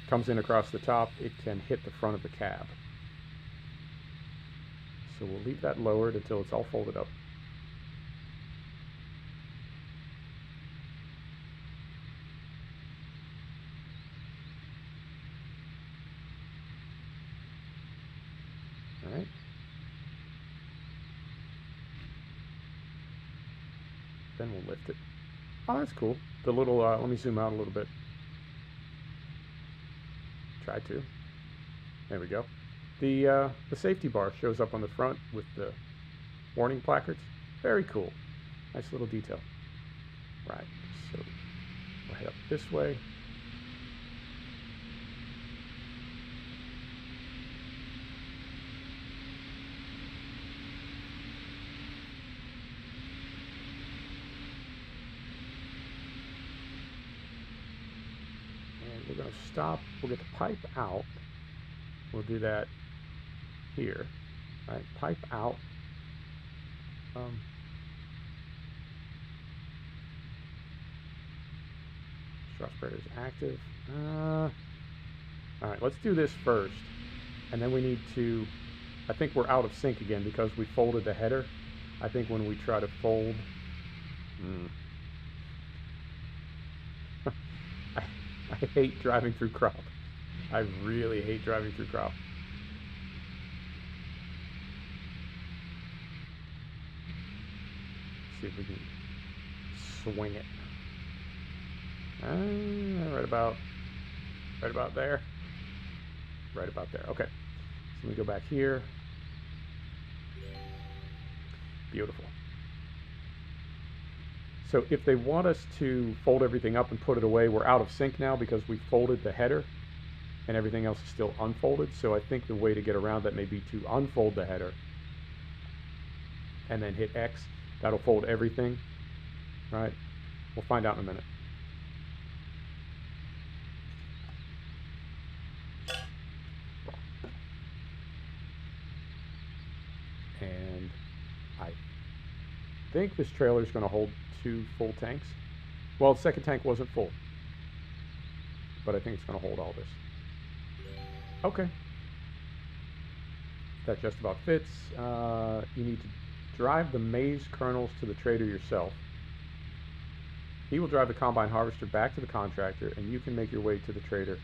comes in across the top, it can hit the front of the cab. So we'll leave that lowered until it's all folded up. All right. Then we'll lift it. Oh, that's cool. The little, let me zoom out a little bit. Try to. There we go. The safety bar shows up on the front with the warning placards. Very cool. Nice little detail. Right, so we'll head up this way. And we're going to stop. We'll get the pipe out. We'll do that here. Right, pipe out. Straw spreader is active. All right, let's do this first. And then we need to, I think we're out of sync again because we folded the header. I think when we try to fold, I hate driving through crop. I really hate driving through crop. See if we can swing it. Right about there. Right about there. Okay. So let me go back here. Beautiful. So if they want us to fold everything up and put it away, we're out of sync now because we folded the header and everything else is still unfolded. So I think the way to get around that may be to unfold the header and then hit X. That'll fold everything, right? We'll find out in a minute. And I think this trailer is going to hold 2 full tanks. Well, the second tank wasn't full, but I think it's going to hold all this. Okay. That just about fits. You need to drive the maize kernels to the trader yourself. He will drive the combine harvester back to the contractor, and you can make your way to the trader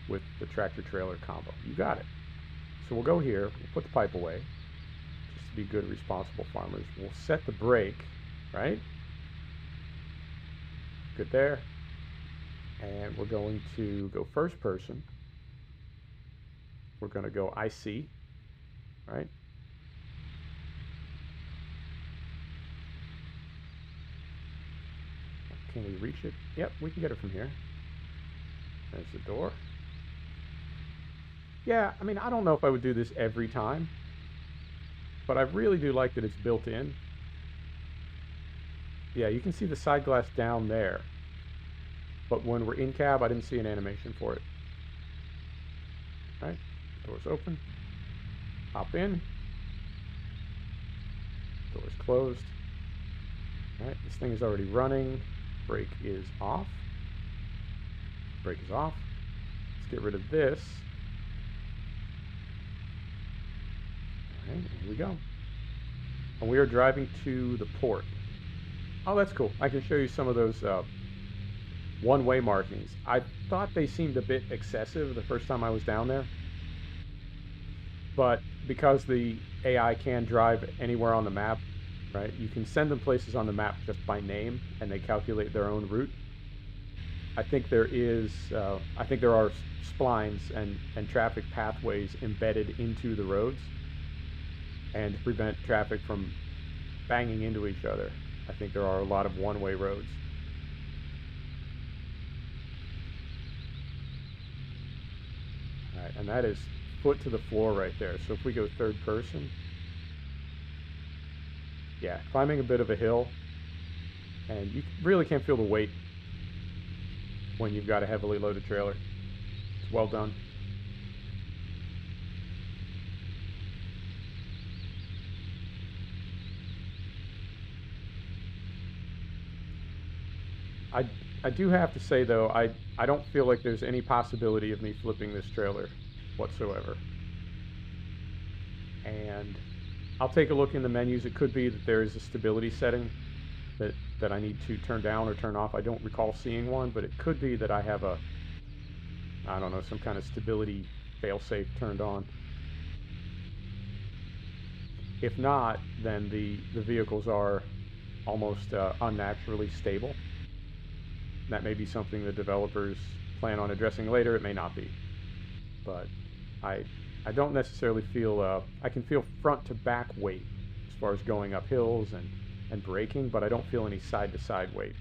with the tractor-trailer combo. You got it. So we'll go here. We'll put the pipe away, just to be good, responsible farmers. We'll set the brake, right? Good there. And we're going to go first person. We're going to go IC, right? Can we reach it? Yep, we can get it from here. There's the door. Yeah, I mean, I don't know if I would do this every time, but I really do like that it's built in. Yeah, you can see the side glass down there, but when we're in cab, I didn't see an animation for it. All right, door's open. Hop in. Door's closed. All right, this thing is already running. Brake is off. Brake is off. Let's get rid of this. All right, here we go. And we are driving to the port. Oh, that's cool. I can show you some of those one-way markings. I thought they seemed a bit excessive the first time I was down there. But because the AI can drive anywhere on the map, right? You can send them places on the map just by name, and they calculate their own route. I think there are splines and traffic pathways embedded into the roads, and to prevent traffic from banging into each other, I think there are a lot of one-way roads. All right, and that is foot to the floor right there. So if we go third person, yeah, climbing a bit of a hill, and you really can't feel the weight when you've got a heavily loaded trailer. It's well done. I do have to say though, I don't feel like there's any possibility of me flipping this trailer whatsoever. And I'll take a look in the menus. It could be that there is a stability setting that I need to turn down or turn off. I don't recall seeing one, but it could be that I have I don't know, some kind of stability failsafe turned on. If not, then the vehicles are almost unnaturally stable. That may be something the developers plan on addressing later. It may not be, but I don't necessarily feel, I can feel front to back weight as far as going up hills and braking, but I don't feel any side to side weight.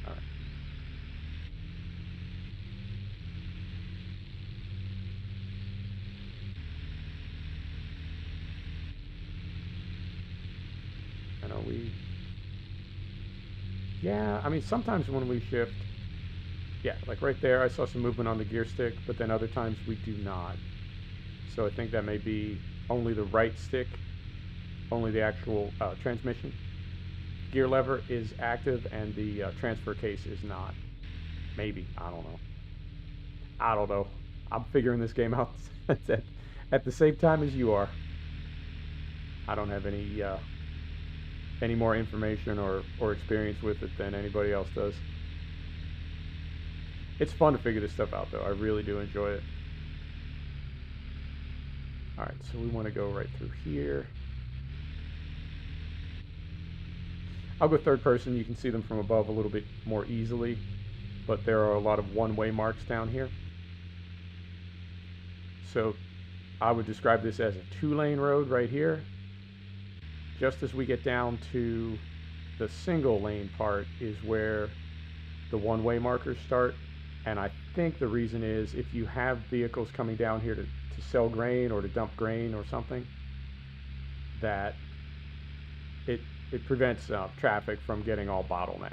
All right. And are we, yeah, I mean, sometimes when we shift, yeah, like right there, I saw some movement on the gear stick, but then other times we do not. So I think that may be only the right stick, only the actual transmission. Gear lever is active and the transfer case is not. Maybe, I don't know. I don't know. I'm figuring this game out at the same time as you are. I don't have any more information or experience with it than anybody else does. It's fun to figure this stuff out, though. I really do enjoy it. All right, so we want to go right through here. I'll go third person. You can see them from above a little bit more easily, but there are a lot of one-way marks down here. So I would describe this as a 2-lane road right here, just as we get down to the single lane part is where the one-way markers start. And I think the reason is if you have vehicles coming down here to sell grain or to dump grain or something, that it prevents traffic from getting all bottlenecked.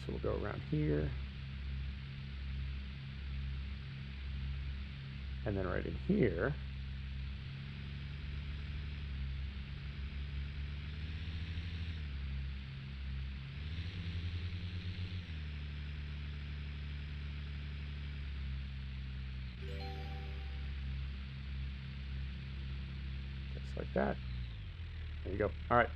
So we'll go around here. And then right in here, just like that. There you go. All right,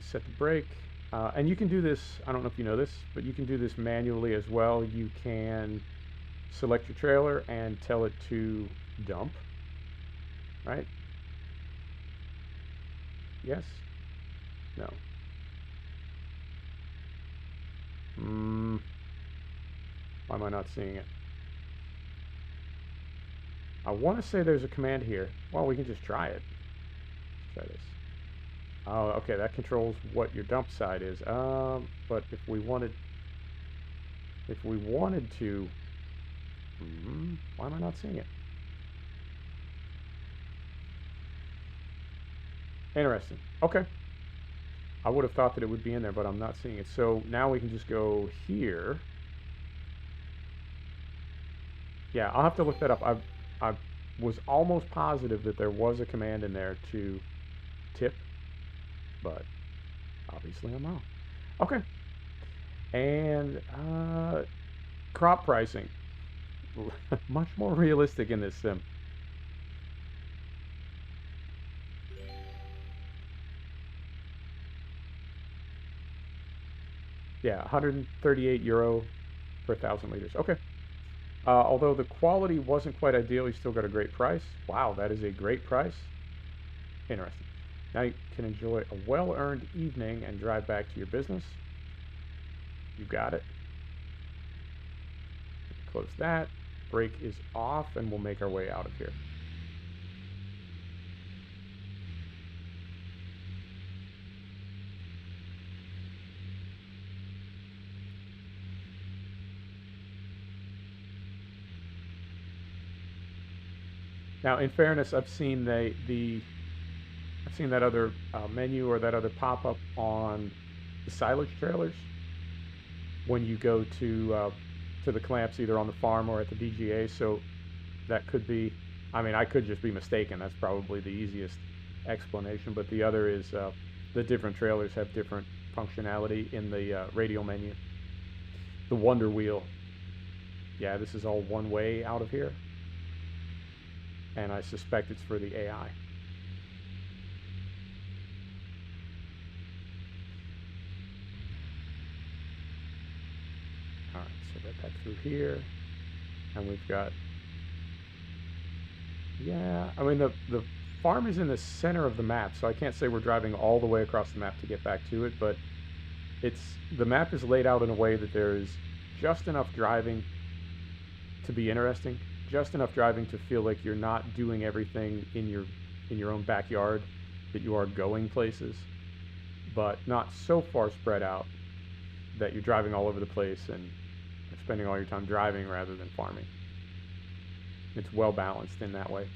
set the brake. And you can do this, I don't know if you know this, but you can do this manually as well. You can select your trailer and tell it to dump, right? Yes? No. Why am I not seeing it? I want to say there's a command here. Well, we can just try it. Let's try this. Oh, okay, that controls what your dump side is. But if we wanted to, why am I not seeing it? Interesting. Okay. I would have thought that it would be in there, but I'm not seeing it. So now we can just go here. Yeah, I'll have to look that up. I was almost positive that there was a command in there to tip, but obviously I'm wrong. Okay. And crop pricing. Much more realistic in this sim. Yeah, 138 euro per 1,000 liters. Okay. Although the quality wasn't quite ideal, you still got a great price. Wow, that is a great price. Interesting. Now you can enjoy a well-earned evening and drive back to your business. You got it. Close that. Brake is off, and we'll make our way out of here. Now, in fairness, I've seen I've seen that other menu or that other pop-up on the silage trailers when you go to the clamps either on the farm or at the DGA. So that could be, I mean, I could just be mistaken. That's probably the easiest explanation. But the other is the different trailers have different functionality in the radial menu. The Wonder Wheel. Yeah, this is all one way out of here. And I suspect it's for the AI. All right, so right back through here. And we've got, yeah, I mean, the farm is in the center of the map, so I can't say we're driving all the way across the map to get back to it, but the map is laid out in a way that there is just enough driving to be interesting, just enough driving to feel like you're not doing everything in your own backyard, that you are going places, but not so far spread out that you're driving all over the place and spending all your time driving rather than farming. It's well balanced in that way.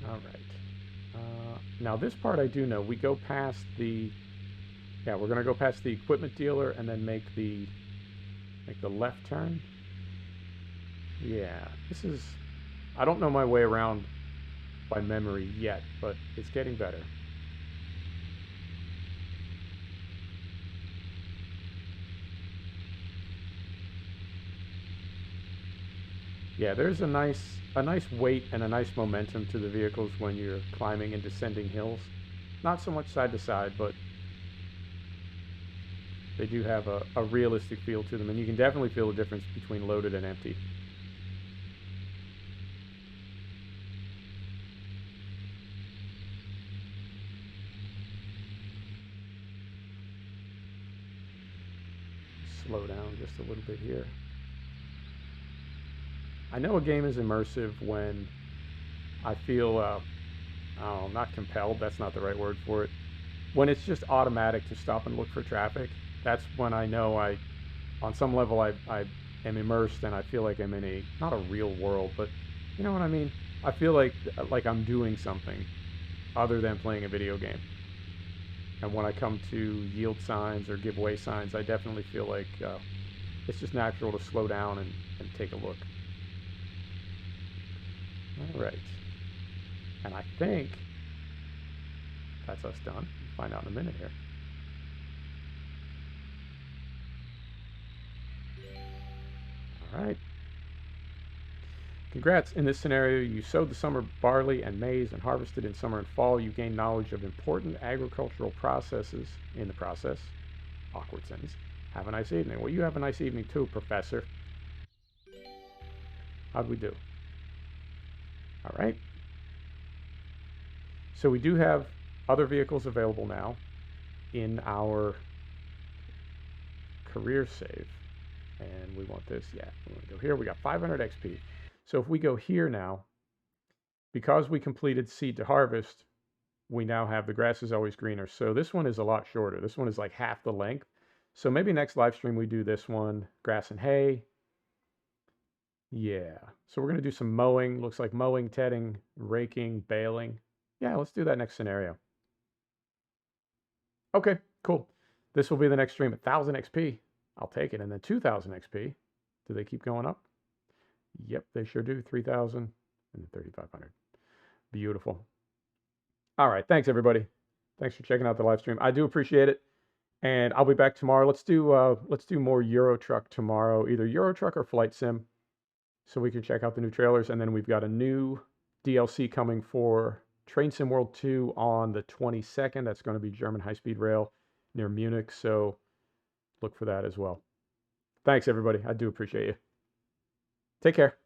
All right. Now this part I do know. We go past the, yeah, we're gonna go past the equipment dealer and then make the left turn. Yeah, this is, I don't know my way around by memory yet, but it's getting better. Yeah, there's a nice weight and a nice momentum to the vehicles when you're climbing and descending hills. Not so much side to side, but they do have a realistic feel to them, and you can definitely feel the difference between loaded and empty. slow down just a little bit here. I know a game is immersive when I feel, oh, not compelled, that's not the right word for it. When it's just automatic to stop and look for traffic, that's when I know on some level, I am immersed and I feel like I'm in a, not a real world, but you know what I mean? I feel like I'm doing something other than playing a video game. And when I come to yield signs or giveaway signs, I definitely feel like it's just natural to slow down and take a look. All right. And I think that's us done. We'll find out in a minute here. All right. Congrats. In this scenario, you sowed the summer barley and maize and harvested in summer and fall. You gained knowledge of important agricultural processes in the process. Awkward sentence. Have a nice evening. Well, you have a nice evening too, Professor. How'd we do? All right. So we do have other vehicles available now in our career save. And we want this, yeah, we want to go here. We got 500 XP. So if we go here now, because we completed seed to harvest, we now have the grass is always greener. So this one is a lot shorter. This one is like half the length. So maybe next live stream we do this one, grass and hay. Yeah. So we're going to do some mowing. Looks like mowing, tedding, raking, baling. Yeah, let's do that next scenario. Okay, cool. This will be the next stream. 1,000 XP. I'll take it. And then 2,000 XP. Do they keep going up? Yep, they sure do. 3,000 and 3,500. Beautiful. All right. Thanks, everybody. Thanks for checking out the live stream. I do appreciate it. And I'll be back tomorrow. Let's do more Euro Truck tomorrow, either Euro Truck or Flight Sim, so we can check out the new trailers. And then we've got a new DLC coming for Train Sim World 2 on the 22nd. That's going to be German high-speed rail near Munich. So look for that as well. Thanks, everybody. I do appreciate you. Take care.